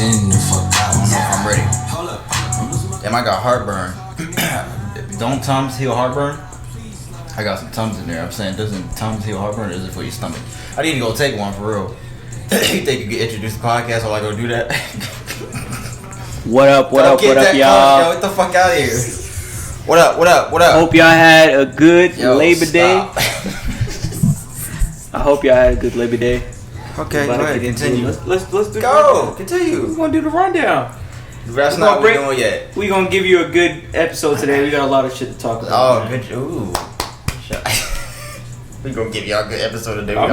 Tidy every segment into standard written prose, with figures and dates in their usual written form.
Then the fuck I don't know if I'm ready. Hold up. Damn, I got heartburn. Don't Tums heal heartburn? I got some Tums in there. I'm saying, doesn't Tums heal heartburn, or is it for your stomach? I need to go take one for real. You think you can introduce the podcast while I go do that? What up, y'all? Get the fuck out of here. What up? Hope y'all had a good Labor stop. Day. I hope y'all had a good Labor Day. Okay, go ahead, continue. Let's do Go, continue. We're gonna do the rundown. That's not what we're doing yet. We're gonna give you a good episode today. We got a lot of shit to talk about. Oh, good. Ooh. We gonna give y'all a good episode today. We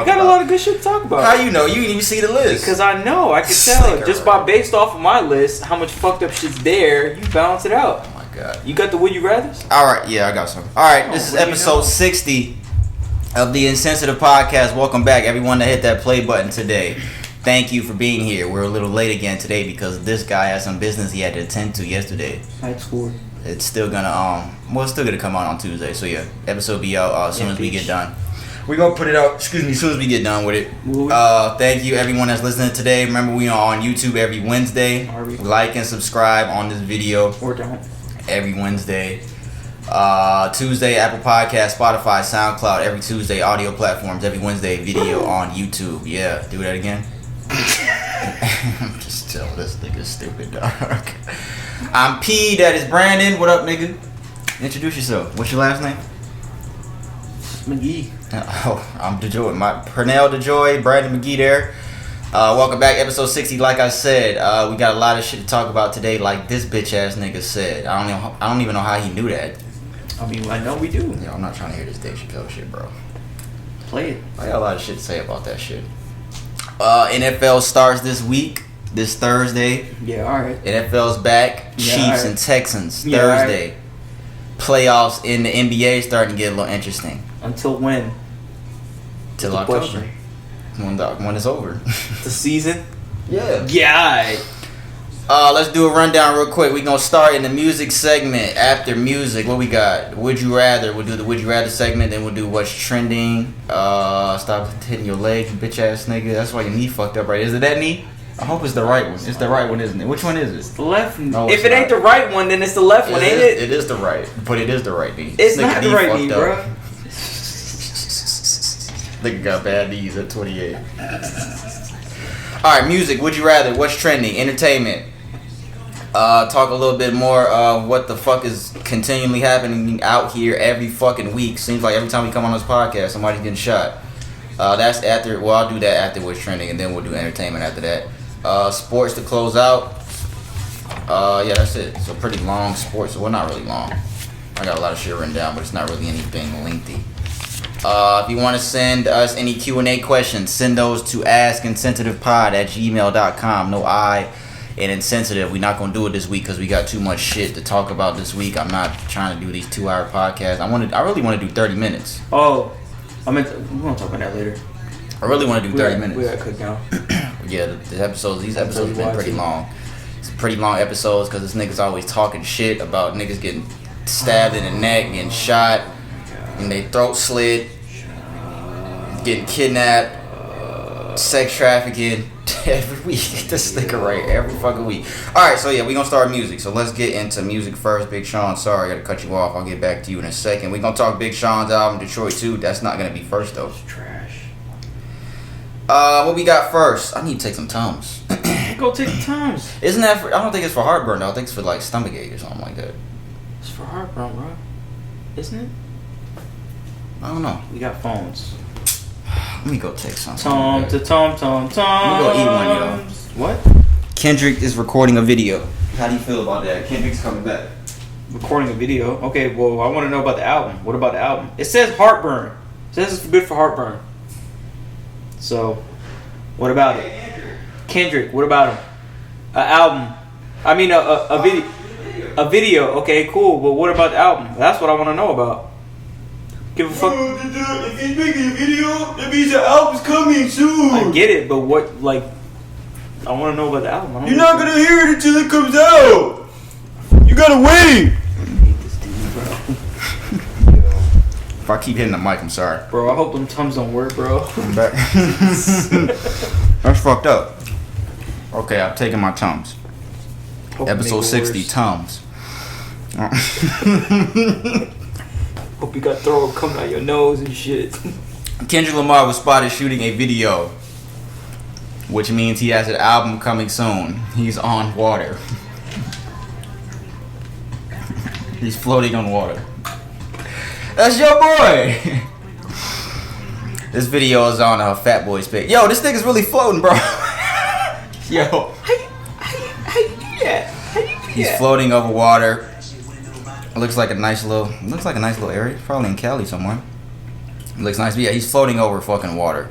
got a lot of good shit to talk about. How you know? You didn't even see the list. Because I know. I can tell. Just based off of my list, how much fucked up shit's there, you balance it out. Oh my god. You got the Would You Rathers? Alright, yeah, I got some. Alright, this is episode 60 of the Insensitive Podcast. Welcome back, everyone that hit that play button today. Thank you for being here. We're a little late again today because this guy has some business he had to attend to yesterday. Night school. It's still gonna it's still gonna come out on Tuesday. So yeah, episode be out as soon as we get done. We're gonna put it out, as soon as we get done with it. Thank you everyone that's listening today. Remember, we are on YouTube every Wednesday. Like and subscribe on this video. Or don't. Every Wednesday. Tuesday, Apple Podcast, Spotify, SoundCloud. Every Tuesday, audio platforms. Every Wednesday, video on YouTube. Yeah, do that again. I'm just telling this nigga stupid, dog. I'm P, that is Brandon. What up, nigga? Introduce yourself. What's your last name? McGee. Oh, I'm DeJoy. Pernell DeJoy, Brandon McGee there. Welcome back, episode 60. Like I said, we got a lot of shit to talk about today. Like this bitch ass nigga said. I don't even know how he knew that. I mean, I know we do. Yeah, I'm not trying to hear this Dave Chappelle shit, bro. Play it. I got a lot of shit to say about that shit. NFL starts this week, this Thursday. Yeah, alright. NFL's back. Yeah, Chiefs right. and Texans, Yeah, Thursday. Right. Playoffs in the NBA starting to get a little interesting. Until when? Till October. When it's over. The season? Yeah. Yeah. Let's do a rundown real quick. We're going to start in the music segment. After music, what we got? Would You Rather. We'll do the Would You Rather segment. Then we'll do What's Trending. Stop hitting your leg, you bitch ass nigga. That's why your knee fucked up, right? Is it that knee? I hope it's the right one. It's the right one, isn't it? Which one is it? The left. No, if it ain't the right one, then it's the left one, ain't it? It is the right. But it is the right knee. It's not the right knee, bro. Nigga got bad knees at 28. Alright, music. Would you rather? What's trending? Entertainment. Talk a little bit more of what the fuck is continually happening out here every fucking week. Seems like every time we come on this podcast, somebody's getting shot. That's after. Well, I'll do that after what's trending, and then we'll do entertainment after that. Sports to close out. Yeah, that's it. So pretty long sports. Well, not really long. I got a lot of shit written down, but it's not really anything lengthy. If you want to send us any Q&A questions, send those to askinsensitivepod@gmail.com. No I in insensitive. We're not going to do it this week because we got too much shit to talk about this week. I'm not trying to do these 2-hour podcasts. I really want to do 30 minutes. Oh, we're going to talk about that later. I really want to do 30 minutes. We got to cut down. Yeah, these episodes have been pretty long. It's pretty long episodes because this nigga's always talking shit about niggas getting stabbed in the neck, getting shot, and they throat slit, getting kidnapped, sex trafficking every week. This nigga right every fucking week. Alright, so yeah, we gonna start music. So let's get into music first. Big Sean, sorry, I gotta cut you off. I'll get back to you in a second. We gonna talk Big Sean's album, Detroit 2. That's not gonna be first though. It's trash. What we got first? I need to take some Tums. Go take the Tums. Isn't that for, I don't think it's for heartburn though. I think it's for like stomach ache or something like that. It's for heartburn, bro. Isn't it? I don't know. We got phones. Let me go take some. Tom. Let me go eat one, yo. What? Kendrick is recording a video. How do you feel about that? Kendrick's coming back. Recording a video. Okay, well, I want to know about the album. What about the album? It says heartburn. It says it's good for heartburn. So, what about it? Kendrick, what about him? An album. I mean, a video. A video. Okay, cool. But what about the album? That's what I want to know about. Give a fuck. If he's making a video, that means the album's coming soon. I get it, but what, like, I want to know about the album. You're not gonna hear it until it comes out. You gotta wait. I hate this dude, bro. If I keep hitting the mic, I'm sorry. Bro, I hope them Tums don't work, bro. I'm back. That's fucked up. Okay, I'm taking my Tums. Hope Episode make it 60, worse. Tums. Hope you got throw coming out your nose and shit. Kendrick Lamar was spotted shooting a video, which means he has an album coming soon. He's on water. He's floating on water. That's your boy. This video is on Fat Boy's page. Yo, this nigga's really floating, bro. Yo. How you do that? How you do He's that? floating over water. Looks like a nice little area. Probably in Cali somewhere. Looks nice. But yeah, he's floating over fucking water.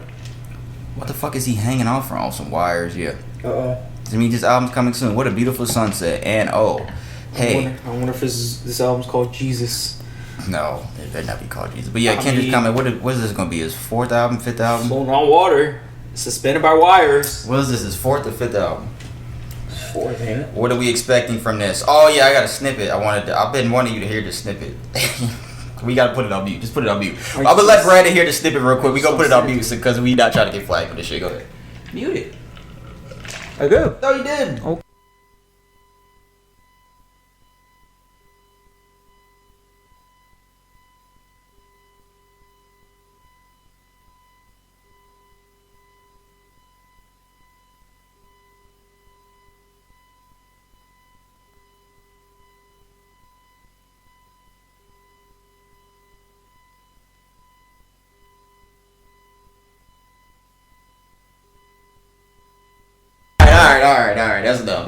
What the fuck is he hanging off from? Oh, some wires, yeah. I mean, this album's coming soon. What a beautiful sunset. And hey. I wonder if this album's called Jesus. No, it better not be called Jesus. But yeah, Kendrick's coming. What is this gonna be? His fourth album, fifth album? Floating on water, suspended by wires. What is this? His fourth or fifth album? Fourth, ain't it? What are we expecting from this? Oh yeah, I got a snippet. I've been wanting you to hear this snippet. We gotta put it on mute. Just put it on mute. I'm gonna let Brandon hear the snippet real quick. We gonna put it on mute because we not trying to get flagged for this shit. Go ahead. Mute it. I go. No, you didn't. Okay. Alright. That's enough.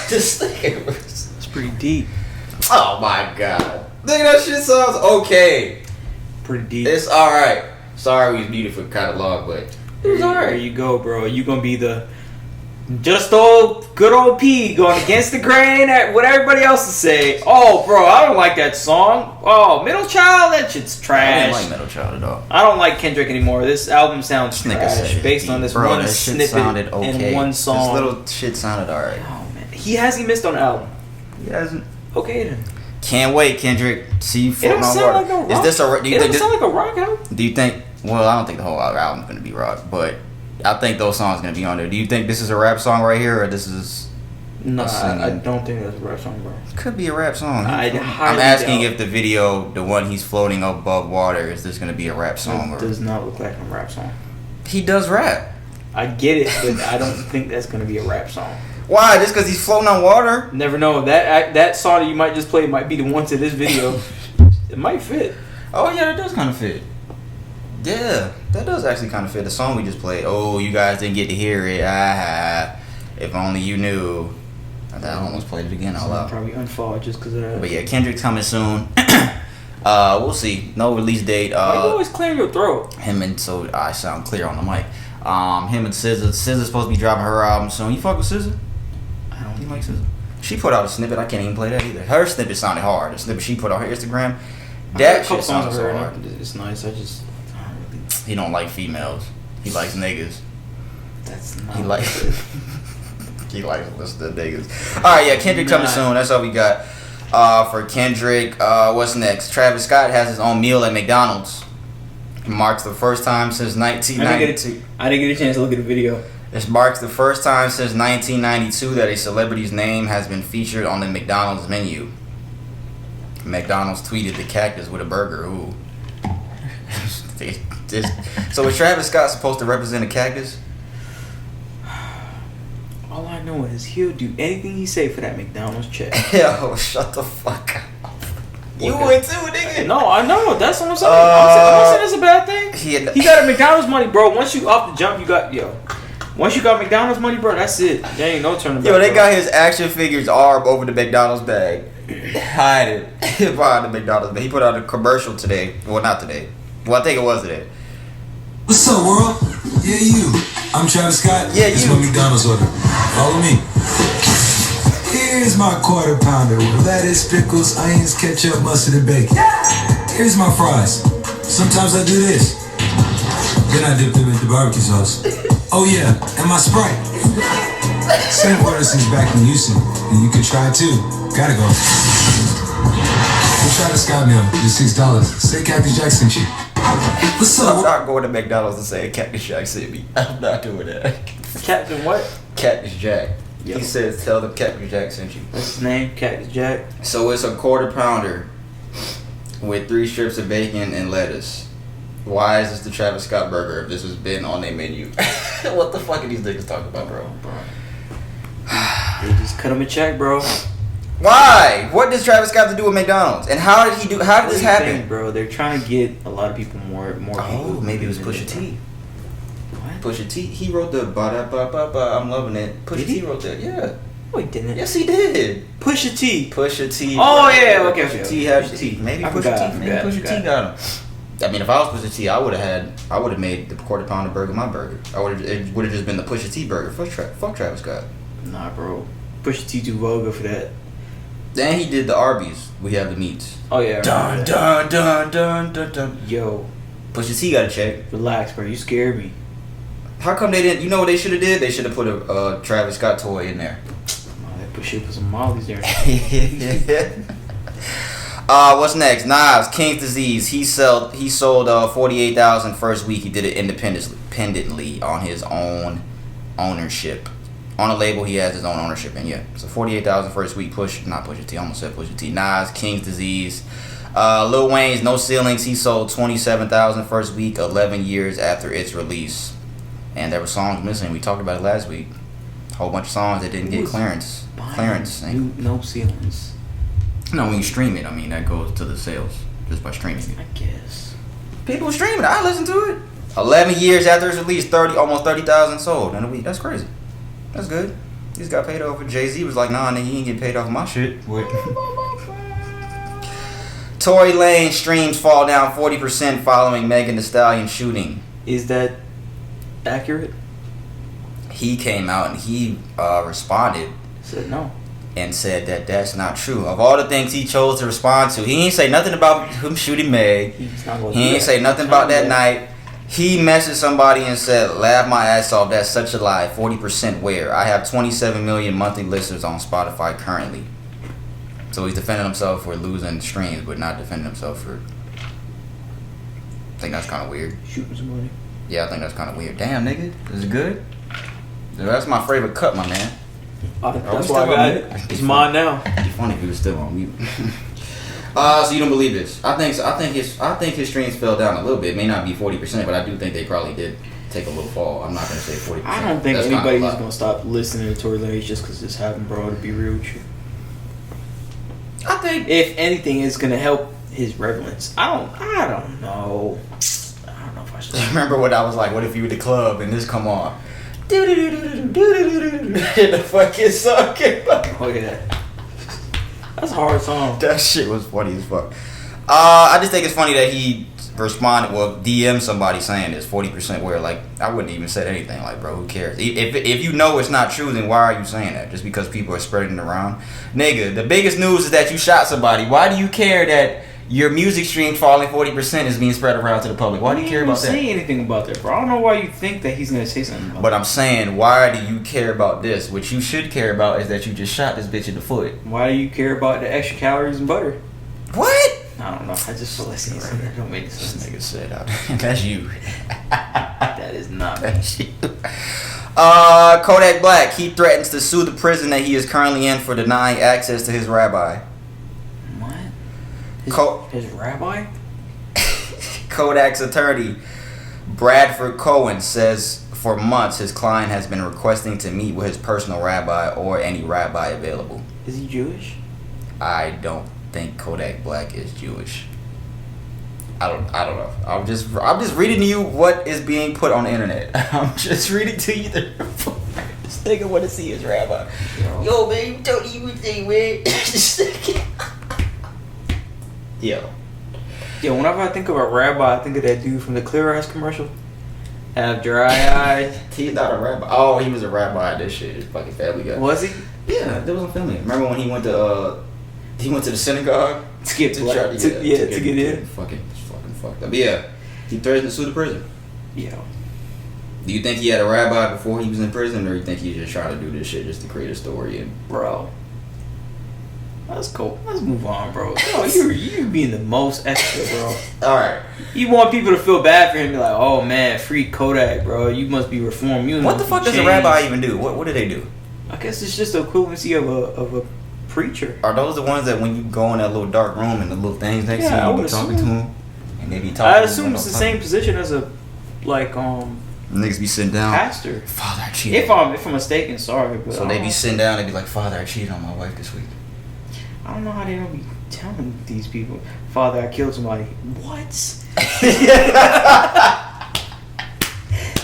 This nigga was... It's pretty deep. Oh my god. Nigga, that shit sounds okay. Pretty deep. It's alright. Sorry we was muted for kind of long, but... It was alright. There you go, bro. You gonna be the good old P going against the grain at what everybody else will say. Oh, bro, I don't like that song. Oh, Middle Child, that shit's trash. I don't like Middle Child at all. I don't like Kendrick anymore. This album sounds trash based on this bro, one that snippet sounded okay. and one song. This little shit sounded alright. Oh man, he hasn't missed on an album. He hasn't. Okay then. Can't wait, Kendrick. See you It floating don't on sound water. like a rock. Is this a? Do you It think don't sound like a rock album. Do you think? Well, I don't think the whole album's gonna be rock, but I think those songs gonna be on there. Do you think this is a rap song right here, or this is? No, I don't think that's a rap song, bro. Could be a rap song. I'm I'm asking if the video, the one he's floating above water, is this gonna be a rap song? It does not look like a rap song. He does rap. I get it, but I don't think that's gonna be a rap song. Why? Just because he's floating on water? Never know. That song that you might just play might be the one to this video. It might fit. Oh yeah, that does kind of fit. Yeah, that does actually kind of fit. The song we just played. Oh, you guys didn't get to hear it. If only you knew. I almost played it again out loud. Probably unfollowed just because of that. But yeah, Kendrick's coming soon. We'll see. No release date. Why you always clearing your throat? Him and so I sound clear on the mic. Him and SZA. SZA's supposed to be dropping her album soon. You fuck with SZA? I don't You like SZA? She put out a snippet. I can't even play that either. Her snippet sounded hard. The snippet she put on her Instagram. That shit sounded so hard. It's nice. I just don't really. He don't like females. He likes niggas. That's not. He likes. He likes to listen to niggas. All right, yeah, Kendrick coming soon. That's all we got for Kendrick. What's next? Travis Scott has his own meal at McDonald's. It marks the first time since 1992. I didn't get a chance to look at the video. This marks the first time since 1992 that a celebrity's name has been featured on the McDonald's menu. McDonald's tweeted the cactus with a burger. Ooh. So is Travis Scott supposed to represent a cactus? All I know is he'll do anything he say for that McDonald's check. Yo, shut the fuck up. You would too, nigga. No, I know. That's what I'm saying. I'm not saying it's a bad thing. He got a McDonald's money, bro. Once you off the jump, you got Once you got McDonald's money, bro, that's it. There ain't no turning back. Yo, they got his action figures arm over the McDonald's bag. Hide it behind the McDonald's bag. He put out a commercial today. Well, not today. Well, I think it was today. What's up, world? Yeah, you. I'm Travis Scott. Yeah, It's you. my McDonald's order. Follow me. Here's my quarter pounder with lettuce, pickles, onions, ketchup, mustard, and bacon. Here's my fries. Sometimes I do this. Then I dip them into barbecue sauce. Oh yeah, and my Sprite. Same order since back in Houston, and you can try it too. Gotta go. We'll try the Scott meal. Just $6. Say Captain Jackson shit. What's up? I'm not going to McDonald's and saying Cactus Jack sent me. I'm not doing that. Captain what? Cactus Jack. Yo. He says, tell them Cactus Jack sent you. What's his name? Cactus Jack. So it's a quarter pounder with 3 strips of bacon and lettuce. Why is this the Travis Scott burger if this has been on their menu? What the fuck are these niggas talking about, bro? They just cut him a check, bro. Why? What does Travis Scott have to do with McDonald's? And how did he do? How did this happen, think, bro? They're trying to get a lot of people more. Oh, people maybe it was Pusha T. What? Pusha T. He wrote the ba da ba ba ba. I'm loving it. Pusha T wrote that. Yeah. No, he didn't. Yes, he did. Pusha T. Pusha T. Oh yeah. Okay. Pusha T has T. Maybe Pusha T. Maybe Pusha T got him. I mean, if I was Pusha T, I would have made the quarter pounder burger my burger. It would have just been the Pusha T burger. Fuck Travis Scott. Nah, bro. Pusha T too vulgar for that. Then he did the Arby's. We have the meats. Oh yeah. Dun dun dun dun dun dun. Yo, Pusha T got a check. relax, bro. You scared me. How come they didn't? You know what they should have did? They should have put a Travis Scott toy in there. Oh, they should put some mollies there. What's next? Nas, King's Disease. He sold 48,000 first week. He did it independently on his own ownership. On a label he has his own ownership in, yeah. So 48,000 first week. Not Pusha T, I almost said Pusha T. Nas, King's Disease. Lil Wayne's No Ceilings. He sold 27,000 first week, 11 years after its release. And there were songs missing. We talked about it last week. A whole bunch of songs that didn't get clearance. No ceilings. No, when you stream it, I mean, that goes to the sales just by streaming it. I guess. People stream it. I listen to it. 11 years after its release, almost 30,000 sold in a week. That's crazy. That's good. He just got paid off. Jay-Z was like, nah, nigga, he ain't getting paid off of my shit. Tory Lanez streams fall down 40% following Megan Thee Stallion shooting. Is that accurate? He came out and he responded Said no. and said that that's not true. Of all the things he chose to respond to, he ain't say nothing about him shooting Meg. He ain't say nothing about that night. He messaged somebody and said, laugh my ass off, that's such a lie. 40% where? I have 27 million monthly listeners on Spotify currently. So he's defending himself for losing streams, but not defending himself for... I think that's kind of weird. Shooting somebody. Yeah, I think that's kind of weird. Damn, nigga. Is it good? That's my favorite cut, my man. That's why I got it. It's mine now. It'd be funny if he was still on mute. So you don't believe this? I think his streams fell down a little bit. It may not be 40%, but I do think they probably did take a little fall. I'm not gonna say 40%. I don't think anybody's gonna stop listening to Tory Lanez just because this happened, bro. To be real with you, I think if anything, it's gonna help his relevance. I don't know. I don't know if I should. Remember what I was like? What if you were at the club and this come on? The fucking song came up. Look at that. That's a hard song. That shit was funny as fuck. I just think it's funny that he responded, DM somebody saying this 40% where, like, I wouldn't even said anything. Like, bro, who cares? If you know it's not true, then why are you saying that? Just because people are spreading it around? Nigga, the biggest news is that you shot somebody. Why do you care that your music stream falling 40% is being spread around to the public? Why do you care about that? He didn't say anything about that, bro. I don't know why you think that he's gonna say something about But I'm saying, why do you care about this? What you should care about is that you just shot this bitch in the foot. Why do you care about the extra calories and butter? What? I don't know. I just feel like saying something that don't make sense. This nigga said out. That's you. That is not me. That's you. Kodak Black. He threatens to sue the prison that he is currently in for denying access to his rabbi. What? His rabbi? Kodak's attorney, Bradford Cohen, says for months his client has been requesting to meet with his personal rabbi or any rabbi available. Is he Jewish? I don't think Kodak Black is Jewish. I don't know. I'm just reading to you what is being put on the internet. I'm just reading to you this nigga want to see his rabbi. Yo, man, don't even think, man. Yo, whenever I think of a rabbi, I think of that dude from the Clear Eyes commercial. Have dry eyes. He's not a rabbi. Oh, he was a rabbi. This shit is fucking Family Guy. Was he? Yeah, that was on Family Guy. Remember when he went to the synagogue to get in. Fucking fucked up. But yeah, he threatened to sue the prison. Yeah. Do you think he had a rabbi before he was in prison, or you think he just trying to do this shit just to create a story? And bro, That's cool. Let's move on, bro. Yo, you being the most extra, bro. All right. You want people to feel bad for him, be like, oh man, free Kodak, bro. You must be reformed. What the fuck does a rabbi even do? What do they do? I guess it's just the equivalency of a preacher. Are those the ones that when you go in that little dark room and the little things next to you, you be talking to them, and they be talking? I assume it's the same position as a niggas be sitting down. Pastor. Father, I cheated. If I'm mistaken, sorry, but so they be sitting down. They be like, Father, I cheated on my wife this week. I don't know how they don't be telling these people, Father, I killed somebody. What?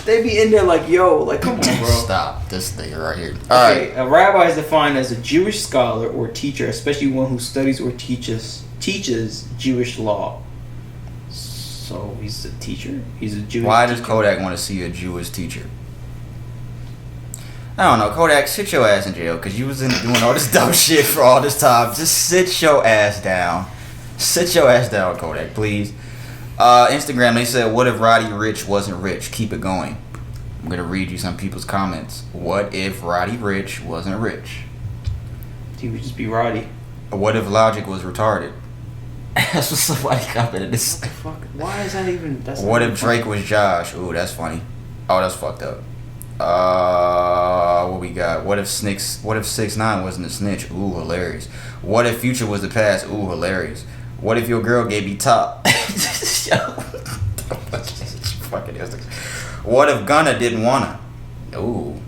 They be in there like, yo, like, come on, bro. Stop this thing right here. All right. A rabbi is defined as a Jewish scholar or teacher, especially one who studies or teaches Jewish law. So he's a teacher. He's a Jewish. Why does Kodak want to see a Jewish teacher? I don't know. Kodak, sit your ass in jail because you was in doing all this dumb shit for all this time. Just sit your ass down. Sit your ass down, Kodak, please. Instagram, they said, what if Roddy Ricch wasn't rich? Keep it going. I'm going to read you some people's comments. What if Roddy Ricch wasn't rich? He would just be Roddy. What if Logic was retarded? That's what somebody commented. This. What the fuck? Why is that even... What if Drake was Josh? Ooh, that's funny. Oh, that's fucked up. What we got? What if 6ix9ine wasn't a snitch? Ooh, hilarious. What if Future was the past? Ooh, hilarious. What if your girl gave you top? What if Gunna didn't wanna? Ooh.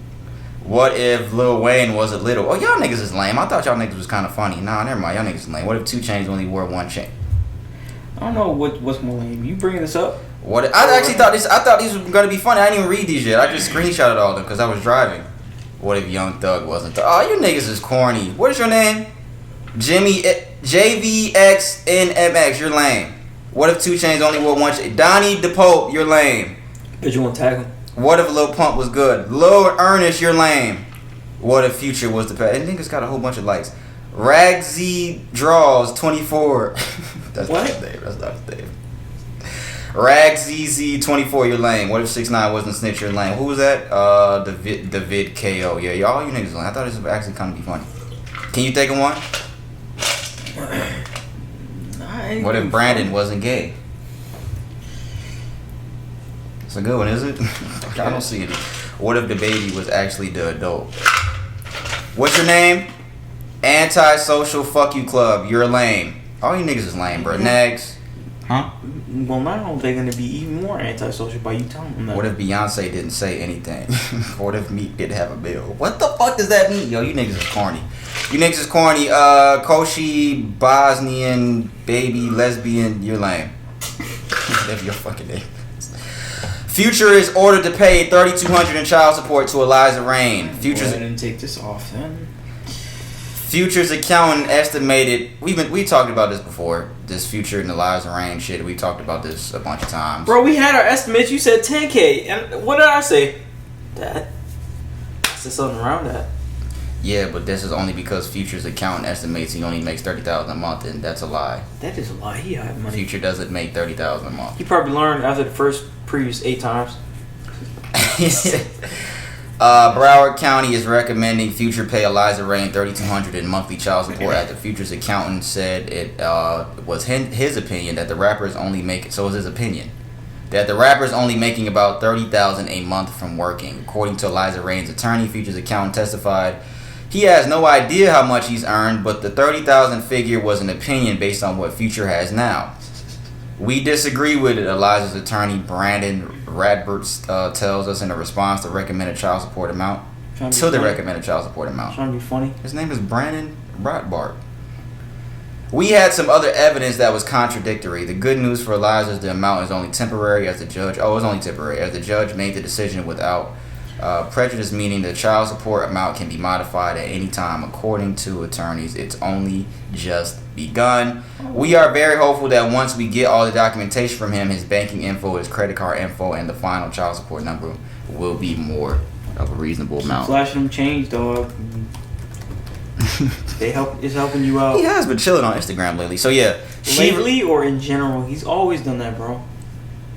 What if Lil Wayne was a little? Oh, y'all niggas is lame. I thought y'all niggas was kind of funny. Nah, never mind. Y'all niggas is lame. What if 2 Chainz only wore 1 chain? I don't know what's more lame. You bringing this up? What? I actually thought these were gonna be funny. I didn't even read these yet. I just screenshotted all of them because I was driving. What if Young Thug wasn't? Oh, you niggas is corny. What is your name? Jimmy JVXNMX. You're lame. What if 2 Chainz only wore 1 chain? Donnie DePope. You're lame. But you want to tag him? What if Lil Pump was good? Lil Ernest. You're lame. What if Future was the past? And niggas got a whole bunch of likes. Ragsy Draws 24. That's what? Not his name. That's not his name. Ragsy 24. You're lame. What if 6ix9ine wasn't snitch? You're lame. Who was that? David KO. Yeah, y'all you niggas lame. I thought this was actually kind of be funny. Can you think of one? What if Brandon wasn't gay? It's a good one, is it? I don't see it. What if the baby was actually the adult? What's your name? Antisocial Fuck You Club. You're lame. All you niggas is lame, bro. Next. Huh? Well, not only they're gonna be even more antisocial by you telling them that. What if Beyonce didn't say anything? What if Meek didn't have a bill? What the fuck does that mean? Yo, you niggas is corny. You niggas is corny. Koshi, Bosnian, baby, lesbian. You're lame. Whatever your fucking name. Future is ordered to pay $3,200 in child support to Eliza Reign. Future's didn't take this off then. Future's accountant estimated. We talked about this before. This Future and Eliza Reign shit. We talked about this a bunch of times. Bro, we had our estimates. You said 10K, and what did I say? That. I said something around that. Yeah, but this is only because Future's accountant estimates he only makes $30,000 a month, and that's a lie. That is a lie. He had money. Future doesn't make $30,000 a month. He probably learned after the previous 8 times. Broward County is recommending Future pay Eliza Reign $3,200 in monthly child support after Future's accountant said it was his opinion that the rapper is only making. So it was his opinion that the rapper is only making about $30,000 a month from working. According to Eliza Reign's attorney, Future's accountant testified he has no idea how much he's earned, but the $30,000 figure was an opinion based on what Future has now. We disagree with it, Eliza's attorney Brandon Radbert tells us in a response to recommended child support amount. Recommended child support amount. Trying to be funny. His name is Brandon Radbart. We had some other evidence that was contradictory. The good news for Eliza is the amount is only temporary as the judge. Oh, it's only temporary as the judge made the decision without prejudice, meaning the child support amount can be modified at any time. According to attorneys, it's only just begun. We are very hopeful that once we get all the documentation from him, his banking info, his credit card info, and the final child support number will be more of a reasonable amount. Flashing them change, dog. It's helping you out. He has been chilling on Instagram lately. So yeah, lately or in general, he's always done that, bro.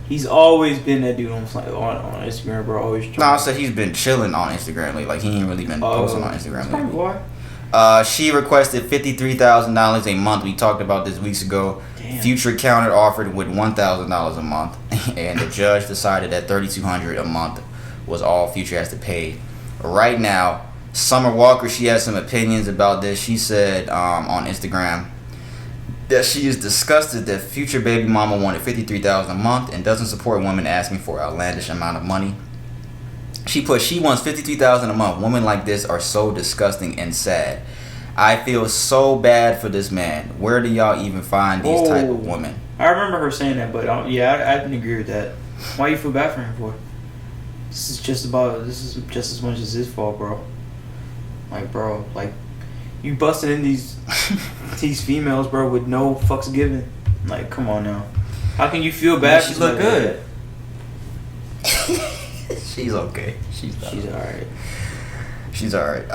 He's always been that dude on Instagram, bro. Always. No, I said he's been chilling on Instagram lately. Like he ain't really been posting on Instagram lately. Why? She requested $53,000 a month. We talked about this weeks ago. Damn. Future counter offered with $1,000 a month, and the judge decided that $3,200 a month was all Future has to pay. Right now, Summer Walker, she has some opinions about this. She said on Instagram that she is disgusted that Future baby mama wanted $53,000 a month and doesn't support women asking for an outlandish amount of money. She wants $53,000 a month. Women like this are so disgusting and sad. I feel so bad for this man. Where do y'all even find these type of women? I remember her saying that, but I didn't agree with that. Why you feel bad for him for? This is just as much as his fault, bro. Like, bro, like you busted in these females, bro, with no fucks given. Like, come on now. How can you feel bad? She look good. She's okay. She's alright. She's alright.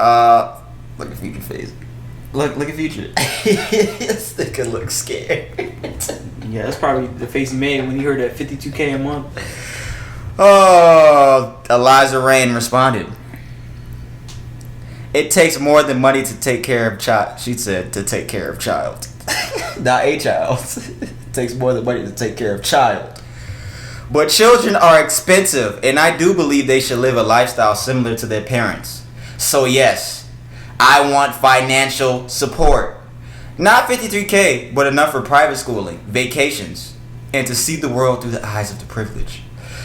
Look at Future face. Look at Future. This nigga looks scared. Yeah, that's probably the face he made when he heard that $52K a month. Oh, Eliza Rain responded. It takes more than money to take care of child. She said to take care of child. Not a child. It takes more than money to take care of child. But children are expensive, and I do believe they should live a lifestyle similar to their parents. So yes, I want financial support. Not $53K, but enough for private schooling, vacations, and to see the world through the eyes of the privileged.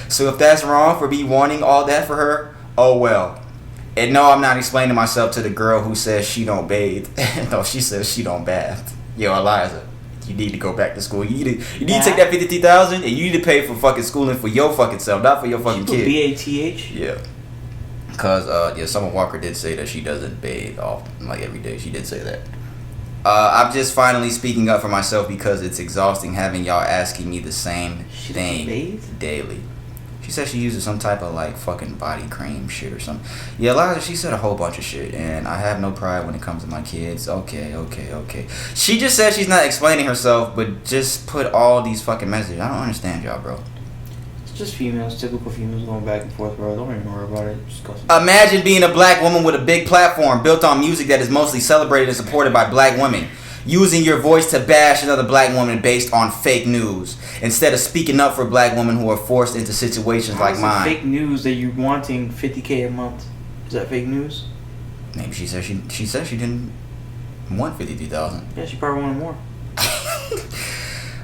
So if that's wrong for me wanting all that for her, oh well. And no, I'm not explaining myself to the girl who says she don't bathe. No, she says she don't bath. Yo, Eliza, you need to go back to school. You need to take that $53,000 and you need to pay for fucking schooling for your fucking self, not for your fucking kid. BATH? Yeah. Because, Summer Walker did say that she doesn't bathe often, like every day. She did say that. I'm just finally speaking up for myself because it's exhausting having y'all asking me the same thing daily. She said she uses some type of like fucking body cream shit or something. Yeah, Eliza, she said a whole bunch of shit, and I have no pride when it comes to my kids. Okay. She just said she's not explaining herself, but just put all these fucking messages. I don't understand y'all, bro. It's just females, typical females going back and forth, bro. Don't even worry about it. Just go. Imagine being a black woman with a big platform built on music that is mostly celebrated and supported by black women. Using your voice to bash another black woman based on fake news instead of speaking up for black women who are forced into situations like mine. Fake news that you're wanting $50K a month. Is that fake news? Maybe she said she didn't want $53,000. Yeah, she probably wanted more.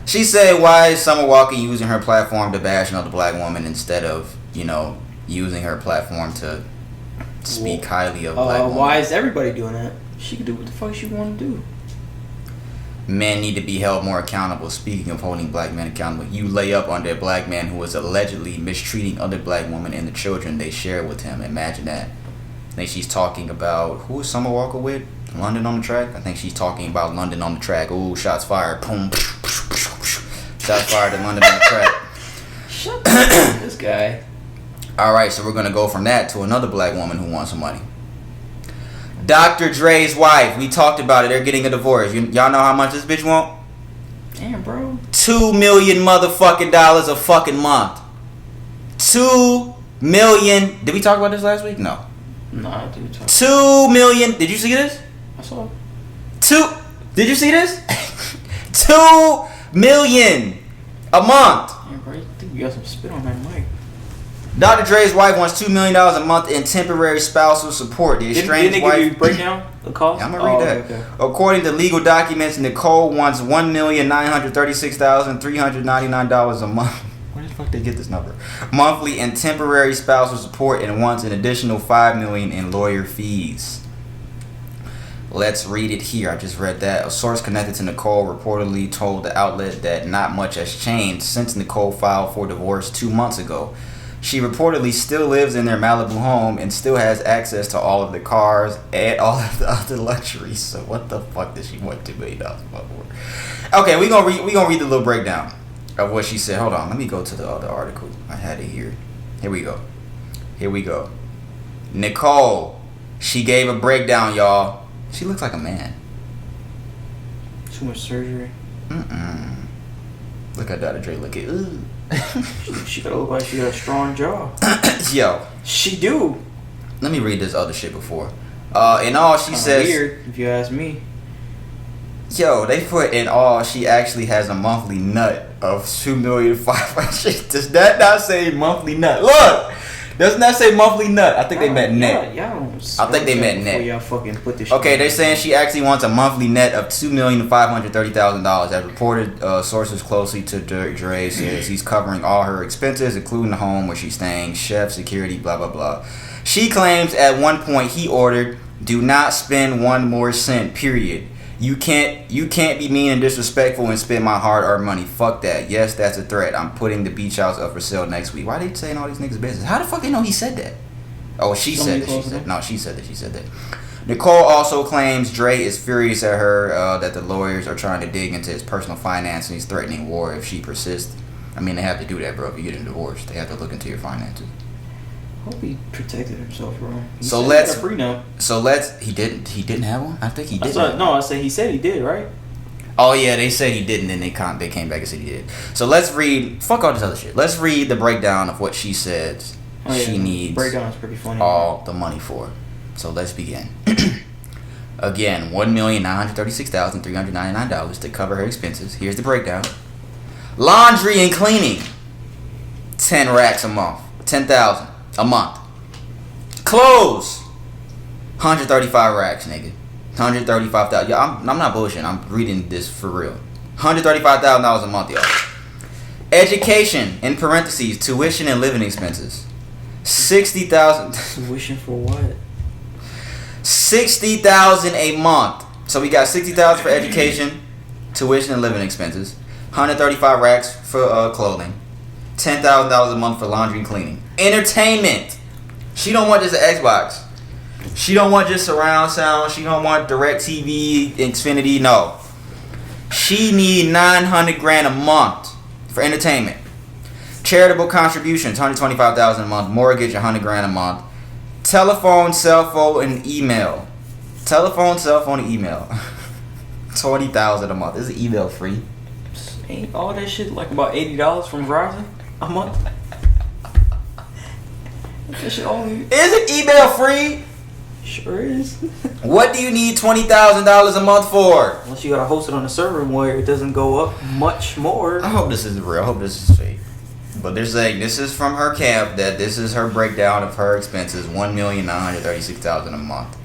She said, "Why is Summer Walker using her platform to bash another black woman instead of using her platform to speak highly of black women? Why is everybody doing that? She can do what the fuck she want to do." Men need to be held more accountable. Speaking of holding black men accountable, you lay up under a black man who is allegedly mistreating other black women and the children they share with him. Imagine that. I think she's talking about, who is Summer Walker with? London on the Track? I think she's talking about London on the Track. Ooh, shots fired. Boom. Shots fired at London on the Track. Shut up, this guy. Alright, so we're going to go from that to another black woman who wants some money. Dr. Dre's wife, we talked about it. They're getting a divorce. Y'all know how much this bitch want? Damn, bro. $2 million motherfucking dollars a fucking month. $2 million. Did we talk about this last week? No. No, I didn't talk. $2 million. Did you see this? I saw it. Did you see this? $2 million a month. Damn, bro. I think you got some spit on that mic. Dr. Dre's wife wants $2 million a month in temporary spousal support. The estranged didn't wife. Give you a breakdown the cost? Yeah, I'm gonna read that. Okay. According to legal documents, Nicole wants $1,936,399 a month. Where the fuck they get this number? Monthly in temporary spousal support, and wants an additional $5 million in lawyer fees. Let's read it here. I just read that. A source connected to Nicole reportedly told the outlet that not much has changed since Nicole filed for divorce 2 months ago. She reportedly still lives in their Malibu home and still has access to all of the cars and all of the other luxuries. So what the fuck does she want $2 million for? Okay, we gonna read the little breakdown of what she said. Hold on, let me go to the other article. I had it here. Here we go. Nicole, she gave a breakdown, y'all. She looks like a man. Too much surgery. Look at Dr. Dre looking. Ooh. She gotta look like she got a strong jaw. Yo. She do. Let me read this other shit before. In all, she says, weird, if you ask me. yo, they put in all, she actually has a monthly nut of 2,500,000. Does that not say monthly nut? Look, doesn't that say monthly nut? I think they meant net. Y'all I think they meant net. Y'all fucking put this. Okay, they're saying she actually wants a monthly net of $2,530,000. As reported, sources closely to Dre says he's covering all her expenses, including the home where she's staying, chef, security, blah blah blah. She claims at one point he ordered, "Do not spend one more cent. Period. You can't be mean and disrespectful and spend my hard-earned money. Fuck that. Yes, that's a threat. I'm putting the beach house up for sale next week." Why are they saying all these niggas' business? How the fuck they know he said that? Oh, she said that. She said no. She said that. Nicole also claims Dre is furious at her that the lawyers are trying to dig into his personal finance and he's threatening war if she persists. I mean, they have to do that, bro. If you get a divorce, they have to look into your finances. Hope he protected himself, bro. He He didn't have one. I think he did. I said he said he did, right? Oh yeah, they said he didn't, then they came back and said he did. So let's read. Fuck all this other shit. Let's read the breakdown of what she says she needs. Breakdown is pretty funny. All the money for. So let's begin. Again, $1,936,399 to cover her expenses. Here's the breakdown. Laundry and cleaning, 10 racks a month, 10,000 a month. Clothes, 135 racks, nigga. 135,000. Yeah, I'm not bullshitting. I'm reading this for real. $135,000 a month, y'all. Education, in parentheses, tuition and living expenses, 60,000. Tuition for what? 60,000 a month. So we got 60,000 for education, tuition and living expenses, 135 racks for clothing, $10,000 a month for laundry and cleaning. Entertainment. She don't want just an Xbox. She don't want just surround sound. She don't want DirecTV, Xfinity. No. She need $900,000 a month for entertainment. Charitable contributions, $125,000 a month. Mortgage, $100,000 a month. Telephone, cell phone, and email. Telephone, cell phone, and email. $20,000 a month. Is email free? Ain't all that shit like about $80 from Verizon a month? That shit only. Isn't email free? Sure is. What do you need $20,000 a month for? Unless you gotta host it on a server where it doesn't go up much more. I hope this is real. I hope this is fake. But they're saying this is from her camp, that this is her breakdown of her expenses, $1,936,000 a month.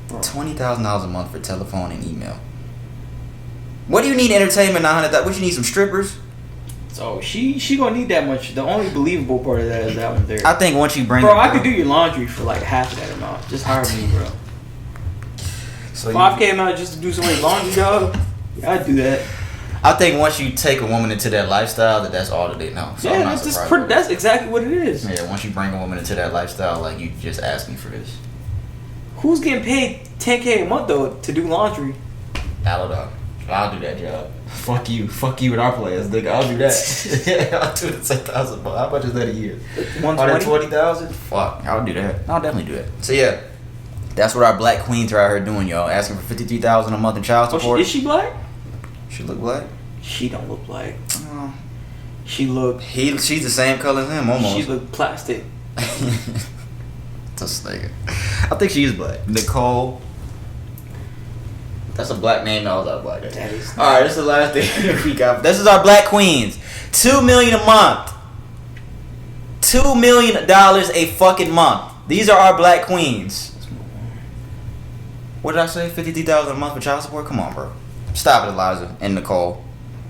$20,000 a month for telephone and email. What do you need entertainment? $900,000. What you need, some strippers? So she gonna need that much. The only believable part of that is that one there. I think once you bring, bro, I could do your laundry for like half of that amount. Just hire me, bro. So $5K amount just to do somebody's laundry, dog. Yeah, I'd do that. I think once you take a woman into that lifestyle, that's all that they know. So yeah, that's exactly what it is. Yeah, once you bring a woman into that lifestyle, like you just asking for this. Who's getting paid $10K a month though to do laundry? Hello, dog. I'll do that job. Fuck you with our players, nigga. I'll do that. Yeah, I'll do the 10,000. How much is that a year? 120,000. Fuck, I'll do that. I'll definitely do that. So yeah, that's what our black queens are out here doing, y'all. Asking for $53,000 a month in child support. Is she black? She look black. She don't look black. She look. She's the same color as him almost. She look plastic. This nigga. I think she is black. Nicole. That's a black name. No, that's not black. All right, this is the last thing we got. This is our black queens. $2 million a month. $2 million a fucking month. These are our black queens. What did I say? $53,000 a month for child support? Come on, bro. Stop it, Eliza and Nicole.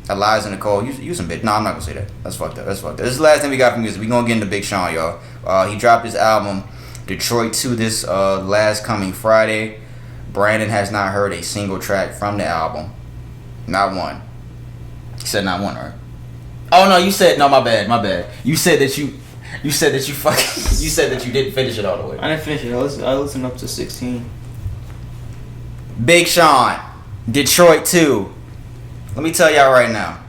Eliza and Nicole, you some bitch. No, I'm not gonna say that. That's fucked up. This is the last thing we got from music. We gonna get into Big Sean, y'all. He dropped his album Detroit 2 this last coming Friday. Brandon has not heard a single track from the album. Not one. You said not one, right? Oh no, you said no. My bad. You said that you said that you didn't finish it all the way. I didn't finish it. I listened up to 16. Big Sean, Detroit 2. Let me tell y'all right now.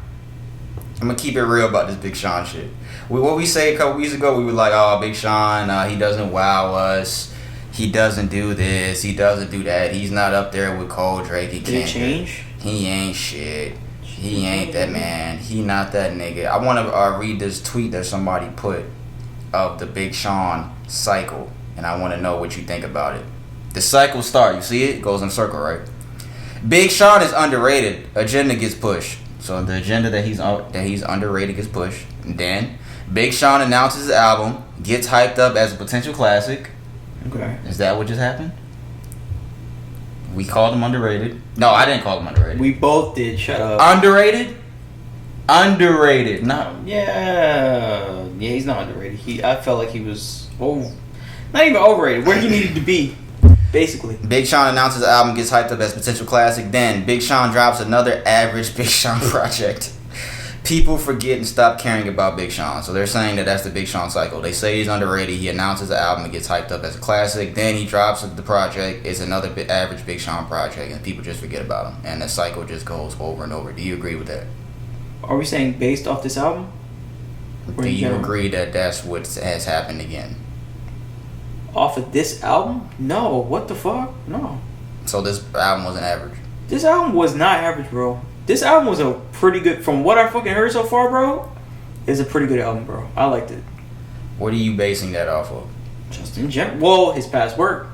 I'm gonna keep it real about this Big Sean shit. What we say a couple weeks ago, we were like, oh, Big Sean, he doesn't wow us. He doesn't do this. He doesn't do that. He's not up there with Cole, Drake, and Kendrick. Did it change? He ain't shit. He ain't that man. He not that nigga. I want to read this tweet that somebody put of the Big Sean cycle. and I want to know what you think about it. The cycle starts. You see it? It goes in a circle, right? Big Sean is underrated. Agenda gets pushed. So the agenda that he's underrated gets pushed. And then Big Sean announces his album, gets hyped up as a potential classic. Okay. Is that what just happened? We called him underrated. No, I didn't call him underrated. We both did. Shut up. Underrated? Underrated. No. Yeah, he's not underrated. I felt like he was not even overrated. Where he needed to be, basically. Big Sean announces the album, gets hyped up as potential classic. Then Big Sean drops another average Big Sean project. People forget and stop caring about Big Sean. So they're saying that that's the Big Sean cycle. They say he's underrated. He announces the album and gets hyped up as a classic. Then he drops the project. It's another average Big Sean project. And people just forget about him. And the cycle just goes over and over. Do you agree with that? Are we saying based off this album? Do you agree that that's what has happened again? Off of this album? No. What the fuck? No. So this album wasn't average? This album was not average, bro. This album was a pretty good, from what I fucking heard so far, bro, it's a pretty good album, bro. I liked it. What are you basing that off of? Just in general. Well, his past work.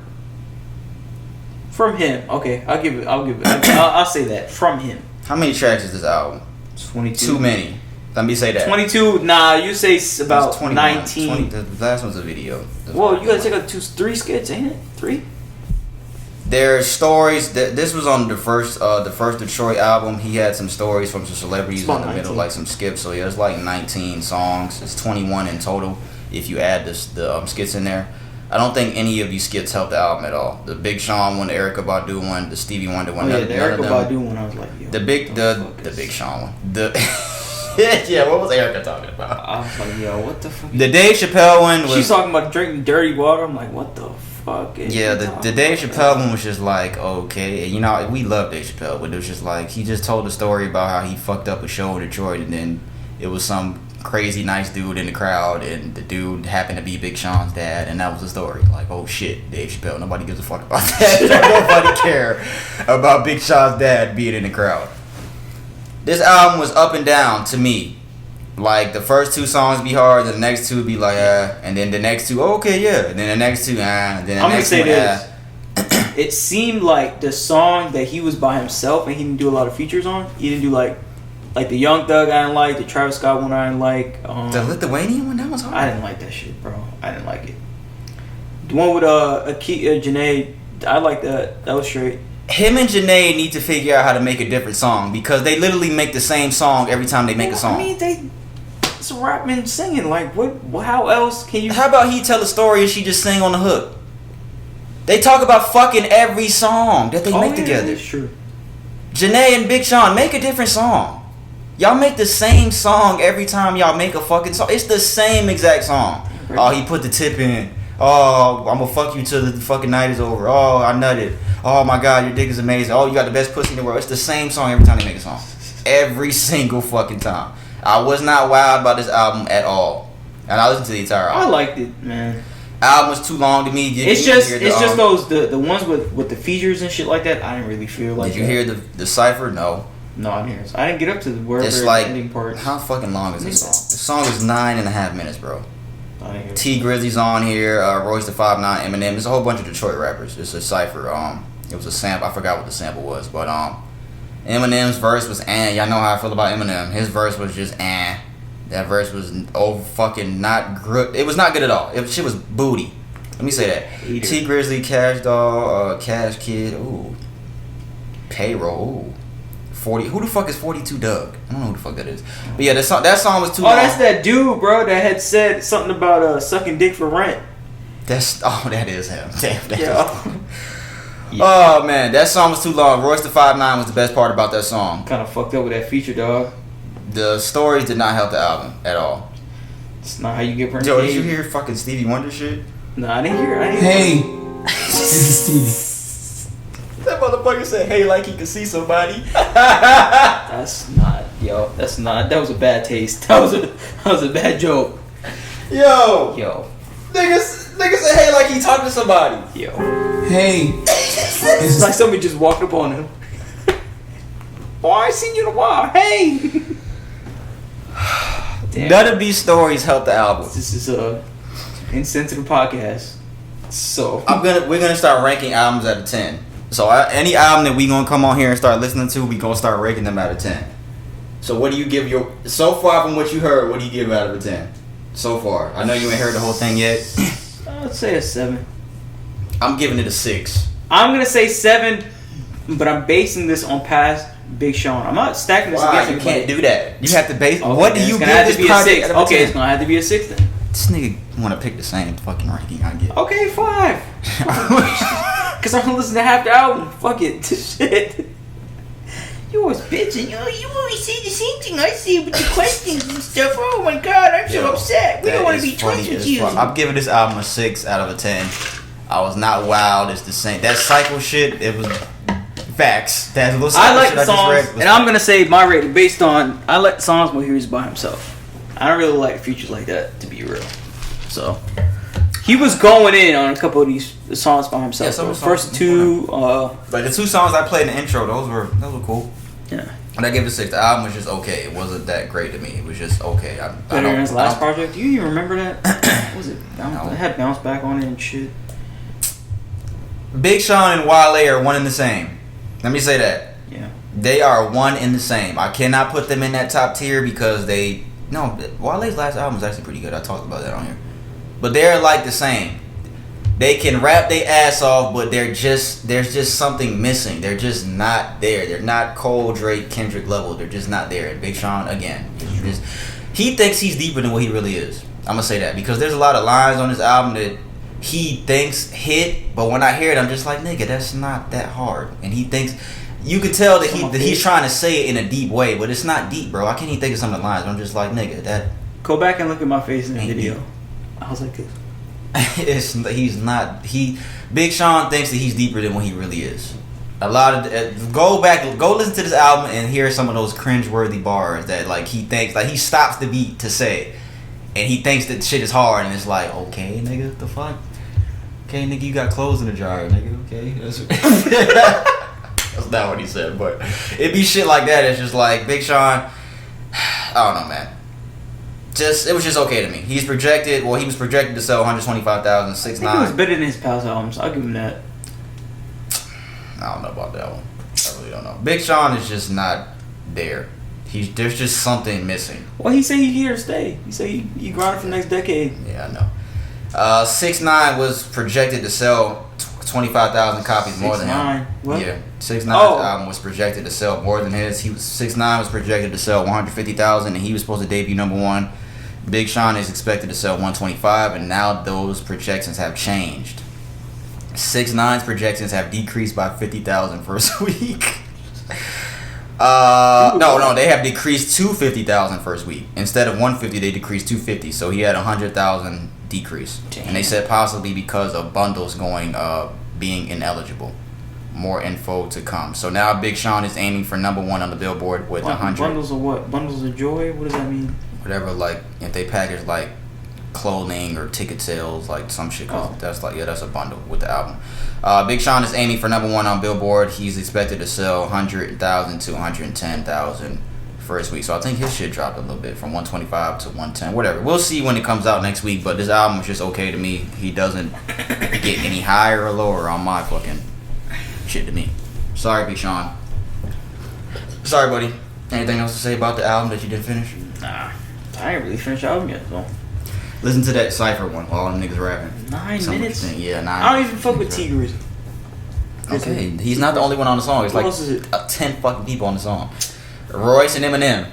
From him. Okay, I'll say that. From him. How many tracks is this album? 22. Too many. Let me say that. 22. Nah, you say about 20, 19. the last one's a video. Well, you gotta take out 3 skits, ain't it? 3? There's stories. This was on the first Detroit album. He had some stories from some celebrities in the middle, like some skips. So yeah, there's like 19 songs. It's 21 in total if you add the skits in there. I don't think any of these skits helped the album at all. The Big Sean one, the Erykah Badu one, the Stevie Wonder one. Oh yeah, the Erykah Badu one. I was like, yo, the Big Sean one. Yeah, what was Erykah talking about? I was like, yo, what the fuck? The Dave Chappelle one was. She's talking about drinking dirty water. I'm like, what the fuck? Yeah, the Dave Chappelle one was just like, okay, you know, we love Dave Chappelle, but it was just like he just told a story about how he fucked up a show in Detroit, and then it was some crazy nice dude in the crowd, and the dude happened to be Big Sean's dad, and that was the story. Like, oh shit, Dave Chappelle, nobody gives a fuck about that. Nobody care about Big Sean's dad being in the crowd. This album was up and down to me. Like, the first 2 songs be hard, then the next 2 be like, and then the next 2, okay, yeah, and then the next 2, and then the I'm next gonna say one, this. It seemed like the song that he was by himself and he didn't do a lot of features on. He didn't do like the Young Thug I didn't like, the Travis Scott one I didn't like. The Lithuanian one, that was hard. I didn't like that shit, bro. I didn't like it. The one with Janae, I like that. That was straight. Him and Janae need to figure out how to make a different song, because they literally make the same song every time they make a song. I mean, it's a rap man singing. Like, what? How else can you? How about he tell a story and she just sing on the hook? They talk about fucking every song that they make together. That's true. Janae and Big Sean, make a different song. Y'all make the same song every time y'all make a fucking song. It's the same exact song. Oh, he put the tip in. Oh, I'm gonna fuck you till the fucking night is over. Oh, I nutted. Oh my god, your dick is amazing. Oh, you got the best pussy in the world. It's the same song every time they make a song. Every single fucking time. I was not wild about this album at all. And I listened to the entire album. I liked it, man. Album was too long to me. It's just those the ones with the features and shit like that. I didn't really feel like. Did you hear the cipher? No. No, I didn't hear it. I didn't get up to wherever it's like, ending part. How fucking long is this song? The song is 9.5 minutes, bro. I didn't hear T Grizzly's on here. Royce the 5'9", Eminem. There's a whole bunch of Detroit rappers. It's a cipher. It was a sample. I forgot what the sample was, but Eminem's verse was y'all know how I feel about Eminem. His verse was just That verse was fucking not good. It was not good at all. Shit was booty. Let me say that. Hater. T Grizzly, Cash Doll, Cash Kid, ooh. Payroll, ooh. 40. Who the fuck is 42 Doug? I don't know who the fuck that is. But yeah, that song was too long. Oh, that's that dude, bro, that had said something about sucking dick for rent. That is him. Damn, that Yeah. Oh man, that song was too long. Royce the 5'9" was the best part about that song. Kind of fucked up with that feature, dog. The stories did not help the album at all. It's not how you get Joe, did you hear fucking Stevie Wonder shit? Nah, I didn't hear it. Hey, this is Stevie. That motherfucker said, "Hey, like he could see somebody." That's not, that was a bad taste. That was a bad joke. Yo. Niggas say, "Hey, like he talking to somebody." Yo. Hey. It's like somebody just walked up on him. Oh, I ain't seen you in a while. Hey. Damn. None of these stories help the album. This is a insensitive podcast. So we're gonna start ranking albums out of 10. So any album that we gonna come on here and start listening to, we gonna start ranking them out of 10. So what do you give so far from what you heard? What do you give out of a 10? So far, I know you ain't heard the whole thing yet. I'd say a 7. I'm giving it a 6. I'm gonna say 7, but I'm basing this on past Big Sean. I'm not stacking this against You anybody. can't do that. You have to base. Okay, what do you give this project? Okay, it's gonna have to be a 6 then. This nigga want to pick the same fucking ranking I get. Okay, 5. Cause I'm gonna listen to half the album. Fuck it. Shit. You always bitching. You always say the same thing I say with the questions and stuff. Oh my god, I'm so upset. We don't want to be twins with you. I'm giving this album a 6 out of a 10. I was not wowed. It's the same. That cycle shit. It was facts. That little I like the shit songs, I just read and I'm gonna say my rating based on I like the songs when he was by himself. I don't really like features like that, to be real. So he was going in on a couple of these songs by himself. Yeah, some the songs first two, like the 2 songs I played in the intro, those were cool. Yeah. And I gave it a 6. The album was just okay. It wasn't that great to me. It was just okay. Better than his last project. Do you even remember that? What was it? It had Bounce Back on it and shit. Big Sean and Wale are one and the same. Let me say that. Yeah. They are one and the same. I cannot put them in that top tier because Wale's last album was actually pretty good. I talked about that on here. But they're like the same. They can rap their ass off, but there's just something missing. They're just not there. They're not Cole, Drake, Kendrick level. They're just not there. And Big Sean, again, he thinks he's deeper than what he really is. I'm gonna say that because there's a lot of lines on this album that he thinks hit, but when I hear it, I'm just like, nigga, that's not that hard. And he thinks, you could tell that he's trying to say it in a deep way, but it's not deep, bro. I can't even think of some of the lines. I'm just like, nigga, that. Go back and look at my face in the video. Deep. I was like this. Big Sean thinks that he's deeper than what he really is. A lot of go listen to this album and hear some of those cringeworthy bars that like he thinks like he stops the beat to say, and he thinks that shit is hard, and it's like, okay, nigga, what the fuck? Okay, nigga, you got clothes in the dryer, nigga. Okay, that's not what he said, but it be shit like that. It's just like Big Sean. I don't know, man. It was just okay to me. He was projected to sell 125,000, 6 9. I think it was better than his past albums. I'll give him that. I don't know about that one. I really don't know. Big Sean is just not there. There's just something missing. Well, he said he's here to stay. He said he grinding for the next decade. Yeah, I know. 6 9 was projected to sell 25,000 copies more than him. What? Yeah, 6 9's album was projected to sell more than his. 6 9 was projected to sell 150,000, and he was supposed to debut #1. Big Sean is expected to sell 125, and now those projections have changed. 6 9's projections have decreased by 50,000 first week. No, they have decreased to 50,000 first week. Instead of 150, they decreased to 50. So he had 100,000 decrease. Damn. And they said possibly because of bundles being ineligible. More info to come. So now Big Sean is aiming for #1 on the Billboard with 100. Bundles of what? Bundles of joy? What does that mean? Whatever, like if they package like clothing or ticket sales, like some shit. That's a bundle with the album. Big Sean is aiming for #1 on Billboard. He's expected to sell 100,000 to 110,000 first week. So I think his shit dropped a little bit from 125 to 110. Whatever. We'll see when it comes out next week. But this album is just okay to me. He doesn't get any higher or lower on my fucking shit to me. Sorry, Big Sean. Sorry, buddy. Anything else to say about the album that you didn't finish? Nah, I ain't really finished the album yet, so. Listen to that Cypher one while all them niggas rapping. 9 minutes? Yeah, 9 I don't even fuck with T Grizzy. Okay, he's not the only one on the song. It's Who like else is it? 10 fucking people on the song. Royce and Eminem.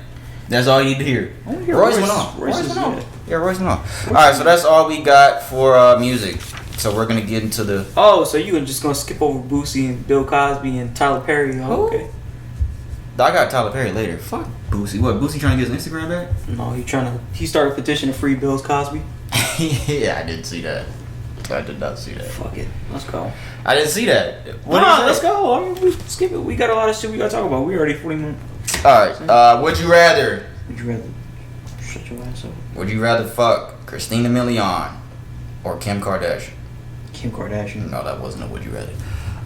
That's all you need to hear. Royce went off. Royce went off. Yeah, Royce went off. Alright, so that's all we got for music. So we're gonna get into the. Oh, so you just gonna skip over Boosie and Bill Cosby and Tyler Perry? Oh, okay. I got Tyler Perry later. Fuck Boosie. What? Boosie trying to get his Instagram back? No, he started a petition to free Bill Cosby. Yeah, I didn't see that. I did not see that. Fuck it, let's go. I didn't see that. Let's go. I mean, we skip it. We got a lot of shit we gotta talk about. We already 40 minutes. Alright, would you rather? Would you rather shut your ass up? Would you rather fuck Christina Milian or Kim Kardashian? Kim Kardashian. No, that wasn't a would you rather.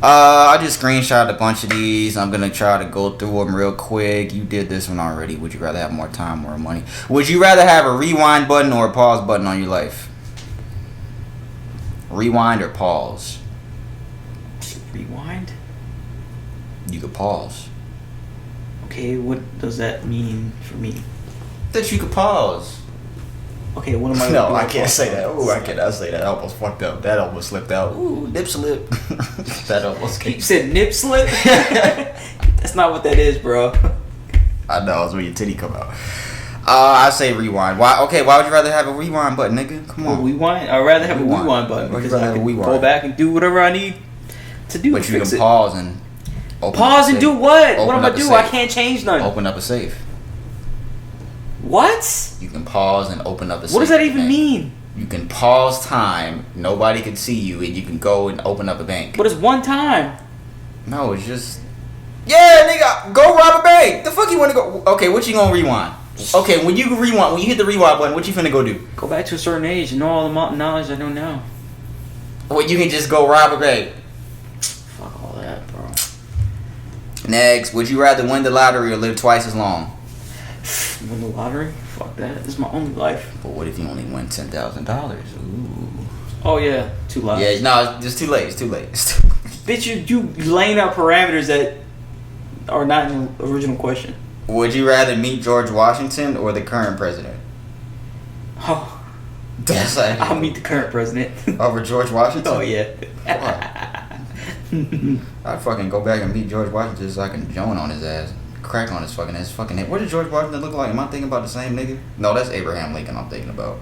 I just screenshot a bunch of these. I'm gonna try to go through them real quick. You did this one already. Would you rather have more time, more money? Would you rather have a rewind button or a pause button on your life? Rewind or pause? Rewind? You could pause. Okay, what does that mean for me? That you could pause. Okay, what am I? No, I can't say that. Ooh, I cannot say that. I almost fucked up. That almost slipped out. Ooh, nip slip. That almost came. You said nip slip? That's not what that is, bro. I know, it's when your titty come out. I say rewind. Why? Okay, why would you rather have a rewind button, nigga? Come on. Rewind? I'd rather have a rewind button because I can go back and do whatever I need to do. But you can pause and pause and do what? What am I do? I can't change nothing. Open up a safe. What? You can pause and open up a safe. What does that even mean? You can pause time. Nobody can see you, and you can go and open up a bank. But it's one time. No, it's just. Yeah, nigga, go rob a bank. The fuck you want to go? Okay, what you gonna rewind? Okay, when you hit the rewind button, what you finna go do? Go back to a certain age and know all the knowledge I know now. Well, you can just go rob a bank. Fuck all that, bro. Next, would you rather win the lottery or live twice as long? Win the lottery? Fuck that. This is my only life. But what if you only win $10,000? Ooh. Oh yeah, too late. Yeah, no, it's too late. It's too late. Bitch, you laying out parameters that are not in the original question. Would you rather meet George Washington or the current president? Oh, that's like I'll meet the current president over George Washington. Oh yeah. I'd fucking go back and meet George Washington so I can joan on his ass, crack on his fucking head. What did George Washington look like? Am I thinking about the same nigga? No, that's Abraham Lincoln. I'm thinking about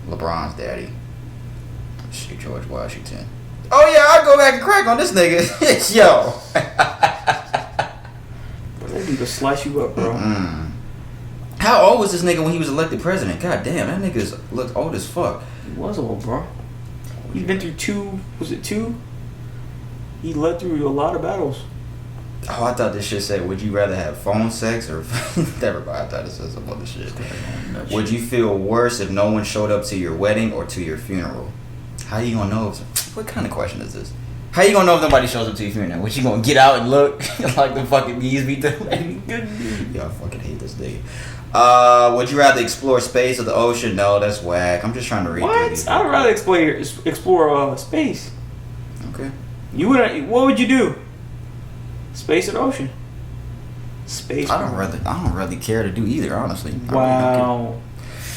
LeBron's daddy. Shit, George Washington. Oh yeah, I'd go back and crack on this nigga. Yo. That dude will slice you up, bro. Mm-mm. How old was this nigga when he was elected president? God damn, that nigga's looked old as fuck. He was old, bro. He's been through two? He led through a lot of battles. Oh, I thought this shit said, would you rather have phone sex or... Never mind, I thought it said some other shit. Would you feel worse if no one showed up to your wedding or to your funeral? How you gonna know? What kind of question is this? How you gonna know if nobody shows up to your funeral? What, you gonna get out and look like the fucking bees be doing? Y'all fucking hate this nigga. Would you rather explore space or the ocean? No, that's whack. I'm just trying to read. What? I'd rather explore space. Okay. You would? What would you do? Space or the ocean? Space. I don't really care to do either, honestly. Wow.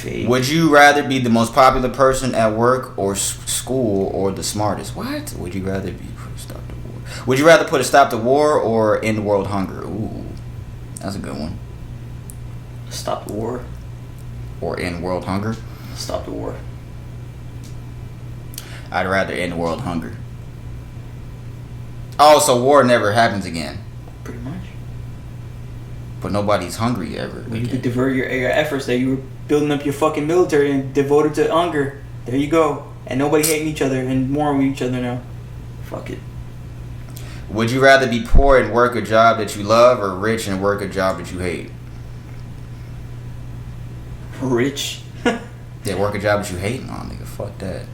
Would you rather be the most popular person at work or school or the smartest? What? Would you rather be stop the war? Would you rather put a stop to war or end world hunger? Ooh, that's a good one. Stop the war. Or end world hunger? Stop the war. I'd rather end world hunger. Oh, so war never happens again. Pretty much. But nobody's hungry ever. You could divert your efforts that you were building up your fucking military and devoted to hunger. There you go. And nobody hating each other and warring with each other now. Fuck it. Would you rather be poor and work a job that you love or rich and work a job that you hate? Rich? Yeah, work a job that you hate? No, nigga, fuck that.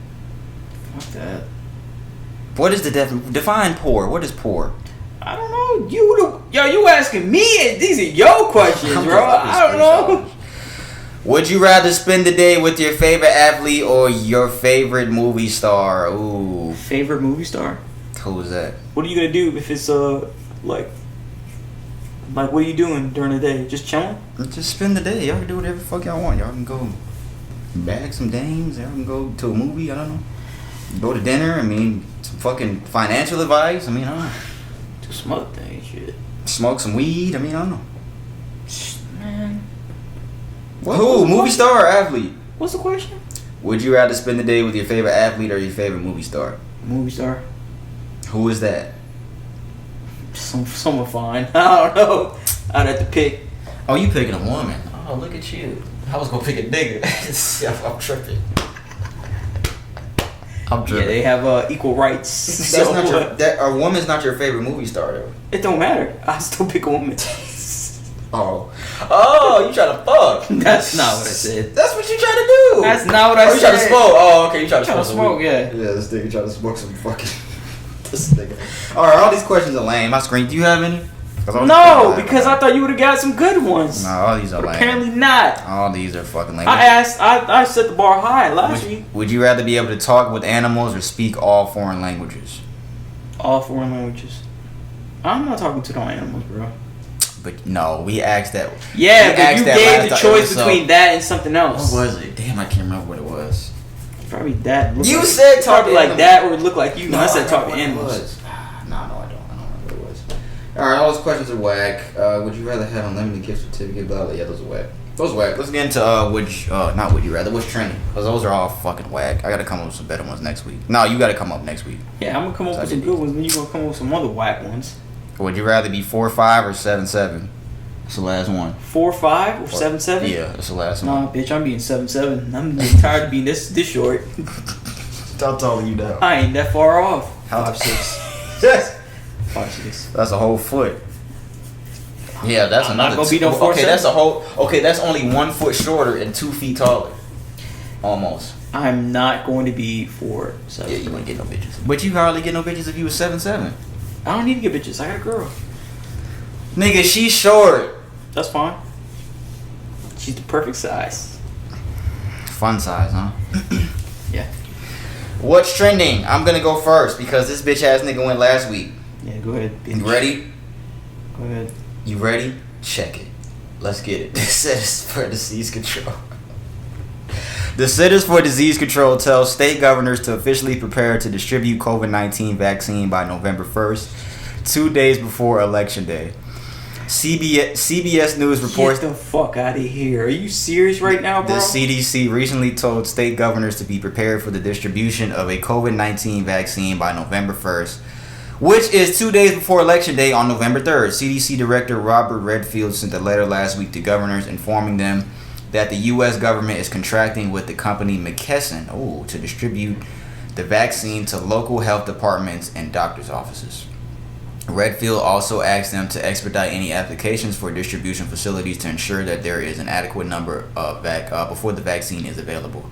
Fuck that. What is the define poor? What is poor? I don't know. You asking me? These are your questions, bro. I don't know. Would you rather spend the day with your favorite athlete or your favorite movie star? Ooh. Favorite movie star? Who is that? What are you gonna do if it's like what are you doing during the day? Just chilling? Just spend the day. Y'all can do whatever the fuck y'all want. Y'all can go bag some dames. Y'all can go to a movie. I don't know. Go to dinner. I mean, some fucking financial advice. I mean, I don't know. Do some other things, shit. Smoke some weed. I mean, I don't know. Man. Who? Movie star or athlete? What's the question? Would you rather spend the day with your favorite athlete or your favorite movie star? Movie star. Who is that? Someone fine. I don't know. I'd have to pick. Oh, you picking a woman. Oh, look at you. I was gonna pick a nigga. I'm tripping. Yeah, they have equal rights. A woman's not your favorite movie star, though. It don't matter. I still pick a woman. Oh, you try to fuck. That's not what I said. That's what you try to do. That's not what I said. You try to smoke. Oh, okay, you try to smoke. Yeah. Yeah, this nigga try to smoke some fucking. This nigga. All right, all these questions are lame. My screen. Do you have any? No, because I thought you would have got some good ones. No, all these are lame. Apparently not. All these are fucking lame. I set the bar high last week. Would you rather be able to talk with animals or speak all foreign languages? All foreign languages. I'm not talking to no animals, bro. But no, we asked that. Yeah, but you gave the choice between that and something else. What was it? Damn, I can't remember what it was. Probably that. You said talk like that or look like you. No, I said talk to animals. No, I don't. I don't remember what it was. Alright, all those questions are whack. Would you rather have unlimited gift certificate? Blah, blah. Yeah, those are whack. Those are whack. Let's get into not would you rather, what's trending? Because those are all fucking whack. I gotta come up with some better ones next week. No, you gotta come up next week. Yeah, I'm gonna come up with some good ones, then you gonna come up with some other whack ones. Would you rather be 4'5" or 7'7"? That's the last one. 4'5" or 7'7"? Yeah, that's the last one. Nah, bitch, I'm being 7'7". I'm getting tired of being this short. How tall are you now? I ain't that far off. 5'6". Yes. 5'6". That's a whole foot. Yeah, that's I'm another. Not gonna be no 4'7". Okay, that's a whole. Okay, that's only 1 foot shorter and 2 feet taller. Almost. I'm not going to be 4'7". Yeah, you wouldn't get no bitches. But you hardly get no bitches if you was 7'7". I don't need to get bitches. I got a girl. Nigga, she's short. That's fine. She's the perfect size. Fun size, huh? Yeah. What's trending? I'm gonna go first because this bitch ass nigga went last week. Yeah, go ahead. You ready? Go ahead. You ready? Check it. Let's get it. The Centers for Disease Control. The Centers for Disease Control tells state governors to officially prepare to distribute COVID-19 vaccine by November 1st, 2 days before Election Day. CBS News reports... Get the fuck out of here. Are you serious right now, bro? The CDC recently told state governors to be prepared for the distribution of a COVID-19 vaccine by November 1st, which is 2 days before Election Day on November 3rd. CDC Director Robert Redfield sent a letter last week to governors informing them that the U.S. government is contracting with the company McKesson to distribute the vaccine to local health departments and doctors' offices. Redfield also asked them to expedite any applications for distribution facilities to ensure that there is an adequate number of before the vaccine is available.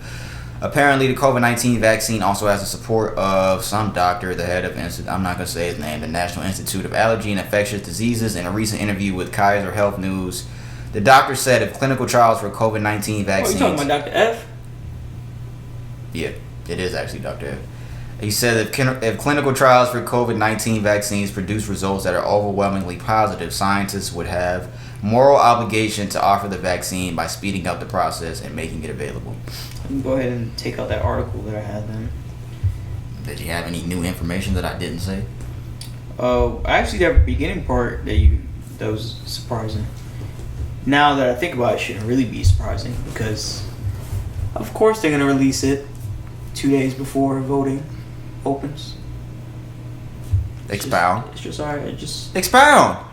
Apparently, the COVID-19 vaccine also has the support of some doctor, the head of I'm not going to say his name, the National Institute of Allergy and Infectious Diseases. In a recent interview with Kaiser Health News, the doctor said if clinical trials for COVID-19 vaccines... Oh, you talking about Dr. F? Yeah, it is actually Dr. F. He said if clinical trials for COVID-19 vaccines produce results that are overwhelmingly positive, scientists would have moral obligation to offer the vaccine by speeding up the process and making it available. You can go ahead and take out that article that I had then. Did you have any new information that I didn't say? Actually, that beginning part that was surprising. Now that I think about it, it shouldn't really be surprising because, of course, they're gonna release it 2 days before voting opens. Expound. It's just alright. Expound.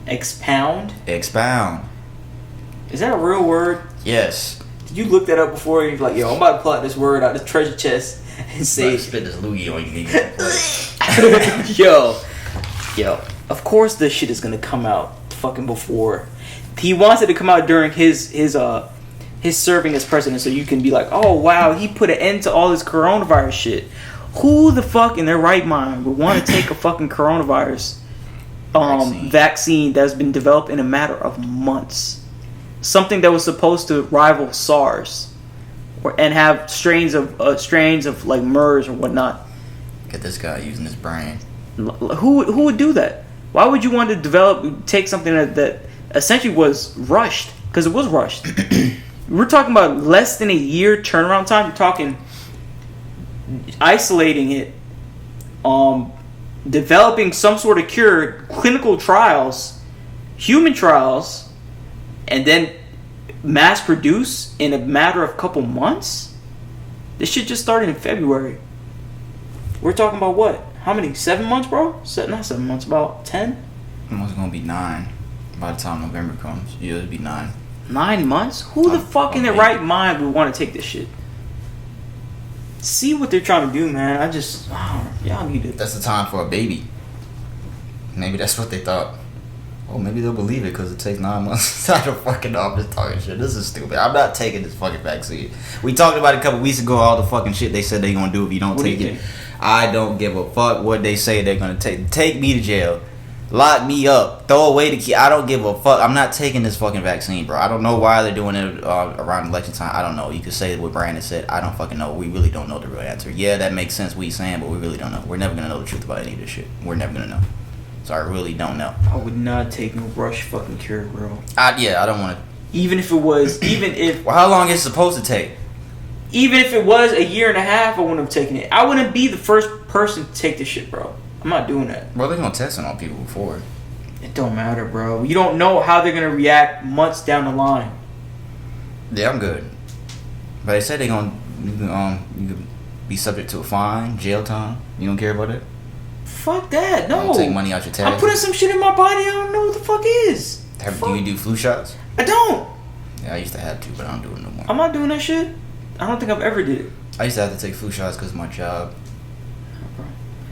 Expound. Expound. Is that a real word? Yes. Did you look that up before? And you're like, yo, I'm about to pull out this word out of this treasure chest and say, spit this loogie on you. yo. Of course, this shit is gonna come out fucking before. He wants it to come out during his serving as president, so you can be like, oh wow, he put an end to all this coronavirus shit. Who the fuck in their right mind would want to take a fucking coronavirus vaccine that's been developed in a matter of months? Something that was supposed to rival SARS, and have strains of like MERS or whatnot. Get this guy using his brain. Who would do that? Why would you want to take something that essentially was rushed? Because it was rushed. We're talking about less than a year turnaround time. You're talking isolating it, developing some sort of cure, clinical trials, human trials, and then mass produce in a matter of a couple months. This shit just started in February. We're talking about what? How many? 7 months, bro? Not 7 months. About 10. It's gonna be 9 by the time November comes. Yeah, it'll be 9. 9 months? Who the fuck in their right mind would want to take this shit? See what they're trying to do, man. Y'all need it. That's the time for a baby. Maybe that's what they thought. Oh, maybe they'll believe it because it takes 9 months. I don't fucking know. I'm just talking shit. This is stupid. I'm not taking this fucking vaccine. We talked about it a couple weeks ago. All the fucking shit they said they're gonna do if you don't take it. I don't give a fuck what they say they're gonna take. Take me to jail. Lock me up. Throw away the key. I don't give a fuck. I'm not taking this fucking vaccine, bro. I don't know why they're doing it around election time. I don't know. You could say what Brandon said. I don't fucking know. We really don't know the real answer. Yeah, that makes sense what he's saying, but we really don't know. We're never going to know the truth about any of this shit. We're never going to know. So I really don't know. I would not take no rush fucking cure, bro. I don't want to. Even if it was, Well, how long is it supposed to take? Even if it was a year and a half, I wouldn't have taken it. I wouldn't be the first person to take this shit, bro. I'm not doing that. Well, they're going to test it on people before. It don't matter, bro. You don't know how they're going to react months down the line. Yeah, I'm good. But they said they're going to, you could be subject to a fine, jail time. You don't care about it? Fuck that. No. Take money out your taxes. I'm putting some shit in my body I don't know what the fuck is. Do you do flu shots? I don't. Yeah, I used to have to, but I don't do it no more. I'm not doing that shit. I don't think I've ever did it. I used to have to take flu shots because of my job.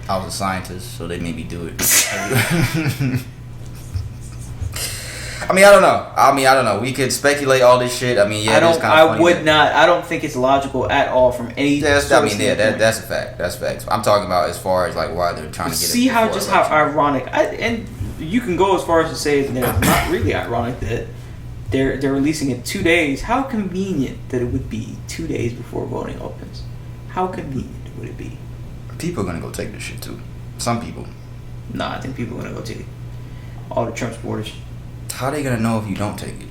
I was a scientist, so they made me do it. I don't know. We could speculate all this shit. I mean, yeah, I don't think it's logical at all from any. That's a fact. That's facts. I'm talking about as far as like why they're trying to get. See how ironic. And you can go as far as to say that it's not really ironic that they're releasing it 2 days. How convenient that it would be 2 days before voting opens. How convenient would it be? People are gonna go take this shit too. Some people. Nah, I think people are gonna go take it. All the Trump supporters. How are they gonna know if you don't take it?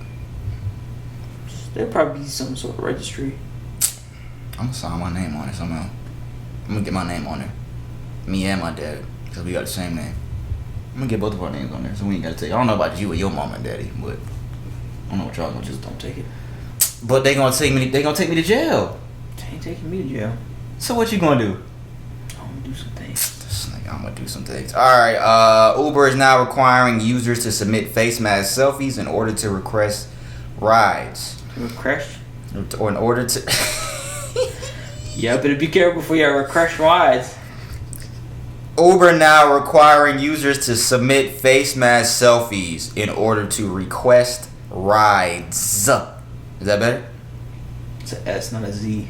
There'll probably be some sort of registry. I'm gonna sign my name on it somehow. I'm gonna get my name on there. Me and my dad, because we got the same name. I'm gonna get both of our names on there, so we ain't gotta take it. I don't know about you or your mom and daddy, but I don't know what y'all gonna just don't take it. But they gonna take me. They gonna take me to jail. They ain't taking me to jail. So what you gonna do? I'm gonna do some things. I'm gonna do some things. All right. Uber is now requiring users to submit face mask selfies in order to request rides. Request? Or in order to. Yeah, but be careful before you request rides. Uber now requiring users to submit face mask selfies in order to request rides. Is that better? It's an S, not a Z.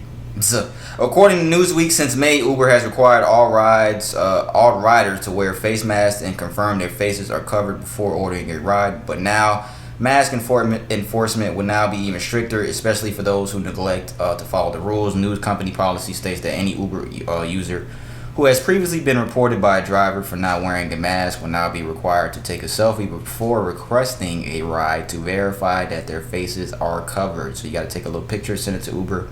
According to Newsweek, since May, Uber has required all riders to wear face masks and confirm their faces are covered before ordering a ride. But now, mask enforcement will now be even stricter, especially for those who neglect to follow the rules. News company policy states that any Uber user who has previously been reported by a driver for not wearing a mask will now be required to take a selfie before requesting a ride to verify that their faces are covered. So you got to take a little picture, send it to Uber.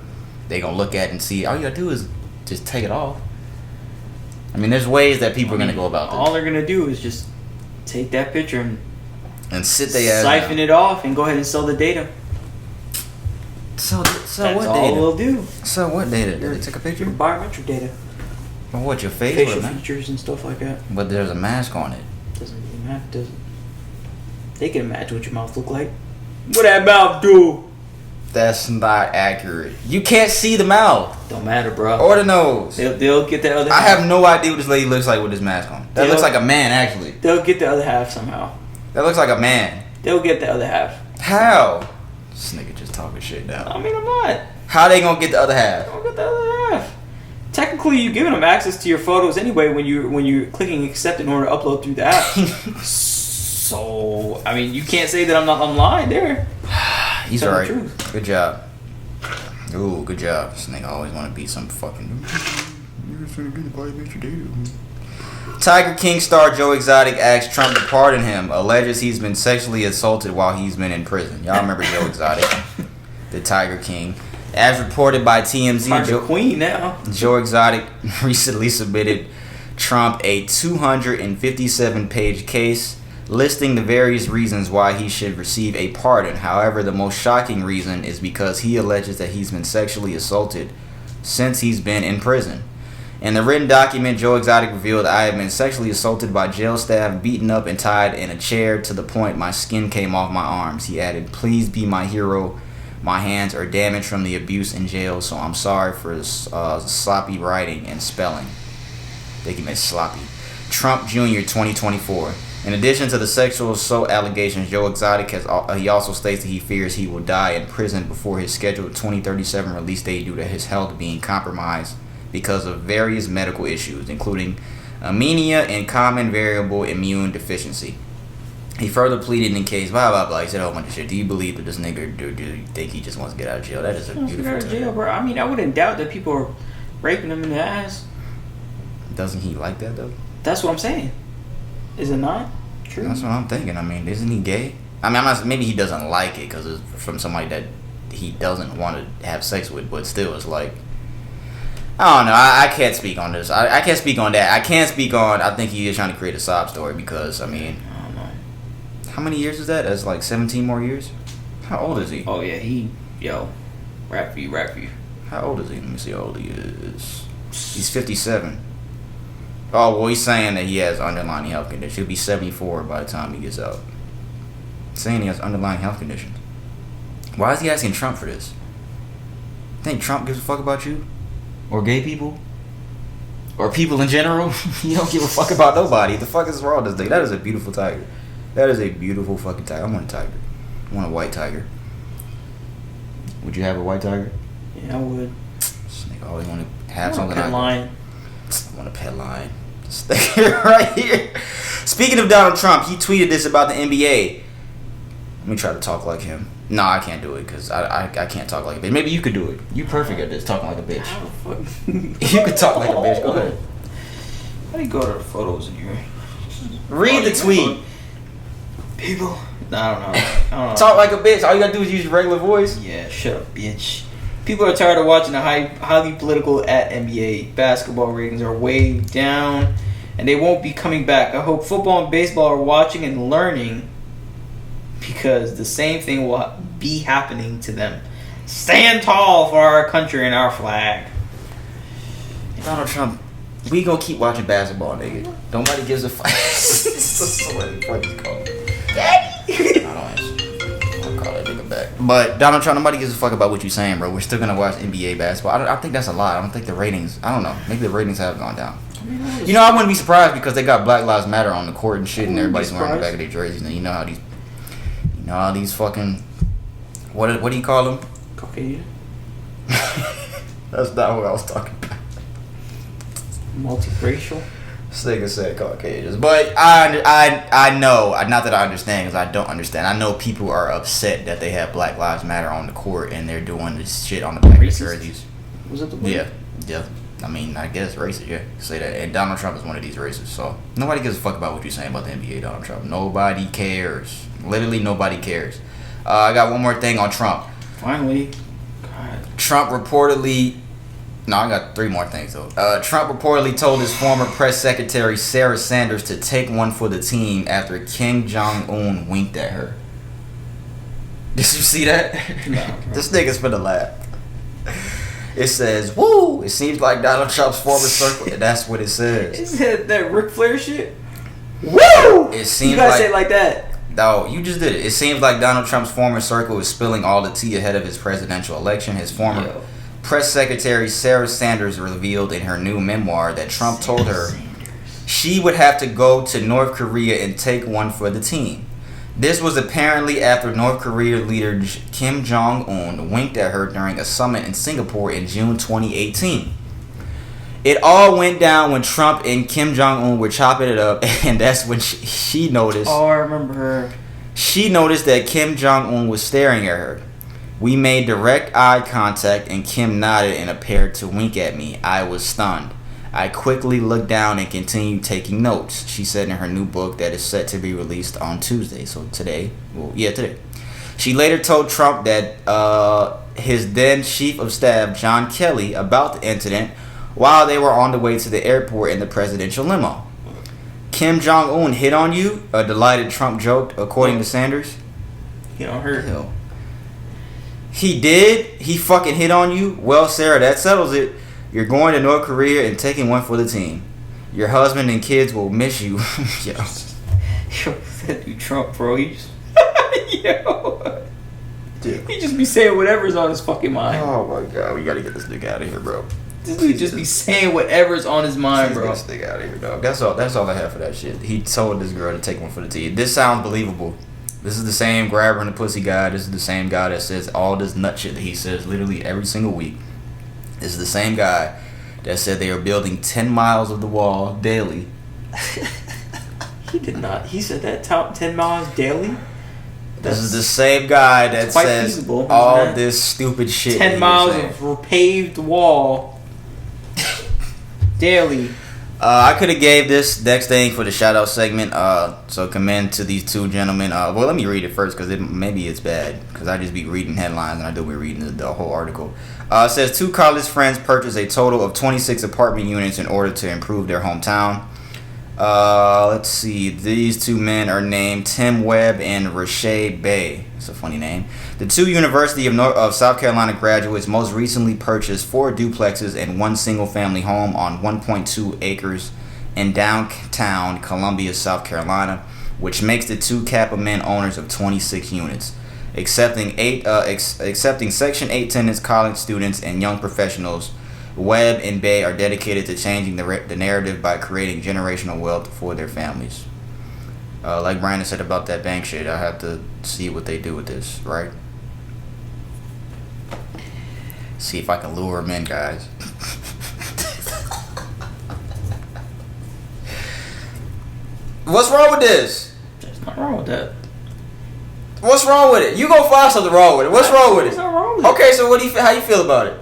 They gonna look at it and see. All you gotta do is just take it off. I mean, there's ways that people are gonna go about this. All they're gonna do is just take that picture and sit their ass siphon it off and go ahead and sell the data. So that's what all data? we'll do. So what data? Did they take a picture? Biometric data. Well, what, your face? Facial features and stuff like that. But there's a mask on it. Doesn't really matter, does it? They can imagine what your mouth look like. What that mouth do? That's not accurate. You can't see the mouth. Don't matter, bro. Or the nose. They'll get the other half. I have no idea what this lady looks like with this mask on. That looks like a man, actually. They'll get the other half somehow. That looks like a man. They'll get the other half. How? This nigga just talking shit now. I mean, I'm not. How they gonna get the other half? They'll get the other half. Technically, you're giving them access to your photos anyway when you're clicking accept in order to upload through the app. So, I mean, you can't say that I'm lying there. He's right. Good job. Ooh, good job. This nigga always want to be some fucking. Tiger King star Joe Exotic asks Trump to pardon him. Alleges he's been sexually assaulted while he's been in prison. Y'all remember Joe Exotic, the Tiger King. As reported by TMZ, Queen now. Joe Exotic recently submitted Trump a 257-page case listing the various reasons why he should receive a pardon. However, the most shocking reason is because he alleges that he's been sexually assaulted since he's been in prison. In the written document, Joe Exotic revealed, "I have been sexually assaulted by jail staff, beaten up and tied in a chair to the point my skin came off my arms." He added, "Please be my hero. My hands are damaged from the abuse in jail, so I'm sorry for sloppy writing and spelling." They can make sloppy. Trump Jr. 2024. In addition to the sexual assault allegations, Joe Exotic he also states that he fears he will die in prison before his scheduled 2037 release date due to his health being compromised because of various medical issues, including anemia, and common variable immune deficiency. He further pleaded in case blah blah blah. He said a whole bunch of shit. Do you believe that this nigga, do you think he just wants to get out of jail? That is a beautiful get out of jail, bro. I mean, I wouldn't doubt that people are raping him in the ass. Doesn't he like that though? That's what I'm saying. Is it not true? That's what I'm thinking. I mean, isn't he gay? I mean, I'm not, maybe he doesn't like it because it's from somebody that he doesn't want to have sex with, but still, it's like, I don't know. I can't speak on this. I can't speak on that. I can't speak on. I think he is trying to create a sob story because I mean, I don't know. how many years is that? That's like 17 more years. How old is he? Oh yeah, rap for you. How old is he? Let me see how old he is. He's 57. Oh well, he's saying that he has underlying health conditions. He'll be 74 by the time he gets out. Saying he has underlying health conditions. Why is he asking Trump for this? Think Trump gives a fuck about you? Or gay people? Or people in general? He don't give a fuck about nobody. The fuck is wrong with this thing? That is a beautiful tiger. That is a beautiful fucking tiger. I want a tiger. I want a white tiger. Would you have a white tiger? Yeah, I would. This nigga always want to have something. I want a pet lion. Stay right here. Speaking of Donald Trump, he tweeted this about the NBA. Let me try to talk like him. No, I can't do it because I can't talk like a bitch. Maybe you could do it. You perfect at this, talking like a bitch. You could talk like a bitch. Go ahead. How do you go to the photos in here? Read the tweet. People. No, I don't know. Talk like a bitch. All you gotta do is use your regular voice. Yeah, shut up, bitch. People are tired of watching the highly political at NBA. Basketball ratings are way down, and they won't be coming back. I hope football and baseball are watching and learning, because the same thing will be happening to them. Stand tall for our country and our flag. Donald Trump, we gonna keep watching basketball, nigga. Nobody gives a fuck. What is called? Daddy. I don't answer. I'll call that nigga back. But Donald Trump, nobody gives a fuck about what you're saying, bro. We're still gonna watch NBA basketball. I think that's a lot. I don't think the ratings. I don't know. Maybe the ratings have gone down. You know, I wouldn't be surprised because they got Black Lives Matter on the court and shit, and everybody's wearing the back of their jerseys. And you know how these fucking what do you call them? Caucasian. That's not what I was talking about. Multiracial. This nigga said Caucasians, but I know, not that I understand because I don't understand. I know people are upset that they have Black Lives Matter on the court and they're doing this shit on the back of jerseys. Was it the word? Yeah. I mean, I guess racist. Yeah, say that. And Donald Trump is one of these racists. So nobody gives a fuck about what you're saying about the NBA, Donald Trump. Nobody cares. Literally, nobody cares. I got one more thing on Trump. Finally, God. Trump reportedly. No, I got three more things though. Trump reportedly told his former press secretary Sarah Sanders to take one for the team after Kim Jong-un winked at her. Did you see that? No. This nigga's finna laugh. It says, "Woo!" It seems like Donald Trump's former circle. That's what it says. Is that Ric Flair shit? Woo! It seems you gotta say it like that. No, you just did it. It seems like Donald Trump's former circle is spilling all the tea ahead of his presidential election. His former press secretary Sarah Sanders revealed in her new memoir that Trump told her she would have to go to North Korea and take one for the team. This was apparently after North Korea leader Kim Jong-un winked at her during a summit in Singapore in June 2018. It all went down when Trump and Kim Jong-un were chopping it up, and that's when she noticed. Oh, I remember her. She noticed that Kim Jong-un was staring at her. We made direct eye contact and Kim nodded and appeared to wink at me. I was stunned. I quickly looked down and continued taking notes, she said in her new book that is set to be released on Tuesday. So today. She later told Trump that his then chief of staff, John Kelly, about the incident while they were on the way to the airport in the presidential limo. Kim Jong-un hit on you? A delighted Trump joked, according to Sanders. Hit on her. Hell. He did? He fucking hit on you? Well, Sarah, that settles it. You're going to North Korea and taking one for the team. Your husband and kids will miss you. Yo. Yo, that dude Trump, bro. He just be saying whatever's on his fucking mind. Oh my god, we gotta get this nigga out of here, bro. This dude just be saying whatever's on his mind, bro. Get this nigga out of here, dog. That's all I have for that shit. He told this girl to take one for the team. This sounds believable. This is the same grabber and the pussy guy. This is the same guy that says all this nut shit that he says literally every single week. This is the same guy that said they are building 10 miles of the wall daily. He did not. He said that 10 miles daily? This is the same guy that says feasible, all this stupid shit. 10 miles of paved wall daily. I could have gave this next thing for the shout out segment. So commend to these two gentlemen. Well, let me read it first because maybe it's bad because I just be reading headlines and I do be reading the whole article. It says 2 college friends purchased a total of 26 apartment units in order to improve their hometown. Let's see. These 2 men are named Tim Webb and Rashay Bay. It's a funny name. The 2 University of South Carolina graduates most recently purchased 4 duplexes and 1 single-family home on 1.2 acres in downtown Columbia, South Carolina, which makes the 2 Kappa men owners of 26 units, accepting Section 8 tenants, college students, and young professionals. Webb and Bay are dedicated to changing the narrative by creating generational wealth for their families. Like Brandon said about that bank shit, I have to see what they do with this, right? See if I can lure them in, guys. What's wrong with this? There's nothing wrong with that. What's wrong with it? You gonna find something wrong with it. What's wrong with it? There's nothing wrong with it. Okay, so how you feel about it?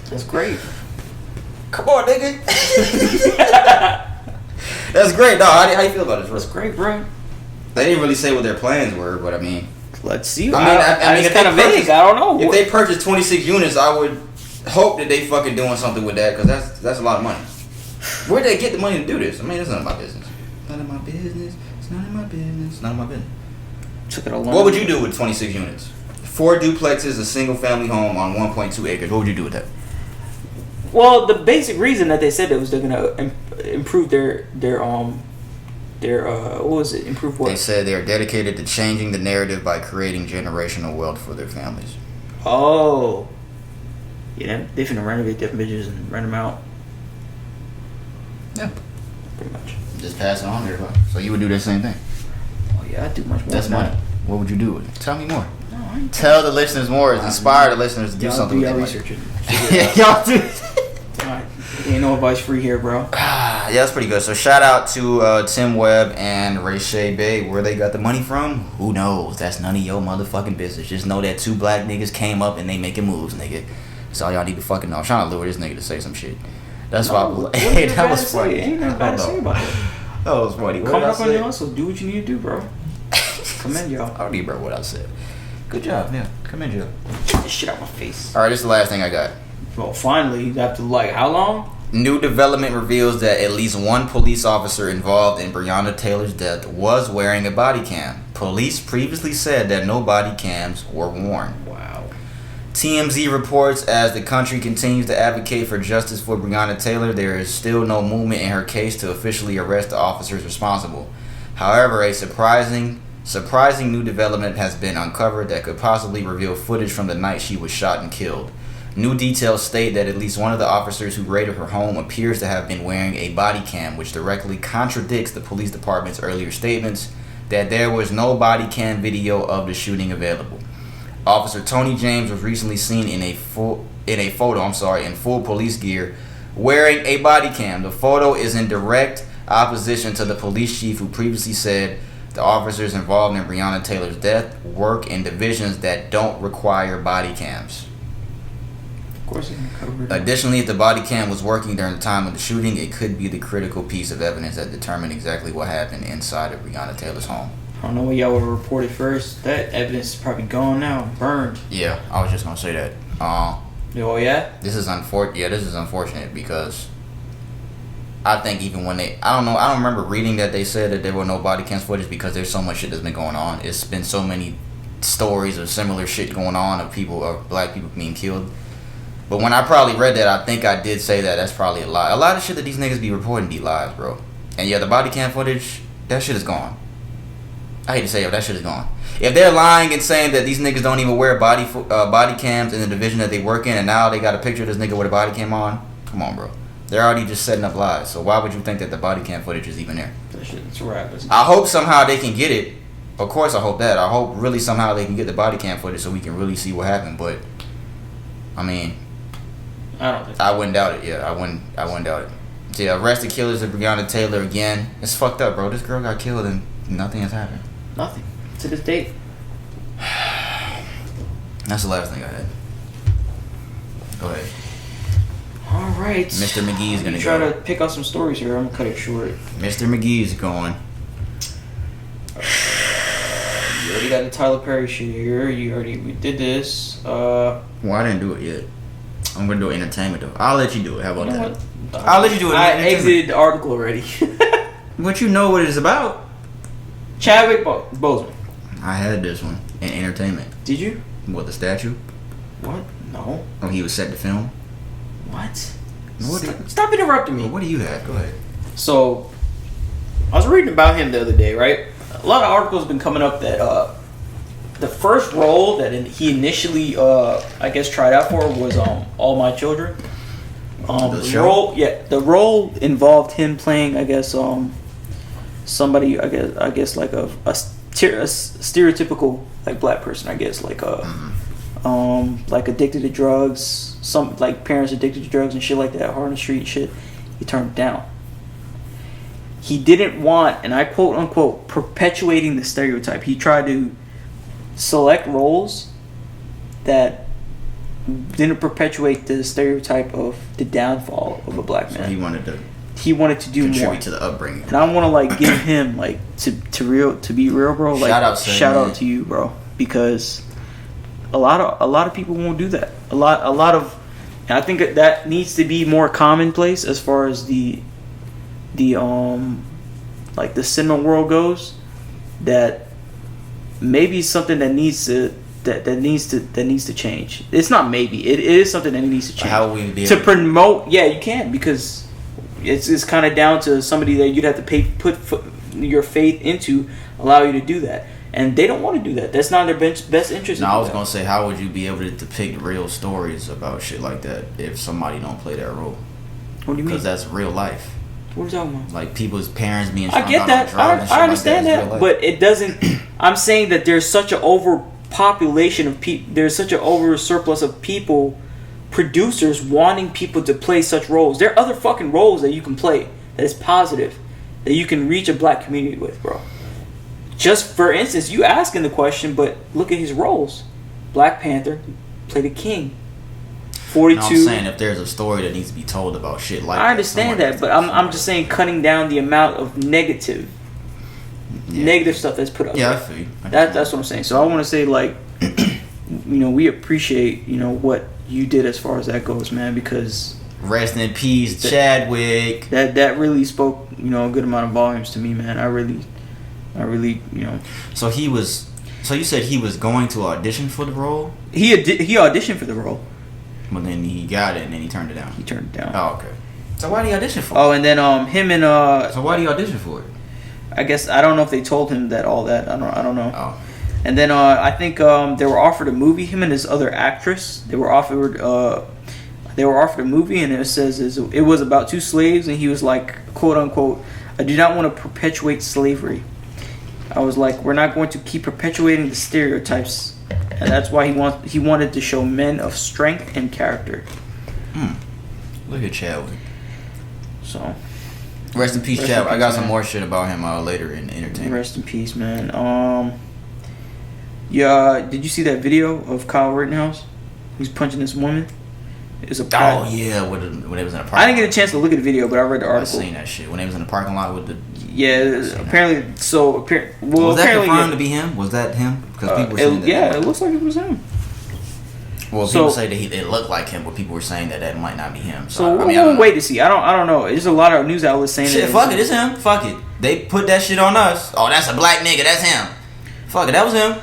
That's great. Come on, nigga. That's great. No, how you feel about it? That's great, bro. They didn't really say what their plans were, but I mean, let's see. I mean, it's kind of vague. I don't know. If they purchased 26 units, I would hope that they fucking doing something with that because that's a lot of money. Where'd they get the money to do this? I mean, it's none of my business. None of my business. It's none of my business. It's none of my business. Took it along. What would you do with 26 units? 4 duplexes, a single family home on 1.2 acres. What would you do with that? Well, the basic reason that they said it was they're gonna improve their what was it? Improve what? They said they are dedicated to changing the narrative by creating generational wealth for their families. Oh, yeah, they finna renovate them bitches and rent them out. Yeah, pretty much. Just pass it on to everybody. So you would do the same thing? Oh yeah, I'd do much more. That's money. What would you do with it? Tell me more. No, I ain't Tell the listeners more. Inspire the listeners to do something with y'all their research money. it. Y'all do. Alright, ain't no advice free here, bro. Yeah, that's pretty good. So shout out to Tim Webb and Rashay Bay. Where they got the money from? Who knows? That's none of your motherfucking business. Just know that 2 black niggas came up and they making moves, nigga. That's all y'all need to fucking know. I'm trying to lure this nigga to say some shit. That's why. Hey, that was funny. Ain't nothing bad to say about it. That was funny. Coming up on your hustle, do what you need to do, bro. Commend y'all. I don't need bro what I said. Good job, yeah. Commend you. Get this shit out my face. Alright, this is the last thing I got. Well, finally, after like how long? New development reveals that at least 1 police officer involved in Breonna Taylor's death was wearing a body cam. Police previously said that no body cams were worn. Wow. TMZ reports as the country continues to advocate for justice for Breonna Taylor, there is still no movement in her case to officially arrest the officers responsible. However, a surprising new development has been uncovered that could possibly reveal footage from the night she was shot and killed. New details state that at least one of the officers who raided her home appears to have been wearing a body cam, which directly contradicts the police department's earlier statements that there was no body cam video of the shooting available. Officer Tony James was recently seen in full police gear wearing a body cam. The photo is in direct opposition to the police chief who previously said the officers involved in Breonna Taylor's death work in divisions that don't require body cams. Of course, Additionally, if the body cam was working during the time of the shooting, it could be the critical piece of evidence that determined exactly what happened inside of Breonna Taylor's home. I don't know what y'all would have reported first. That evidence is probably gone now, burned. Yeah, I was just gonna say that. Oh yeah. This is unfortunate because I think even when I don't remember reading that they said that there were no body cam footage because there's so much shit that's been going on. It's been so many stories of similar shit going on of black people being killed. But when I probably read that, I think I did say that that's probably a lie. A lot of shit that these niggas be reporting be lies, bro. And yeah, the body cam footage, that shit is gone. I hate to say it, but that shit is gone. If they're lying and saying that these niggas don't even wear body cams in the division that they work in, and now they got a picture of this nigga with a body cam on, come on, bro. They're already just setting up lies. So why would you think that the body cam footage is even there? That shit's rap. I hope somehow they can get it. Of course, I hope that. I hope really somehow they can get the body cam footage so we can really see what happened. But I mean, I don't think. I wouldn't doubt it. Yeah, I wouldn't doubt it. So yeah, arrested killers of Breonna Taylor again. It's fucked up, bro. This girl got killed and nothing has happened. Nothing to this date. That's the last thing I had. Go ahead. All right. Mr. McGee's gonna try go. to pick out some stories here. I'm gonna cut it short. Mr. McGee's going. You already got the Tyler Perry shit here. We did this. Well, I didn't do it yet. I'm gonna do entertainment though. I'll let you do it. How about You know that? what? I'll let you do it. I exited the article already. But you know what it's about. Chadwick Boseman. I had this one in entertainment. Did you? What, the statue? What? No. Oh, he was set to film. What? What Stop interrupting me. What do you have? Go ahead. So, I was reading about him the other day, right? A lot of articles have been coming up that the first role that he initially, I guess, tried out for was All My Children. The show? Role, yeah, the role involved him playing, I guess, somebody, I guess, like a stereotypical like black person, I guess, like like addicted to drugs, some like parents addicted to drugs and shit like that, hard on the street and shit. He turned it down. He didn't want, and I quote unquote, perpetuating the stereotype. He tried to select roles that didn't perpetuate the stereotype of the downfall of a black man. So he wanted to do contribute more to the upbringing. and I want to like give him like to be real, bro. Like shout out to you, bro, because a lot of people won't do that. A lot of, and I think that needs to be more commonplace as far as the like the cinema world goes. That maybe something that needs to change. It's not maybe. It is something that needs to change. How will we be to able promote? Yeah, you can, because it's kind of down to somebody that you'd have to put your faith into, allow you to do that, and they don't want to do that. That's not their best interest. No, I was gonna say, how would you be able to depict real stories about shit like that if somebody don't play that role? What do you mean? Because that's real life. What are you talking about? Like people's parents being. I get that. I understand that, but it doesn't. I'm saying that there's such an overpopulation of people. There's such an over surplus of people. Producers wanting people to play such roles. There are other fucking roles that you can play that is positive, that you can reach a black community with, bro. Just for instance, you asking the question, but look at his roles. Black Panther played a king. 42. No, I'm saying if there's a story that needs to be told about shit like that. I understand that, but I'm just saying cutting down the amount of negative stuff that's put up. Yeah, I feel you. That's what I'm saying. So I want to say, like, we appreciate what you did as far as that goes, man, because rest in peace, Chadwick. That really spoke, a good amount of volumes to me, man. I really, So he was. So you said he was going to audition for the role? He auditioned for the role. But then he got it and then he turned it down. He turned it down. Oh, okay. So why did he audition for it? Oh, and then him and So why did he audition for it? I guess I don't know if they told him all that. I don't know. Oh. And then I think they were offered a movie. Him and this other actress. They were offered a movie, and it says it was about two slaves, and he was like, quote unquote, "I do not want to perpetuate slavery." I was like, we're not going to keep perpetuating the stereotypes, and that's why he wanted to show men of strength and character. Look at Chadwick. So, rest in peace, Chadwick. I got some more shit about him later in entertainment. Rest in peace, man. Yeah, did you see that video of Kyle Rittenhouse? He's punching this woman. It's a Oh yeah, when it was in a parking lot. I didn't get a chance to look at the video, but I read the article. I seen that shit when they was in the parking lot with the. Yeah, apparently. So was that confirmed to be him? Was that him? Because people were saying that. Yeah, it looks like it was him. Well, people say that it looked like him, but people were saying that might not be him. So we'll wait to see. I don't know. There's a lot of news outlets saying shit. That Fuck it, it's him. Fuck it. They put that shit on us. Oh, that's a black nigga. That's him. Fuck it, that was him.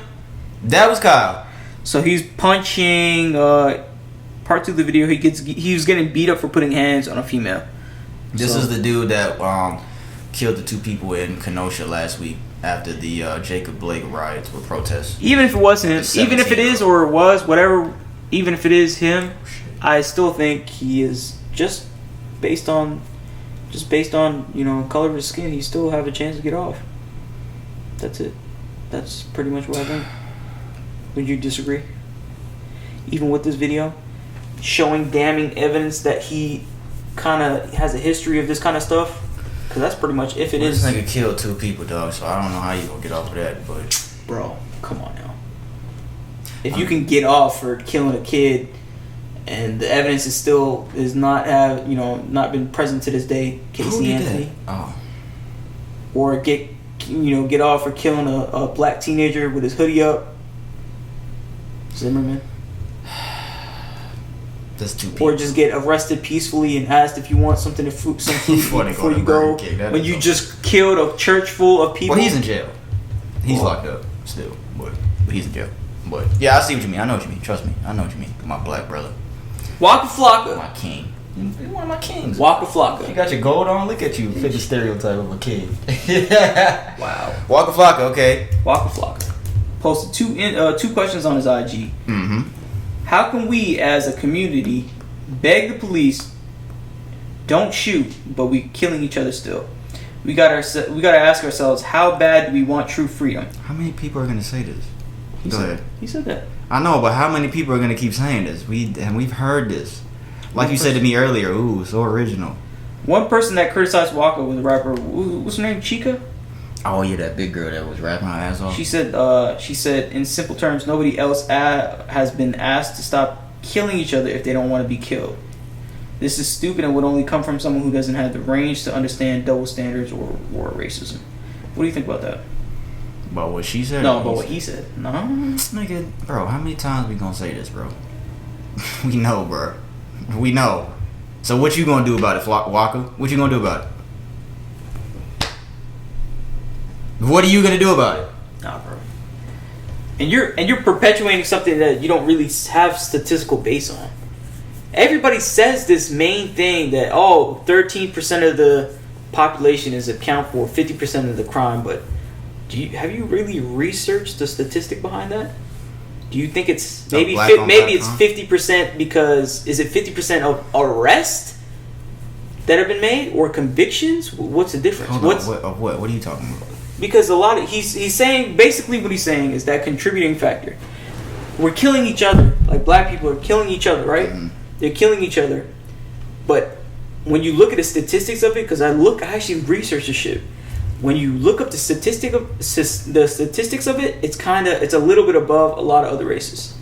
That was Kyle. So he's punching. Part 2 of the video, he was getting beat up for putting hands on a female. This is the dude that killed the 2 people in Kenosha last week after the Jacob Blake riots were protests. Even if it wasn't, even if it is or it was, whatever. Even if it is him, I still think he is just based on color of his skin. He still have a chance to get off. That's it. That's pretty much what I think. Would you disagree? Even with this video? showing damning evidence that he kind of has a history of this kind of stuff? Because that's pretty much if it is. This nigga killed 2 people, dog. So I don't know how you gonna get off of that, but bro, come on now. If you can get off for killing a kid, and the evidence is not been present to this day, Casey Anthony. Oh. Or get off for killing a black teenager with his hoodie up. Zimmerman. That's 2 people. Or just get arrested peacefully and asked if you want some food before you go. When you just killed a church full of people. Well, he's in jail. He's locked up still, but he's in jail. But yeah, I see what you mean. I know what you mean. Trust me, I know what you mean. My black brother. Waka Flocka. My king. You're one of my kings. Waka Flocka. You got your gold on? Look at you. Fit the stereotype of a king. Wow. Waka Flocka, okay. Waka Flocka posted 2 questions on his IG. Mm-hmm. How can we as a community beg the police, don't shoot, but we killing each other still? We gotta ask ourselves, how bad do we want true freedom? How many people are gonna say this? Go ahead. He said that. I know, but how many people are gonna keep saying this? We've heard this. Like you said to me earlier, ooh, so original. One person that criticized Waka was a rapper. What's her name? Chica? Oh yeah, that big girl that was rapping her ass off. She said in simple terms, nobody else has been asked to stop killing each other if they don't want to be killed. This is stupid and would only come from someone who doesn't have the range to understand double standards or racism. What do you think about that? About what she said? No, about what he said. No. Nigga, bro, how many times we gonna say this, bro? We know, bro. We know. So what you gonna do about it, Waka? What you gonna do about it? What are you gonna do about it? Nah, bro. And you're perpetuating something that you don't really have statistical base on. Everybody says this main thing that 13% of the population is account for 50% of the crime, but have you really researched the statistic behind that? Do you think it's maybe it's 50% because is it 50% of arrests that have been made or convictions? What's the difference? What are you talking about? Because a lot of he's saying basically what he's saying is that contributing factor. We're killing each other. Like black people are killing each other, right? Mm-hmm. They're killing each other. But when you look at the statistics of it, because I actually researched this shit. When you look up the statistics of it, it's a little bit above a lot of other races.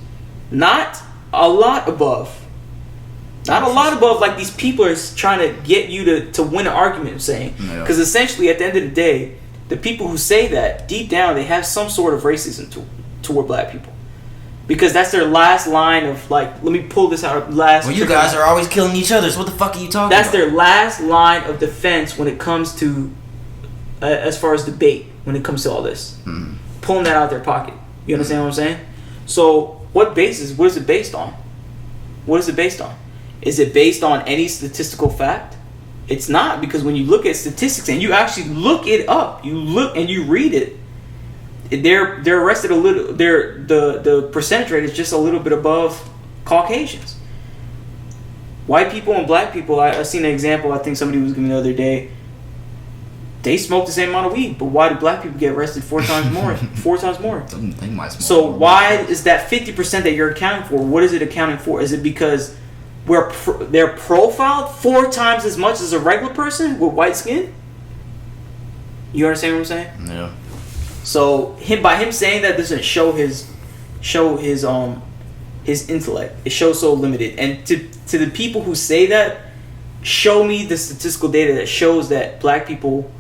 Not a lot above. Not a lot above like these people are trying to get you to win an argument saying. Because essentially at the end of the day, the people who say that, deep down, they have some sort of racism toward black people. Because that's their last line of let me pull this out of last. Well, you guys are always killing each other, so what the fuck are you talking about? That's their last line of defense when it comes to as far as debate, when it comes to all this. Mm-hmm. Pulling that out of their pocket. You understand what I'm saying? So, what is it based on? What is it based on? Is it based on any statistical fact? It's not, because when you look at statistics and you actually look it up, you look and you read it, they're arrested a little. The percentage rate is just a little bit above Caucasians. White people and black people. I seen an example. I think somebody was giving the other day. They smoke the same amount of weed, but why do black people get arrested 4 times more? 4 times more. They might smoke so why is that 50% that you're accounting for? What is it accounting for? Is it because they're profiled 4 times as much as a regular person with white skin? You understand what I'm saying? Yeah. So by him saying that doesn't show his intellect. It shows so limited. And to the people who say that, show me the statistical data that shows that black people,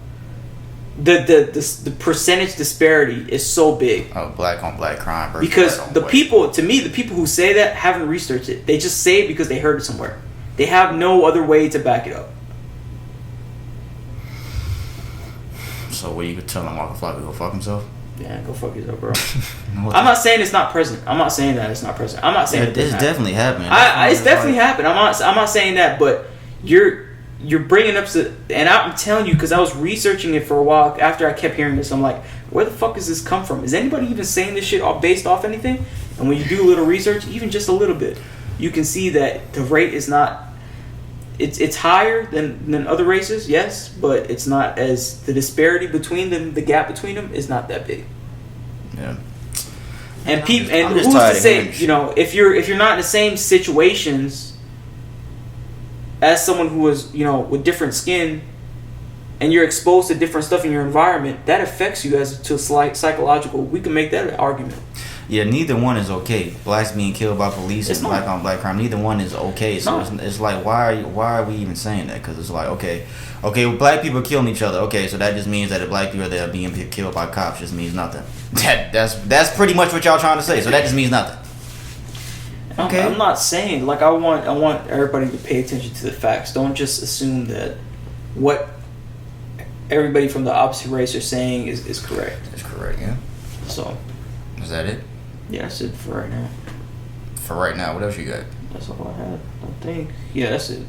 the percentage disparity is so big. Oh, black on black crime. Because the people who say that haven't researched it. They just say it because they heard it somewhere. They have no other way to back it up. So what, you could tell him Waka Flocka to go fuck himself? Yeah, go fuck yourself, bro. I'm not saying it's not present. I'm not saying that it's not present. I'm not saying it's definitely happening. It's definitely happened. I'm not saying that, but you're bringing up and I'm telling you, because I was researching it for a while after I kept hearing this. I'm like, where the fuck does this come from? Is anybody even saying this shit all based off anything? And when you do a little research, even just a little bit, you can see that the rate is not. It's higher than other races, yes, but it's not as the disparity between them, the gap between them is not that big. Yeah. And people, I'm and just who's tired to of say, hearing you know, if you're not in the same situations as someone who is, you know, with different skin, and you're exposed to different stuff in your environment, that affects you as to psychological. We can make that an argument. Yeah, neither one is okay. Blacks being killed by police and black on black crime. Neither one is okay. So it's like, why are we even saying that? Because it's like, okay, well, black people are killing each other. Okay, so that just means that the black people that are being killed by cops just means nothing. That's pretty much what y'all trying to say. So that just means nothing. Okay, I'm not saying, like, I want everybody to pay attention to the facts. Don't just assume that what everybody from the opposite race are saying is correct. It's correct, yeah. So, is that it? Yeah, that's it for right now. For right now, what else you got? That's all I had, I think. Yeah, that's it.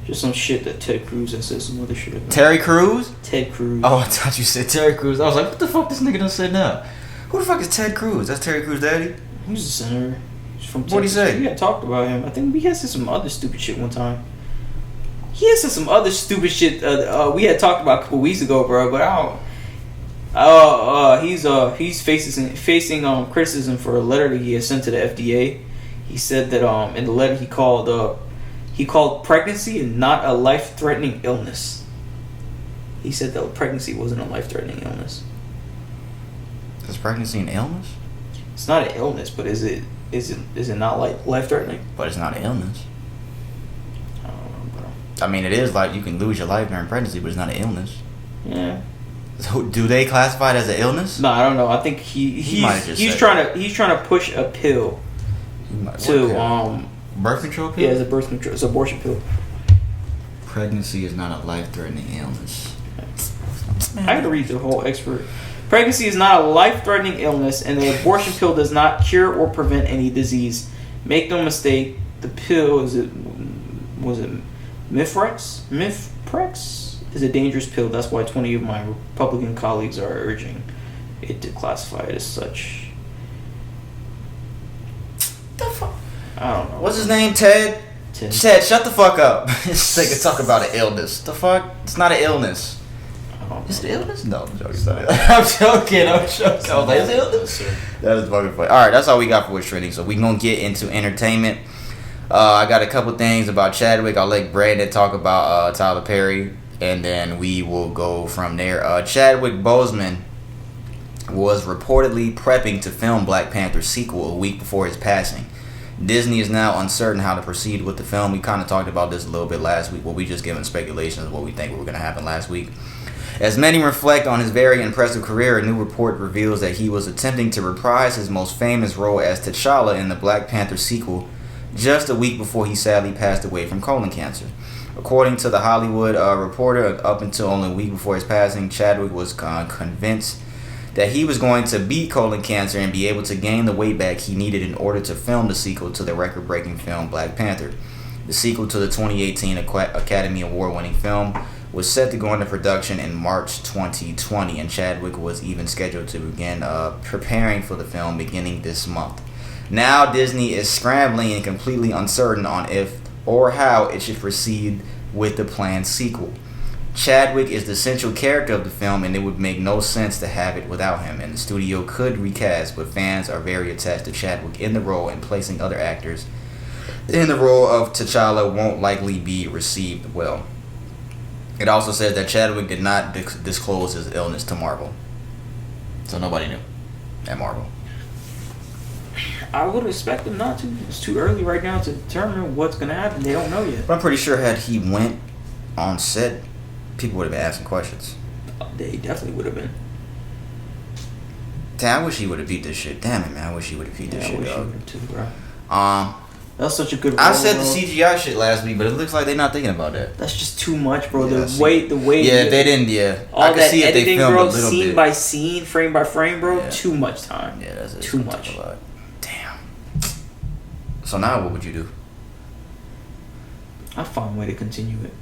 Just some shit that Ted Cruz has said some other shit about. Terry Crews? Ted Cruz. Oh, I thought you said Terry Crews. I was like, what the fuck this nigga done said now? Who the fuck is Ted Cruz? That's Terry Crews' daddy? He's a senator. He's from Texas. What'd he say? We had talked about him. I think we had said some other stupid shit one time. He had said some other stupid shit we had talked about a couple weeks ago, bro, but I don't... he's facing criticism for a letter that he has sent to the FDA. He said that in the letter he called pregnancy and not a life-threatening illness. He said that pregnancy wasn't a life-threatening illness. Is pregnancy an illness? It's not an illness, but is it not like life-threatening? But it's not an illness. I don't know, bro. I mean, it is like you can lose your life during pregnancy, but it's not an illness. Yeah. So do they classify it as an illness? No, I don't know. I think he's trying to push a pill to birth control pill. Yeah, it's a birth control. It's an abortion pill. Pregnancy is not a life-threatening illness. I had to read the whole expert. Pregnancy is not a life-threatening illness, and the abortion pill does not cure or prevent any disease. Make no mistake, the pill was it Mifprex is a dangerous pill. That's why 20 of my Republican colleagues are urging it to classify it as such. The fuck? I don't know. What's his name? Ted, shut the fuck up. This nigga talk about an illness. The fuck? It's not an illness. Is it illness? No, I'm joking. I'm joking. I was like, is it illness? That is fucking funny. Alright, that's all we got for what's trending. So we gonna get into entertainment. I got a couple things about Chadwick. I'll let Brandon talk about Tyler Perry, and then we will go from there. Chadwick Boseman was reportedly prepping to film Black Panther sequel a week before his passing. Disney is now uncertain how to proceed with the film. We kind of talked about this a little bit last week. Well, we just given speculations of what we think were going to happen last week. As many reflect on his very impressive career, a new report reveals that he was attempting to reprise his most famous role as T'Challa in the Black Panther sequel just a week before he sadly passed away from colon cancer. According to the Hollywood Reporter, up until only a week before his passing, Chadwick was convinced that he was going to beat colon cancer and be able to gain the weight back he needed in order to film the sequel to the record-breaking film Black Panther. The sequel to the 2018 Academy Award-winning film was set to go into production in March 2020, and Chadwick was even scheduled to begin preparing for the film beginning this month. Now Disney is scrambling and completely uncertain on if or how it should proceed with the planned sequel. Chadwick is the central character of the film, and it would make no sense to have it without him, and the studio could recast, but fans are very attached to Chadwick in the role, and placing other actors in the role of T'Challa won't likely be received well. It also says that Chadwick did not disclose his illness to Marvel. So nobody knew at Marvel. I would expect them not to. It's too early right now to determine what's going to happen. They don't know yet. But I'm pretty sure had he went on set, people would have been asking questions. They definitely would have been. Damn, I wish he would have beat this shit. Damn it, man. I wish he would have beat this shit, dog. Too, bro. That's such a good role, I said the CGI shit last week, but it looks like they're not thinking about that. That's just too much, bro. Yeah, the way. Yeah, if they didn't, yeah. All I could that see if they editing, filmed bro, a little scene bit. by scene, frame by frame, bro. Yeah. Too much time. Yeah, that's too much. Damn. So now what would you do? I'd find a way to continue it.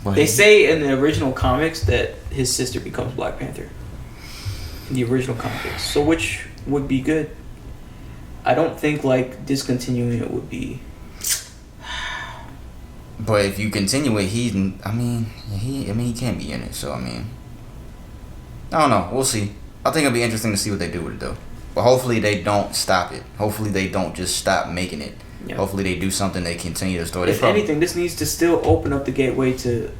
But They say in the original comics that his sister becomes Black Panther. In the original comics. So which would be good? I don't think like discontinuing it would be. But if you continue it, he can't be in it. So I don't know. We'll see. I think it'll be interesting to see what they do with it though. But hopefully they don't stop it. Hopefully they don't just stop making it. Yeah. Hopefully they do something. They continue the story. If anything, this needs to still open up the gateway to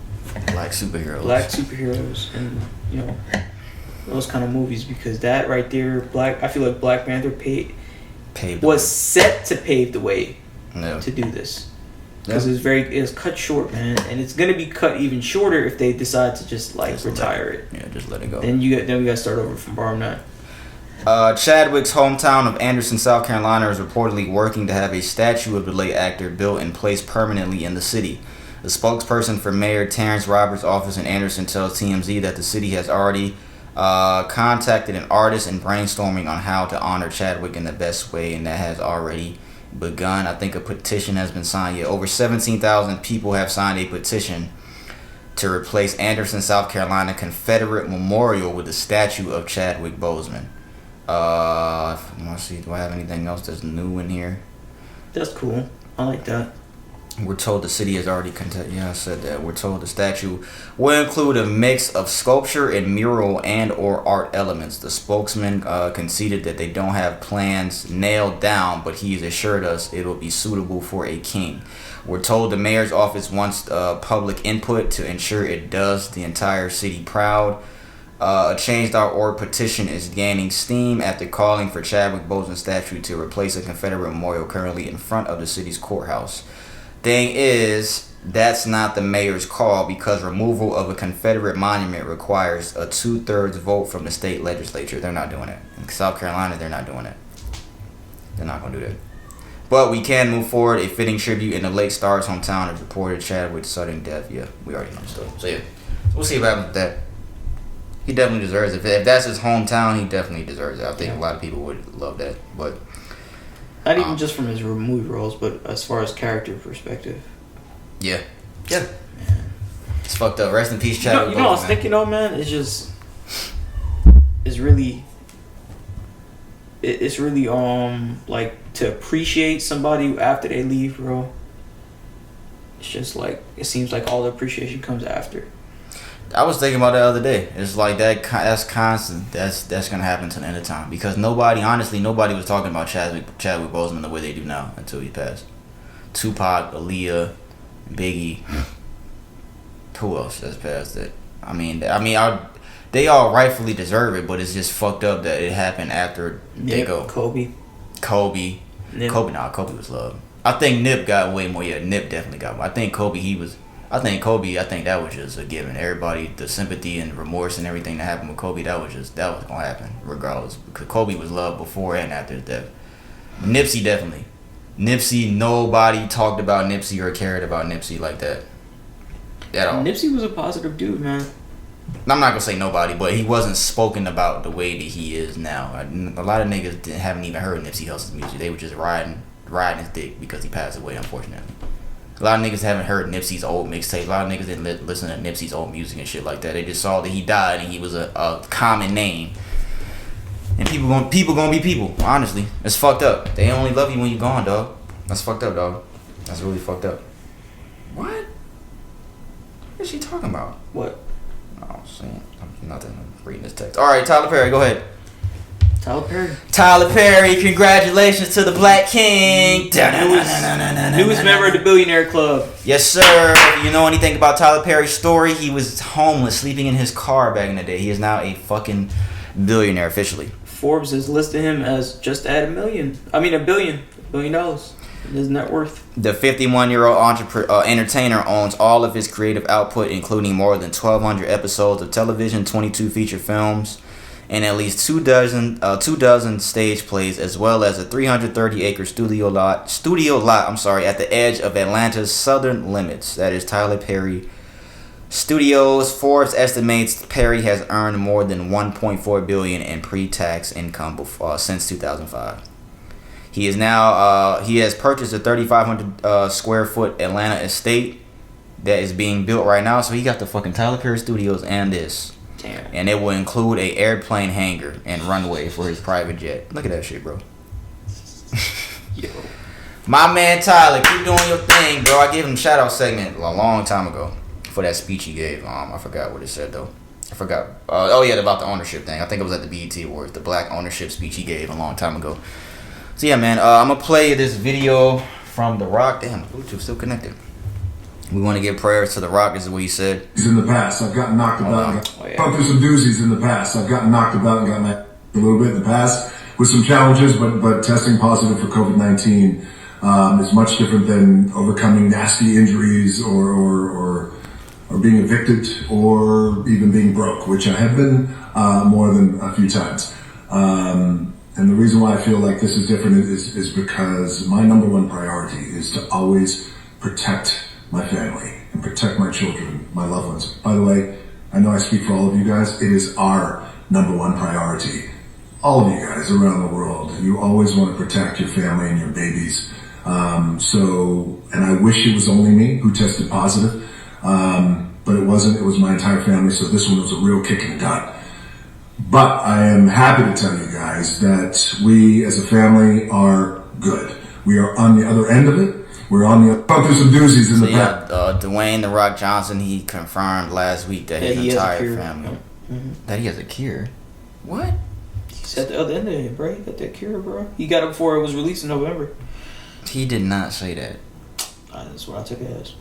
black superheroes. And those kind of movies, because that right there, I feel like Black Panther was set to pave the way to do this. Because it was cut short, man, and it's gonna be cut even shorter if they decide to just retire it. Yeah, just let it go. Then we gotta start over from bottom 9. Chadwick's hometown of Anderson, South Carolina, is reportedly working to have a statue of the late actor built and placed permanently in the city. The spokesperson for Mayor Terrence Roberts' office in Anderson tells TMZ that the city has already contacted an artist and brainstorming on how to honor Chadwick in the best way, and that has already begun. I think a petition has been signed. Yeah, over 17,000 people have signed a petition to replace Anderson, South Carolina Confederate Memorial with a statue of Chadwick Boseman. Let's see, do I have anything else that's new in here? That's cool. I like that. We're told the city has already I said that. We're told the statue will include a mix of sculpture and mural and or art elements. The spokesman conceded that they don't have plans nailed down, but he's assured us it will be suitable for a king. We're told the mayor's office wants public input to ensure it does the entire city proud. A Change.org petition is gaining steam after calling for Chadwick Boseman statue to replace a Confederate memorial currently in front of the city's courthouse. Thing is, that's not the mayor's call, because removal of a Confederate monument requires a 2/3 vote from the state legislature. They're not doing it. In South Carolina, they're not doing it. They're not going to do that. But we can move forward. A fitting tribute in the late star's hometown is reported Chadwick's sudden death. Yeah, we already know the story. So yeah, we'll see what happens with that. He definitely deserves it. If that's his hometown, he definitely deserves it. I think a lot of people would love that. But not even just from his movie roles, but as far as character perspective. Yeah. Man. It's fucked up. Rest in peace, Chadwick. I was thinking, man, it's just, it's really like, to appreciate somebody after they leave, bro. It's just like, it seems like all the appreciation comes after. I was thinking about that the other day. It's like that's constant. That's gonna happen to the end of time, because nobody was talking about Chadwick Boseman the way they do now until he passed. Tupac, Aaliyah, Biggie. Who else has passed it? They all rightfully deserve it, but it's just fucked up that it happened after they go. Kobe. Nip. Kobe was loved. I think Nip got way more. Yeah, Nip definitely got more. I think that was just a given. Everybody, the sympathy and remorse and everything that happened with Kobe, that was gonna happen regardless. Because Kobe was loved before and after his death. Nipsey definitely. Nobody talked about Nipsey or cared about Nipsey like that at all. Nipsey was a positive dude, man. I'm not gonna say nobody, but he wasn't spoken about the way that he is now. A lot of niggas haven't even heard Nipsey Hussle's music. They were just riding his dick because he passed away, unfortunately. A lot of niggas haven't heard Nipsey's old mixtapes. A lot of niggas didn't listen to Nipsey's old music and shit like that. They just saw that he died and he was a common name. And people gonna be people. Honestly, it's fucked up. They only love you when you're gone, dog. That's fucked up, dog. That's really fucked up. What? What is she talking about? What? Oh, shit. Nothing. I'm reading this text. All right, Tyler Perry, go ahead. Tyler Perry, congratulations to the Black King. Newest member of the Billionaire Club. Yes, sir. If you know anything about Tyler Perry's story, he was homeless, sleeping in his car back in the day. He is now a fucking billionaire officially. Forbes has listed him as just at $1 billion in his net worth. The 51-year-old entertainer owns all of his creative output, including more than 1,200 episodes of television, 22 feature films, and at least two dozen stage plays, as well as a 330-acre studio lot at the edge of Atlanta's southern limits. That is Tyler Perry Studios. Forbes estimates Perry has earned more than $1.4 billion in pre-tax income since 2005. He has purchased a 3,500 square foot Atlanta estate that is being built right now. So he got the fucking Tyler Perry Studios and this. Damn. And it will include a airplane hangar and runway for his private jet. Look at that shit, bro. Yo. My man Tyler, keep doing your thing, bro. I gave him a shout out segment a long time ago for that speech he gave. I forgot what it said though. I forgot. Oh yeah, about the ownership thing. I think it was at the BET Awards, the black ownership speech he gave a long time ago. So yeah, man, I'm gonna play this video from The Rock. Damn, Bluetooth still connected. We want to give prayers to The Rock. This is what he said. In the past, I've gotten knocked about. Gone through some doozies in the past. I've gotten knocked about and gotten a little bit in the past with some challenges, but testing positive for COVID-19 is much different than overcoming nasty injuries or being evicted or even being broke, which I have been more than a few times. And the reason why I feel like this is different is because my number one priority is to always protect my family and protect my children, my loved ones. By the way, I know I speak for all of you guys. It is our number one priority. All of you guys around the world, you always want to protect your family and your babies. And I wish it was only me who tested positive, but it wasn't. It was my entire family, so this one was a real kick in the gut. But I am happy to tell you guys that we as a family are good. We are on the other end of it. We're on the gone through some doozies in the past. Dwayne The Rock Johnson, he confirmed last week that his entire family that he has a cure. What? He's at the other end of it, bro. He got that cure, bro. He got it before it was released in November. He did not say that. That's what I took it as.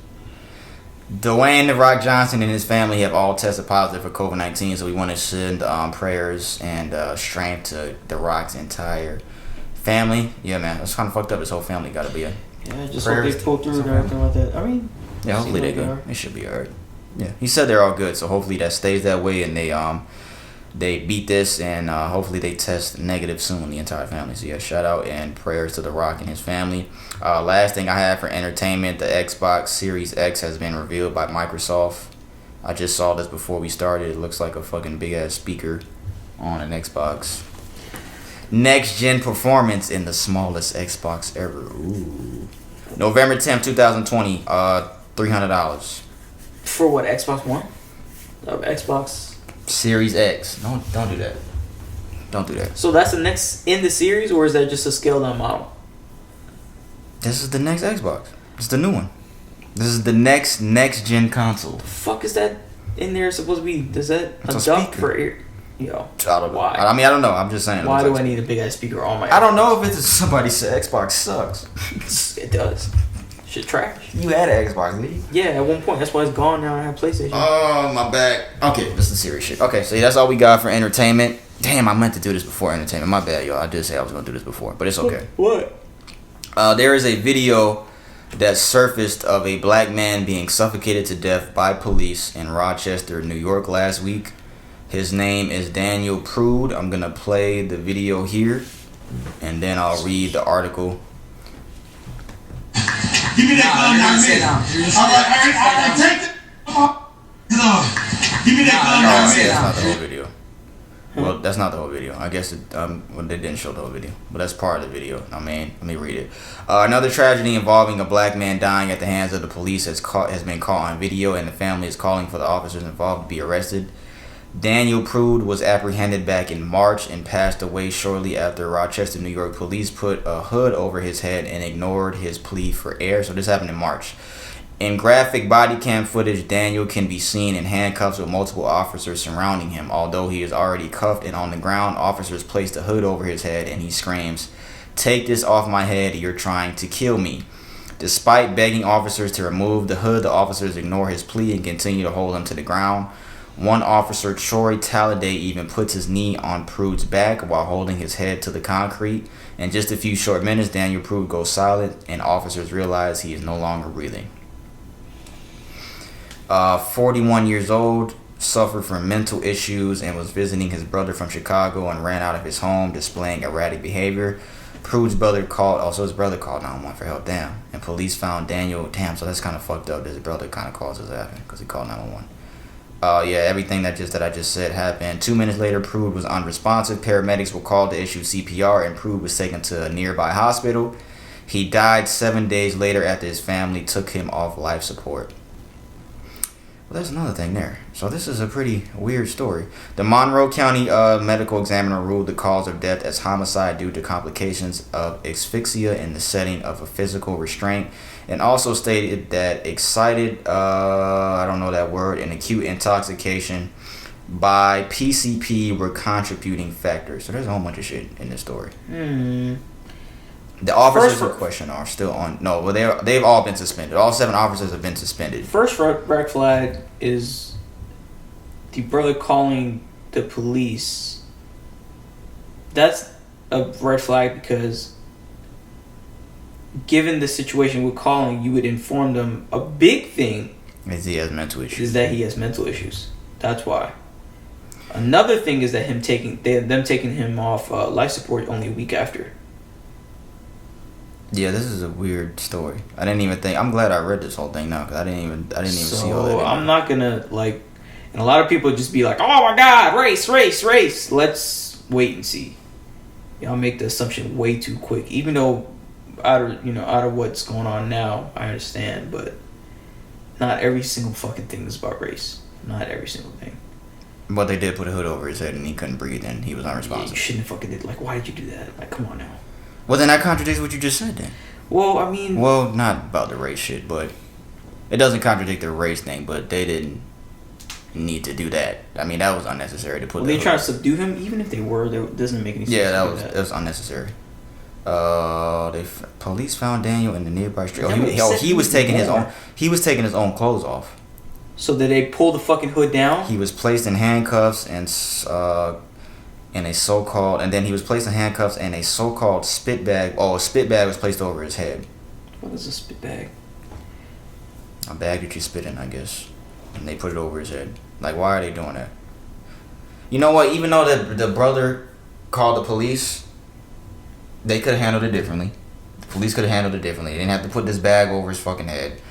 Dwayne The Rock Johnson and his family have all tested positive for COVID-19, so we want to send prayers and strength to The Rock's entire family. Yeah, man, it's kind of fucked up. His whole family got to be a. Yeah, just hope they pull through and everything like that. I mean, yeah, hopefully they good. It should be alright. Yeah, he said they're all good, so hopefully that stays that way and they beat this and hopefully they test negative soon, the entire family. So yeah, shout out and prayers to The Rock and his family. Last thing I have for entertainment, the Xbox Series X has been revealed by Microsoft. I just saw this before we started. It looks like a fucking big ass speaker on an Xbox. Next gen performance in the smallest Xbox ever. Ooh. November 10th, 2020, $300. For what, Xbox One? Xbox Series X. Don't do that. Don't do that. So that's the next in the series, or is that just a scaled down model? This is the next Xbox. It's the new one. This is the next gen console. The fuck is that in there supposed to be? Does that It's a a duck speaker. for ear? Yo, I don't know. why? I mean, I don't know. I'm just saying. Why do I need a big ass speaker on my? I don't know if it's somebody said Xbox sucks. It does. Shit trash. You had an Xbox, did you? Yeah, at one point. That's why it's gone now. I have PlayStation. Oh, my back. Okay, this is serious shit. Okay, so that's all we got for entertainment. Damn, I meant to do this before entertainment. My bad, y'all. I did say I was going to do this before, but it's okay. What? There is a video that surfaced of a black man being suffocated to death by police in Rochester, New York last week. His name is Daniel Prude. I'm going to play the video here, and then I'll read the article. Give me that gun now, man. Alright, take it. Give me that gun now, man. That's not the whole video. Well, that's not the whole video. I guess they didn't show the whole video, but that's part of the video. I mean, let me read it. Another tragedy involving a black man dying at the hands of the police has been caught on video, and the family is calling for the officers involved to be arrested. Daniel Prude was apprehended back in March and passed away shortly after Rochester, New York police put a hood over his head and ignored his plea for air. So this happened in March. In graphic body cam footage, Daniel can be seen in handcuffs with multiple officers surrounding him. Although he is already cuffed and on the ground, officers place the hood over his head and he screams, "Take this off my head, you're trying to kill me." Despite begging officers to remove the hood, the officers ignore his plea and continue to hold him to the ground. One officer, Troy Talladay, even puts his knee on Prude's back while holding his head to the concrete. In just a few short minutes, Daniel Prude goes silent and officers realize he is no longer breathing. 41 years old, suffered from mental issues and was visiting his brother from Chicago and ran out of his home displaying erratic behavior. Prude's brother called 911 for help. Damn. And police found Daniel. Damn, so that's kind of fucked up. His brother kind of caused this happen because he called 911. Yeah, everything that I just said happened. 2 minutes later, Prude was unresponsive. Paramedics were called to issue CPR, and Prude was taken to a nearby hospital. He died 7 days later after his family took him off life support. Well, that's another thing there. So this is a pretty weird story. The Monroe County medical examiner ruled the cause of death as homicide due to complications of asphyxia in the setting of a physical restraint, and also stated that excited, I don't know that word, and acute intoxication by PCP were contributing factors. So there's a whole bunch of shit in this story. The officers in question are still on. No, well they've all been suspended. All 7 officers have been suspended. First red flag is the brother calling the police. That's a red flag because given the situation with calling, you would inform them. A big thing is he has mental issues. Is that he has mental issues. That's why. Another thing is that them taking him off life support only a week after. Yeah, this is a weird story. I didn't even think. I'm glad I read this whole thing now because I didn't even see all that. I'm not gonna like, and a lot of people just be like, "Oh my God, race." Let's wait and see. Y'all make the assumption way too quick. Even though, out of what's going on now, I understand, but not every single fucking thing is about race. Not every single thing. But they did put a hood over his head and he couldn't breathe and he was unresponsive. Yeah, you shouldn't have fucking did. Like, why did you do that? Like, come on now. Well, then that contradicts what you just said then. Well, I mean... Well, not about the race shit, but... It doesn't contradict the race thing, but they didn't need to do that. I mean, that was unnecessary to put... Were they trying to subdue him? Even if they were, that doesn't make any sense. Yeah, that was unnecessary. Police found Daniel in the nearby street. He was taking his own clothes off. So did they pull the fucking hood down? He was placed in handcuffs and then he was placed in handcuffs and a so-called spit bag. Oh, a spit bag was placed over his head. What is a spit bag? A bag that you spit in, I guess. And they put it over his head. Like, why are they doing that? You know what? Even though the brother called the police, they could have handled it differently. The police could have handled it differently. They didn't have to put this bag over his fucking head.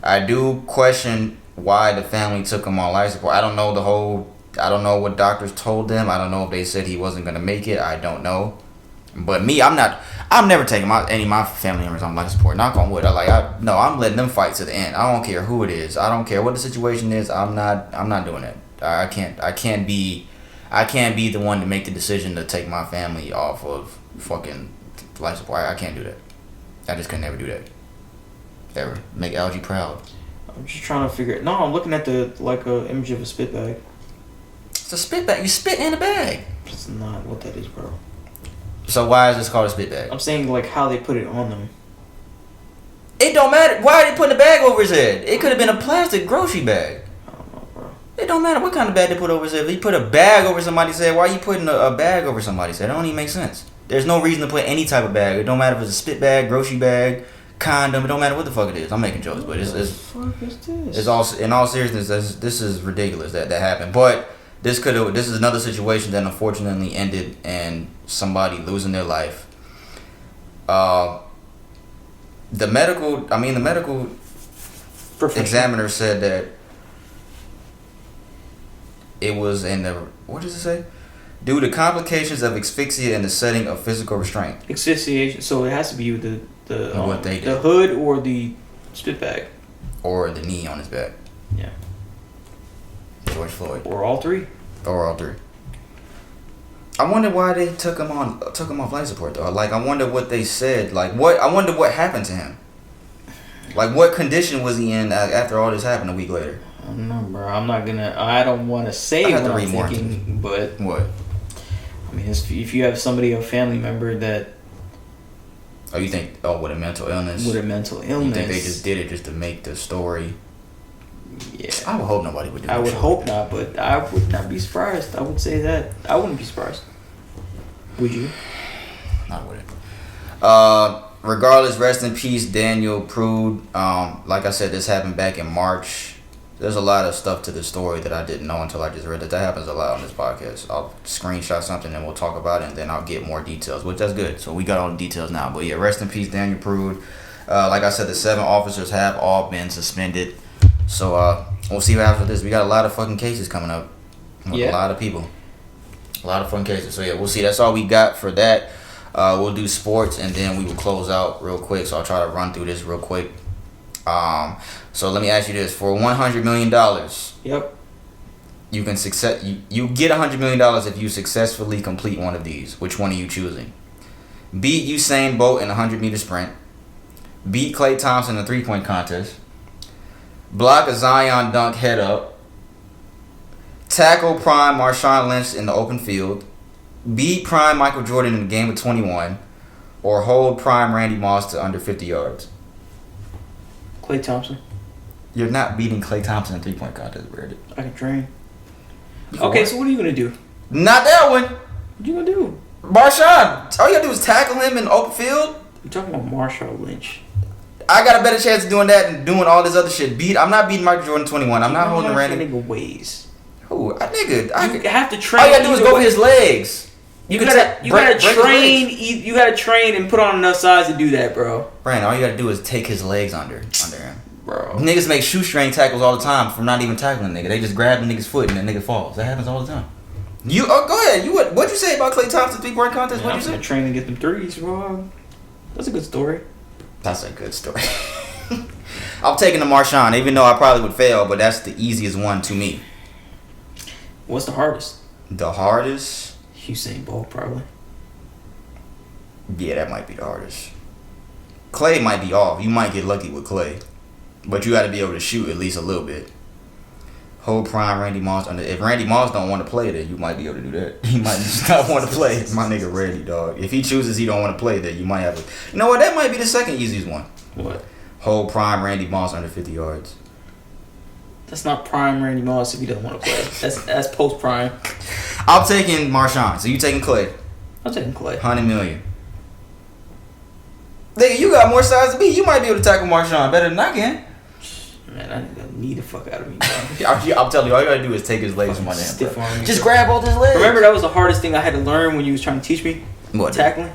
I do question why the family took him on life support. I don't know what doctors told them. I don't know if they said he wasn't gonna make it. I don't know. But me, I'm never taking any of my family members on life support. Knock on wood. I'm letting them fight to the end. I don't care who it is. I don't care what the situation is. I'm not doing it. I can't be the one to make the decision to take my family off of fucking life support. I can't do that. I just could never do that. Ever. Make Algie proud. I'm just trying to figure it. No, I'm looking at the image of a spit bag. It's a spit bag. You spit in a bag. That's not what that is, bro. So why is this called a spit bag? I'm saying how they put it on them. It don't matter. Why are they putting a bag over his head? It could have been a plastic grocery bag. I don't know, bro. It don't matter what kind of bag they put over his head. If you put a bag over somebody's head, why are you putting a bag over somebody's head? That don't even make sense. There's no reason to put any type of bag. It don't matter if it's a spit bag, grocery bag, condom. It don't matter what the fuck it is. I'm making jokes, but it's all in all seriousness. This is ridiculous that happened. But this is another situation that unfortunately ended in somebody losing their life. The medical examiner said that it was in the, what does it say? Due to complications of asphyxia in the setting of physical restraint. Asphyxiation. So it has to be with what they did. The hood or the spit bag. Or the knee on his back. Yeah. George Floyd. Or all three. I wonder why they took him off life support though. I wonder what they said. I wonder what happened to him. What condition was he in after all this happened a week later? I don't know, bro. I don't want to say what I'm thinking, but what? I mean, if you have a family member that. Oh, you think? Oh, with a mental illness. You think they just did it just to make the story? Yeah. I would hope nobody would do that. I would hope not, but I would not be surprised. I would say that. I wouldn't be surprised. Would you? I wouldn't. Regardless, rest in peace, Daniel Prude. Like I said, this happened back in March. There's a lot of stuff to the story that I didn't know until I just read it. That happens a lot on this podcast. I'll screenshot something and we'll talk about it, and then I'll get more details, which that's good. So we got all the details now. But yeah, rest in peace, Daniel Prude. Like I said, the 7 officers have all been suspended. So we'll see what happens with this. We got a lot of fucking cases coming up with a lot of people. A lot of fun cases. So yeah, we'll see. That's all we got for that. We'll do sports and then we will close out real quick. So I'll try to run through this real quick. So let me ask you this: for $100 million, yep, you can you get $100 million if you successfully complete one of these. Which one are you choosing? Beat Usain Bolt in a 100-meter sprint. Beat Klay Thompson in a 3-point contest. Block a Zion dunk head up. tackle prime Marshawn Lynch in the open field, beat prime Michael Jordan in the game of 21, or hold prime Randy Moss to under 50 yards. Klay Thompson. You're not beating Klay Thompson in 3-point contest, Brandon. I can train. Okay, so what are you gonna do? Not that one. What you gonna do? Marshawn, all you gotta do is tackle him in the open field. You're talking about Marshawn Lynch. I got a better chance of doing that than doing all this other shit. I'm not beating Michael Jordan 21. I'm not holding Randy. Nigga ways. Who? You have to train. All you gotta do is go for his legs. You gotta train. You gotta train and put on enough size to do that, bro. Brandon, all you gotta do is take his legs under him. Bro. Niggas make shoestring tackles all the time from not even tackling a nigga. They just grab the nigga's foot and the nigga falls. That happens all the time. Go ahead. What'd you say about Klay Thompson 3-point contest? What'd you say? I'm train to get them threes, bro. That's a good story. That's a good story. I'm taking the Marshawn, even though I probably would fail, but that's the easiest one to me. What's the hardest? The hardest? Usain Bolt, probably. Yeah, that might be the hardest. Klay might be off. You might get lucky with Klay. But you got to be able to shoot at least a little bit. Hold prime Randy Moss under. If Randy Moss don't want to play, then you might be able to do that. He might just not want to play. My nigga Randy, dog. If he chooses he don't want to play, then you might have to. You know what? That might be the second easiest one. What? Hold prime Randy Moss under 50 yards. That's not prime Randy Moss if he doesn't want to play. That's post prime. I'm taking Marshawn. So you taking Klay? I'm taking Klay. 100 million. Nigga, you got more size than me. You might be able to tackle Marshawn better than I can. Man, I need the fuck out of me, bro. I'm telling you, all you gotta do is take his legs from my damn. Stiff arm me, just bro. grab both his legs. Remember that was the hardest thing I had to learn when you was trying to teach me? What? Tackling?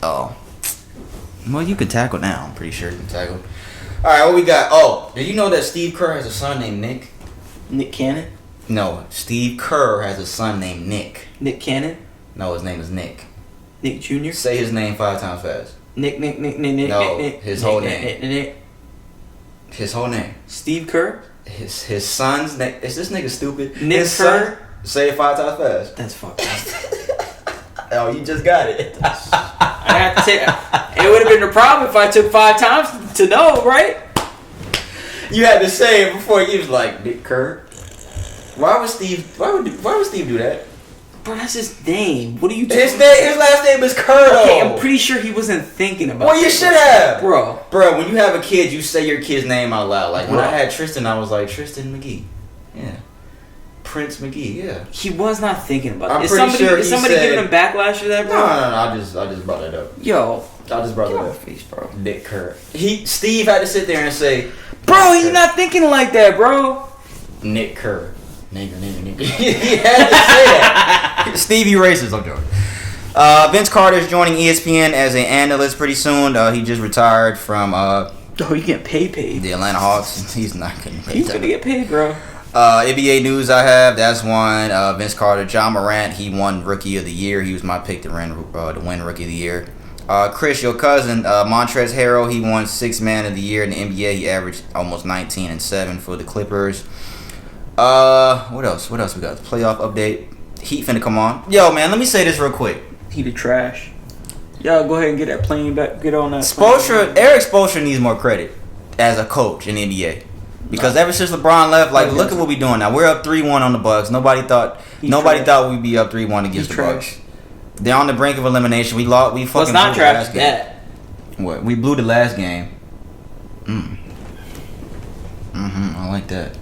Oh. Well, you can tackle now. I'm pretty sure you can tackle. All right, what we got? Oh, did you know that Steve Kerr has a son named Nick? Nick Cannon? No, Steve Kerr has a son named Nick. Nick Cannon? No, his name is Nick. Nick Jr.? Say his name 5 times fast. Nick. No, his whole name. His whole name. Steve Kerr? His son's name. Is this nigga stupid? Nick his Kerr? Son, say it 5 times fast. That's fucked up. Oh, you just got it. I have to take. It would have been a problem if I took 5 times to know, right? You had to say it before you was like Nick Kerr. Why would Steve do that? Bro, that's his name. What are you doing? His last name is Kerr. Okay, I'm pretty sure he wasn't thinking about it. Well, you should have. Bro, when you have a kid, you say your kid's name out loud. Like when I had Tristan, I was like, Tristan McGee. Yeah. Prince McGee, yeah. He was not thinking about it. Is somebody giving him backlash for that, bro? No, I just brought that up. Yo. I just brought Get that off up. face, bro. Nick Kerr. Steve had to sit there and say, bro, he's not thinking like that, bro. Nick Kerr. Nigga. He had to say that. Stevie racist, I'm joking. Vince Carter is joining ESPN as an analyst pretty soon. He just retired from he getting paid. the Atlanta Hawks. He's not getting paid. He's gonna get paid, bro. NBA news I have. That's one. Vince Carter, John Morant. He won Rookie of the Year. He was my pick to win Rookie of the Year. Chris, your cousin, Montrezl Harrell. He won 6th Man of the Year in the NBA. He averaged almost 19 and 7 for the Clippers. What else? We got? The playoff update. Heat finna come on. Yo, man, let me say this real quick. He the trash. Y'all go ahead and get that plane back. Get on that. Eric Spoelstra needs more credit as a coach in the NBA. Because ever since LeBron left, look at what we doing now. We're up 3-1 on the Bucks. Nobody thought we'd be up 3-1 against the Bucks. They're on the brink of elimination. We fucking Let's not blew the last trash game. that. What? We blew the last game. I like that.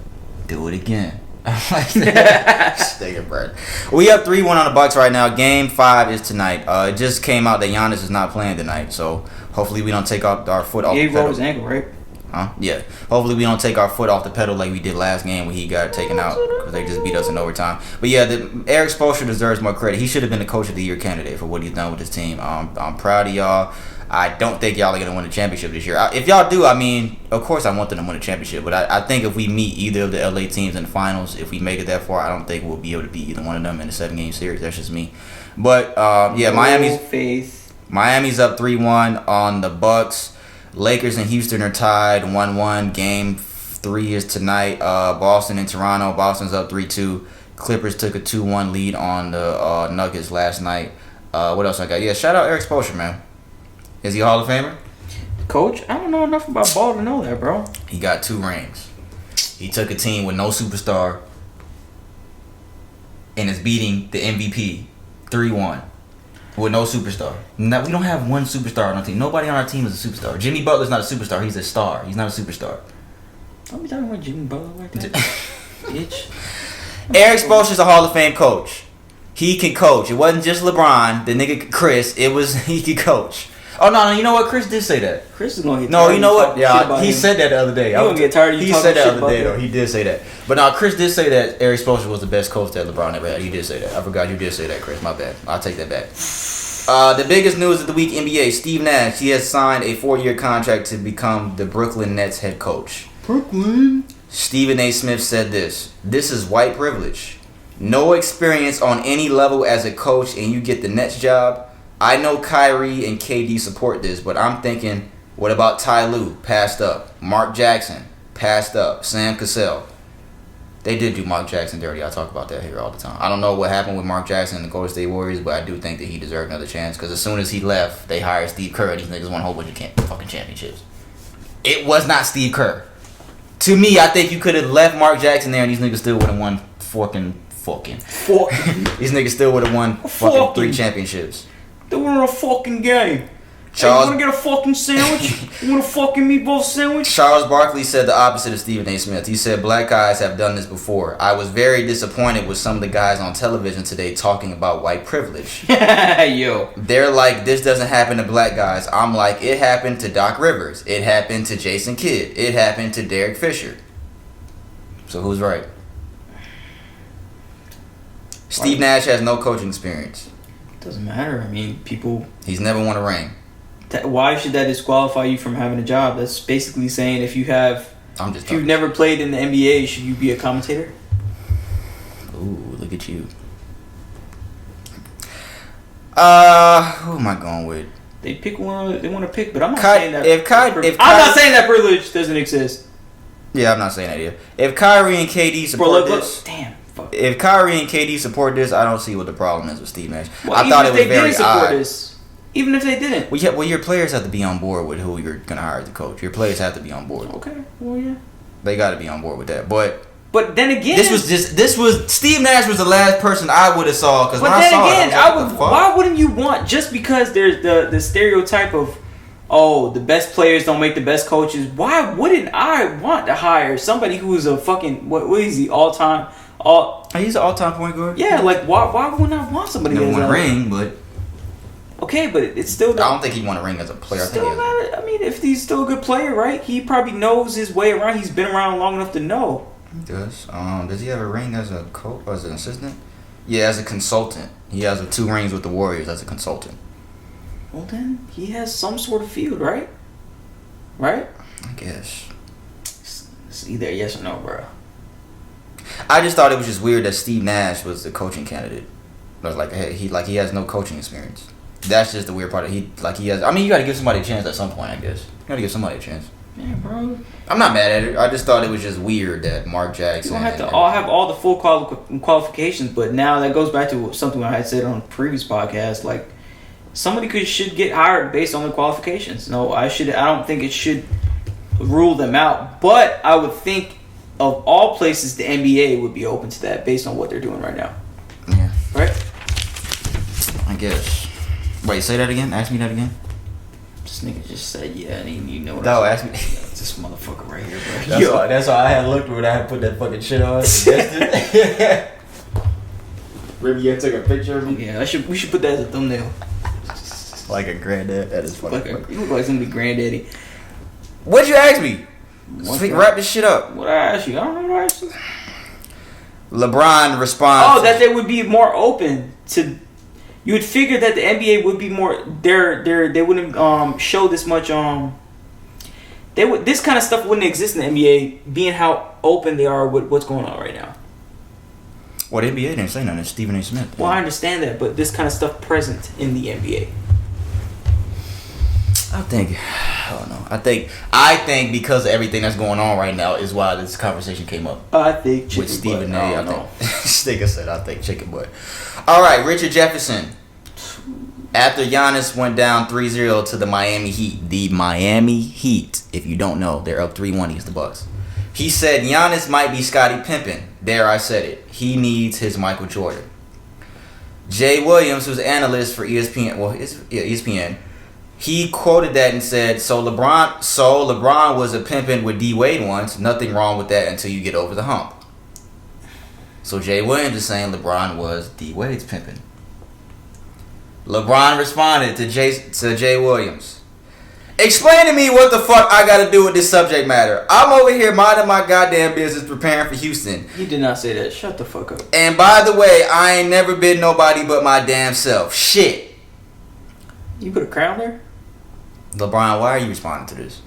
Do it again. I like that. Stay it, Brad. We up 3-1 on the Bucks right now. Game 5 is tonight. It just came out that Giannis is not playing tonight, so hopefully we don't take our foot off the pedal. He rolled his ankle, right? Huh? Yeah. Hopefully we don't take our foot off the pedal like we did last game when he got taken out because they just beat us in overtime. But yeah, Eric Spoelstra deserves more credit. He should have been the Coach of the Year candidate for what he's done with his team. I'm proud of y'all. I don't think y'all are going to win the championship this year. If y'all do, I mean, of course I want them to win the championship. But I think if we meet either of the LA teams in the finals, if we make it that far, I don't think we'll be able to beat either one of them in the 7-game series. That's just me. But yeah, Miami's up 3-1 on the Bucks. Lakers and Houston are tied 1-1. Game 3 is tonight. Boston and Toronto. Boston's up 3-2. Clippers took a 2-1 lead on the Nuggets last night. What else I got? Yeah, shout out Eric Spoelstra, man. Is he a Hall of Famer? Coach, I don't know enough about ball to know that, bro. He got 2 rings. He took a team with no superstar and is beating the MVP 3-1 with no superstar. Now, we don't have one superstar on our team. Nobody on our team is a superstar. Jimmy Butler's not a superstar. He's a star. He's not a superstar. Don't be talking about Jimmy Butler like that. Bitch. Eric Spoelstra's a Hall of Fame coach. He can coach. It wasn't just LeBron, the nigga Chris. It was he could coach. Oh no, you know what? Chris did say that. Chris is gonna get no, tired. You know what? Yeah, he said that the other day. He gonna get tired of you He talking said that shit the other day about though. He did say that. But no, Chris did say that Eric Spoelstra was the best coach that LeBron ever had. He did say that. I forgot you did say that, Chris. My bad. I'll take that back. The biggest news of the week, NBA. Steve Nash. He has signed a 4-year contract to become the Brooklyn Nets head coach. Brooklyn. Stephen A. Smith said this. This is white privilege. No experience on any level as a coach and you get the Nets job. I know Kyrie and KD support this, but I'm thinking, what about Ty Lue? Passed up. Mark Jackson? Passed up. Sam Cassell? They did do Mark Jackson dirty. I talk about that here all the time. I don't know what happened with Mark Jackson and the Golden State Warriors, but I do think that he deserved another chance because as soon as he left, they hired Steve Kerr and these niggas won a whole bunch of fucking championships. It was not Steve Kerr. To me, I think you could have left Mark Jackson there and these niggas still would have won fucking. These niggas still would have won fucking 3 championships. They won a fucking game. Charles, hey, you wanna get a fucking sandwich? You want a fucking meatball sandwich? Charles Barkley said the opposite of Stephen A. Smith. He said black guys have done this before. I was very disappointed with some of the guys on television today talking about white privilege. Yo. They're like, this doesn't happen to black guys. I'm like, it happened to Doc Rivers. It happened to Jason Kidd. It happened to Derek Fisher. So who's right? Steve Nash has no coaching experience. Doesn't matter. I mean, people... He's never won a ring. Why should that disqualify you from having a job? That's basically saying if you've never played in the NBA, should you be a commentator? Ooh, look at you. Who am I going with? They pick one they want to pick, but I'm not saying that. I'm not saying that privilege doesn't exist. Yeah, I'm not saying that either. If Kyrie and KD support this, damn. Fuck. If Kyrie and KD support this, I don't see what the problem is with Steve Nash. Well, I thought it was very odd. This, even if they didn't. Well, your players have to be on board with who you're gonna hire as the coach. Your players have to be on board. Okay. Well, yeah. They got to be on board with that. But then again, this was Steve Nash was the last person I would have saw because when I saw it, I was like, why wouldn't you want just because there's the stereotype of the best players don't make the best coaches? Why wouldn't I want to hire somebody who is a fucking what is he he's an all-time point guard. Yeah, like why wouldn't I want somebody never who won a ring, but okay, but it's still. I don't think he won a ring as a player. I mean, if he's still a good player, right? He probably knows his way around. He's been around long enough to know. He does. Does he have a ring as a coach or as an assistant? Yeah, as a consultant. He has 2 rings with the Warriors as a consultant. Well, then he has some sort of field, right? Right? I guess. It's either yes or no, bro. I just thought it was just weird that Steve Nash was the coaching candidate. I was like, hey, he has no coaching experience. That's just the weird part. He has. I mean, you got to give somebody a chance at some point. I guess you got to give somebody a chance. Yeah, bro. I'm not mad at it. I just thought it was just weird that Mark Jackson. You don't have to have all the full qualifications, but now that goes back to something I had said on a previous podcast. Like somebody should get hired based on their qualifications. No, I don't think it should rule them out, but I would think of all places the NBA would be open to that based on what they're doing right now. Yeah. Right? I guess. Wait, say that again? Ask me that again? This nigga just said, yeah, and you know what No, ask me. This motherfucker right here, bro. That's why I had looked when I had put that fucking shit on. Remember you took a picture of me? Yeah, we should put that as a thumbnail. Like a granddad. That is fucking you look like somebody granddaddy. What'd you ask me? Wrap this shit up. What I asked you? I don't know what I asked you. LeBron responds. Oh, that they would be more open to. You would figure that the NBA would be more. They wouldn't show this much. This kind of stuff wouldn't exist in the NBA, being how open they are with what's going on right now. Well, the NBA didn't say nothing. It's Stephen A. Smith. Well, I understand that, but this kind of stuff present in the NBA. I don't know. I think because of everything that's going on right now is why this conversation came up. I think chicken with Stephen butt. A. I don't know. Nigga said I think chicken butt. All right, Richard Jefferson. After Giannis went down 3-0 to the Miami Heat. The Miami Heat, if you don't know, they're up 3-1 against the Bucks. He said Giannis might be Scottie Pippen. There, I said it. He needs his Michael Jordan. Jay Williams, who's an analyst for ESPN, ESPN, he quoted that and said, so LeBron was a pimpin' with D Wade once. Nothing wrong with that until you get over the hump. So Jay Williams is saying LeBron was D Wade's pimpin'. LeBron responded to Jay Williams. Explain to me what the fuck I gotta do with this subject matter. I'm over here minding my goddamn business preparing for Houston. He did not say that. Shut the fuck up. And by the way, I ain't never been nobody but my damn self. Shit. You put a crown there? LeBron, why are you responding to this?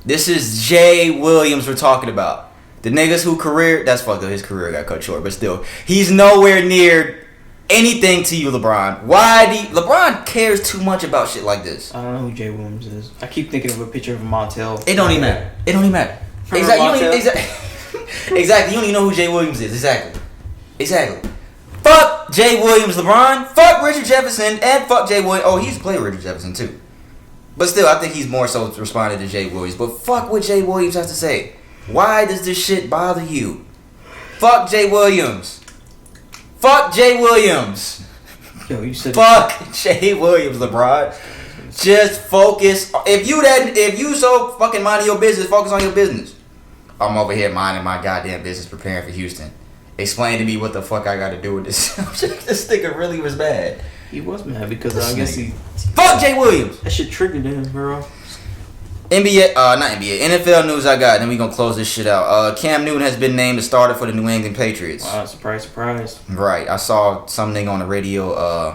This is Jay Williams we're talking about. The niggas who that's fucked up. His career got cut short, but still. He's nowhere near anything to you, LeBron. LeBron cares too much about shit like this. I don't know who Jay Williams is. I keep thinking of a picture of Montel. It don't even matter. Exactly. Exactly. You don't even know who Jay Williams is. Exactly. Fuck Jay Williams, LeBron. Fuck Richard Jefferson and fuck Jay Williams. Oh, he's played Richard Jefferson too. But still, I think he's more so responding to Jay Williams. But fuck what Jay Williams has to say. Why does this shit bother you? Fuck Jay Williams. Fuck Jay Williams. Yo, you said fuck Jay Williams, LeBron. Just focus. If you so fucking minding your business, focus on your business. I'm over here minding my goddamn business, preparing for Houston. Explain to me what the fuck I got to do with this. This nigga really was mad. He was mad because I guess he. Fuck Jay Williams. That shit triggered him, bro. Not NBA. NFL news I got. Then we gonna close this shit out. Cam Newton has been named the starter for the New England Patriots. Wow, surprise. Right. I saw some nigga on the radio.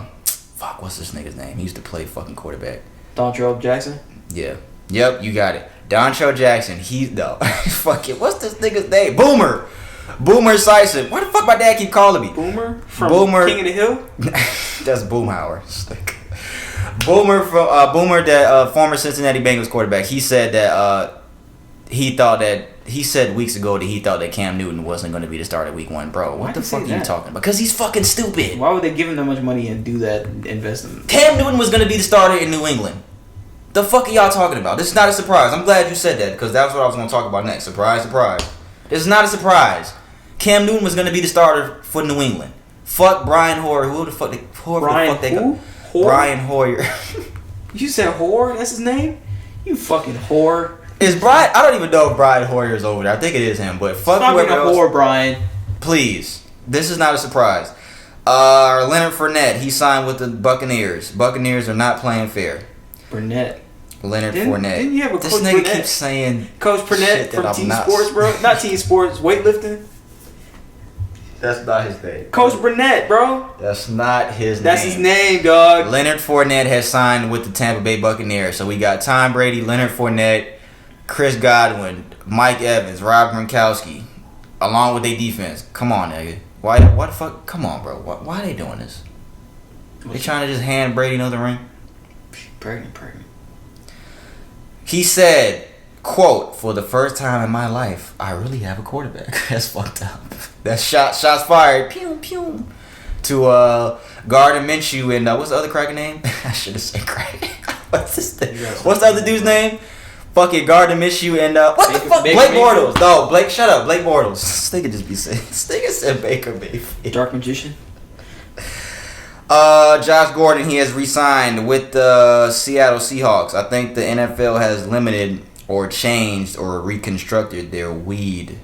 What's this nigga's name? He used to play fucking quarterback. Dontrell Jackson? Yeah. Yep, you got it. Dontrell Jackson. Fuck it. What's this nigga's name? Boomer Sison. Why the fuck my dad keep calling me? Boomer? From Boomer. King of the Hill? That's Boomhauer. Boomer, that former Cincinnati Bengals quarterback. He said that he said weeks ago that he thought that Cam Newton wasn't going to be the starter week 1. Bro, what the fuck are you talking about? Because he's fucking stupid. Why would they give him that much money and do that investment? Cam Newton was going to be the starter in New England. The fuck are y'all talking about? This is not a surprise. I'm glad you said that because that's what I was going to talk about next. Surprise. This is not a surprise. Cam Newton was going to be the starter for New England. Fuck Brian Hoyer. Who the fuck they got? Brian Hoyer. You said whore? That's his name? You fucking whore. Is Brian? I don't even know if Brian Hoyer is over there. I think it is him, but fuck whoever else. Whore, Brian. Please. This is not a surprise. Leonard Fournette, he signed with the Buccaneers. Buccaneers are not playing fair. Fournette. Fournette. Didn't you have a this Coach nigga Burnett? keeps saying Coach Fournette from Team Sports, bro. Not Team Sports, weightlifting. That's not his name. Coach Burnett, bro. That's not his name. That's his name, dog. Leonard Fournette has signed with the Tampa Bay Buccaneers. So we got Tom Brady, Leonard Fournette, Chris Godwin, Mike Evans, Rob Gronkowski, along with their defense. Come on, nigga. Why the fuck? Come on, bro. Why are they doing this? They trying to just hand Brady another ring? Pregnant. He said, quote, for the first time in my life, I really have a quarterback. That's fucked up. That's shots fired. Pew, pew. To Gardner Minshew and what's the other cracker name? I should have said crack. What's this thing? What's the other dude's name? Fucking Gardner Minshew and what the fuck? Blake Bortles. No, Blake, shut up. Blake Bortles. This nigga just be saying. This nigga said Baker Mayfield. Dark Magician. Josh Gordon, he has re-signed with the Seattle Seahawks. I think the NFL has limited or changed or reconstructed their weed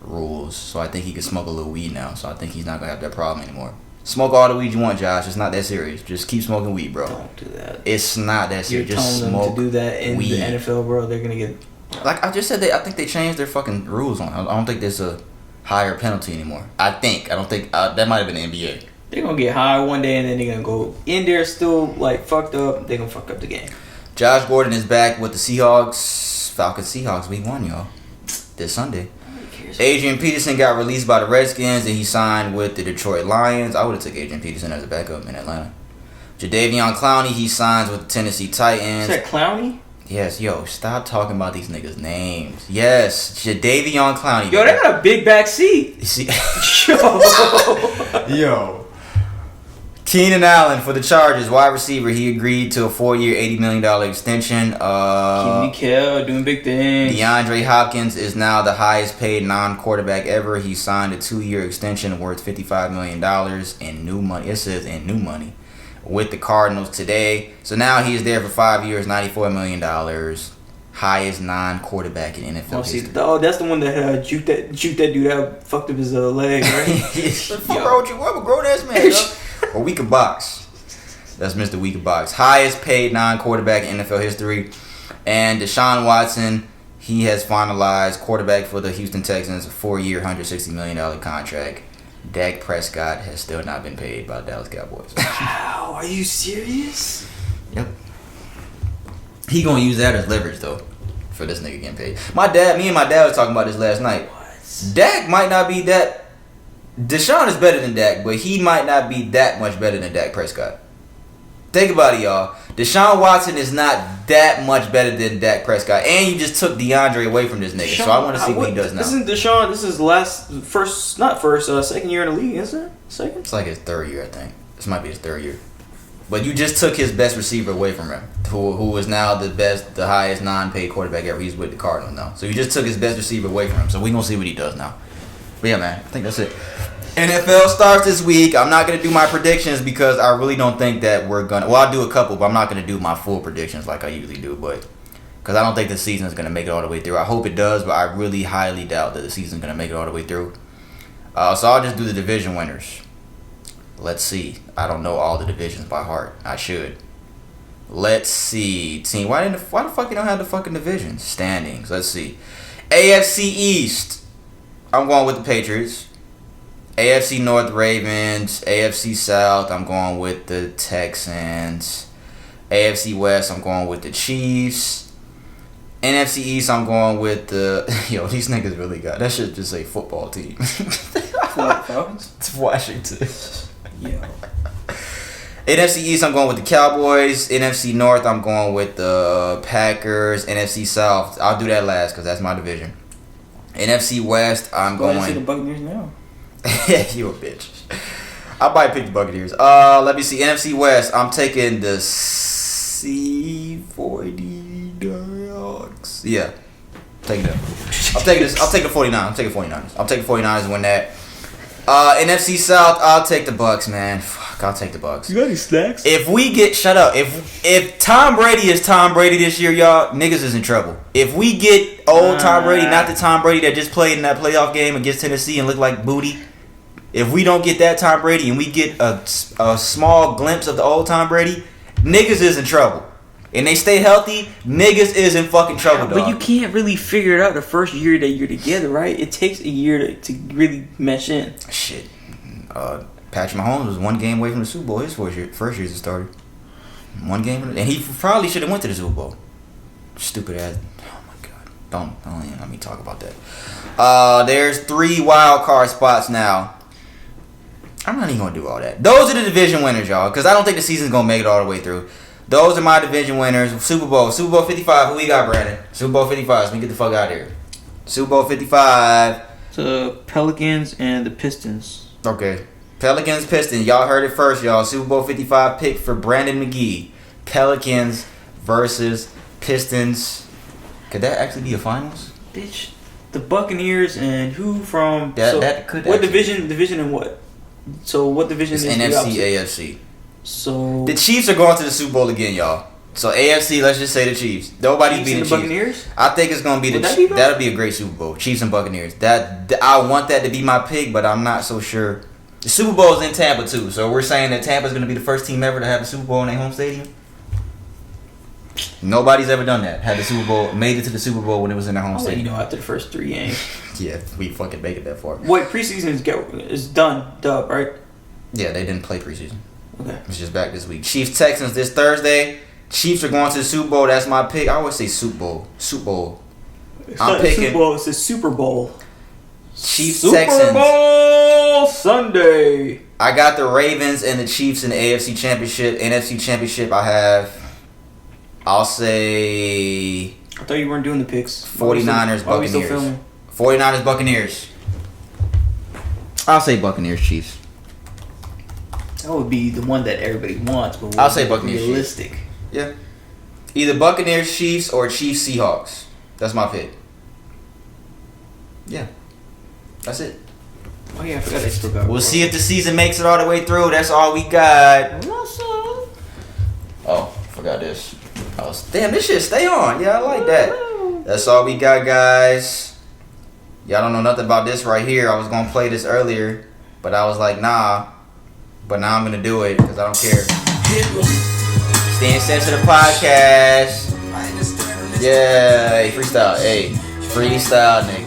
rules. So I think he can smoke a little weed now. So I think he's not going to have that problem anymore. Smoke all the weed you want, Josh. It's not that serious. Just keep smoking weed, bro. Don't do that. It's not that serious. You're just telling smoke them to do that in weed. The NFL, bro. They're going to get... Like I just said, I think they changed their fucking rules on it. I don't think there's a higher penalty anymore. I don't think... that might have been the NBA. They're going to get high one day and then they're going to go in there still like fucked up. They're going to fuck up the game. Josh Gordon is back with the Seahawks. Falcons Seahawks week 1, y'all. This Sunday. Adrian Peterson got released by the Redskins and he signed with the Detroit Lions. I would have took Adrian Peterson as a backup in Atlanta. Jadeveon Clowney, he signs with the Tennessee Titans. Is that Clowney? Yes, yo, stop talking about these niggas' names. Yes, Jadeveon Clowney. Yo, they got a big back seat. See, Yo. Keenan Allen for the Chargers, wide receiver. He agreed to a 4-year, $80 million extension. Keely doing big things. DeAndre Hopkins is now the highest paid non-quarterback ever. He signed a 2-year extension worth $55 million in new money. It says in new money with the Cardinals today. So now he is there for 5 years, $94 million. Highest non-quarterback in NFL history. Oh, that's the one that juked that dude out, fucked up his leg, right? Fuck wrong with you? What a grown ass man, yo. Or Weaker Box. That's Mr. Weaker Box. Highest paid non-quarterback in NFL history. And Deshaun Watson, he has finalized quarterback for the Houston Texans, a 4-year, $160 million contract. Dak Prescott has still not been paid by the Dallas Cowboys. Wow, are you serious? Yep. He gonna use that as leverage though, for this nigga getting paid. Me and my dad was talking about this last night. What? Dak might not be that. Deshaun is better than Dak, but he might not be that much better than Dak Prescott. Think about it, y'all. Deshaun Watson is not that much better than Dak Prescott, and you just took DeAndre away from this nigga. So I want to see what he does now. Isn't Deshaun? This is second year in the league, isn't it? Second. It's like his 3rd year, I think. This might be his 3rd year. But you just took his best receiver away from him, who is now the highest non-paid quarterback ever. He's with the Cardinals now. So you just took his best receiver away from him. So we gonna see what he does now. But yeah, man, I think that's it. NFL starts this week. I'm not gonna do my predictions because I really don't think that we're gonna. Well, I'll do a couple, but I'm not gonna do my full predictions like I usually do. But because I don't think the season is gonna make it all the way through. I hope it does, but I really highly doubt that the season is gonna make it all the way through. So I'll just do the division winners. Let's see. I don't know all the divisions by heart. I should. Let's see. Team, why the fuck you don't have the fucking divisions? Standings. Let's see. AFC East. I'm going with the Patriots. AFC North, Ravens. AFC South, I'm going with the Texans. AFC West, I'm going with the Chiefs. NFC East, I'm going with the... Yo, these niggas really got... That should just say football team. Falcons? It's Washington. Yeah. NFC East, I'm going with the Cowboys. NFC North, I'm going with the Packers. NFC South, I'll do that last because that's my division. NFC West, I'm going... to see the Buccaneers now. You a bitch. I might pick the Buccaneers. Let me see. NFC West, I'm taking the C40 Dogs. Yeah. Taking them. I'll take the 49ers. I'm taking 49ers. I'll take the 49ers and win that. NFC South, I'll take the Bucks, man. Fuck, I'll take the Bucks. You got any snacks? If we get shut up, if Tom Brady is Tom Brady this year, y'all, niggas is in trouble. If we get old Tom Brady, not the Tom Brady that just played in that playoff game against Tennessee and looked like booty. If we don't get that Tom Brady and we get a small glimpse of the old Tom Brady, niggas is in trouble. And they stay healthy, niggas is in fucking trouble, dog. But you can't really figure it out the first year that you're together, right? It takes a year to really mesh in. Shit. Patrick Mahomes was 1 game away from the Super Bowl his first year as a starter. 1 game, and he probably should have went to the Super Bowl. Stupid ass. Oh my god. Don't even let me talk about that. There's 3 wild card spots now. I'm not even gonna do all that. Those are the division winners, y'all, because I don't think the season's gonna make it all the way through. Those are my division winners. Super Bowl 55. Who we got, Brandon? Super Bowl 55. So we get the fuck out of here. Super Bowl 55. The Pelicans and the Pistons. Okay. Pelicans, Pistons. Y'all heard it first, y'all. Super Bowl 55 pick for Brandon McGee. Pelicans versus Pistons. Could that actually be a finals? Bitch. The Buccaneers and who from... That could what actually. division and what? So what division it's is NFC, AFC. So the Chiefs are going to the Super Bowl again, y'all. So AFC, let's just say the Chiefs. Nobody's beating the Chiefs. Buccaneers? I think it's gonna be that'll be a great Super Bowl. Chiefs and Buccaneers. I want that to be my pick, but I'm not so sure. The Super Bowl is in Tampa too, so we're saying that Tampa's gonna be the first team ever to have a Super Bowl in their home stadium. Nobody's ever done that. Had the Super Bowl, made it to the Super Bowl when it was in their home stadium. You know, after the first 3 games. Yeah, we fucking make it that far. Wait, preseason is done, dub, right? Yeah, they didn't play preseason. Okay. It's just back this week. Chiefs Texans this Thursday. Chiefs are going to the Super Bowl. That's my pick. I always say Super Bowl. Super Bowl. I'm picking Super Bowl. It's a Super Bowl. Chiefs Texans. Super Bowl Sunday. I got the Ravens and the Chiefs in the AFC Championship. NFC Championship, I'll say... I thought you weren't doing the picks. 49ers, Why are we still Buccaneers. filming? 49ers, Buccaneers. I'll say Buccaneers, Chiefs. That would be the one that everybody wants, but I'll say Buccaneers, realistic. Yeah. Either Buccaneers, Chiefs, or Chiefs, Seahawks. That's my pick. Yeah. That's it. Oh yeah, I forgot they still got. We'll see if the season makes it all the way through. That's all we got. Oh, forgot this. Damn, this shit stay on. Yeah, I like that. That's all we got, guys. Y'all don't know nothing about this right here. I was gonna play this earlier, but I was like, nah. But now I'm gonna do it because I don't care. Staying Sensitive Podcast. Yeah, hey, freestyle. Hey, freestyle, nigga.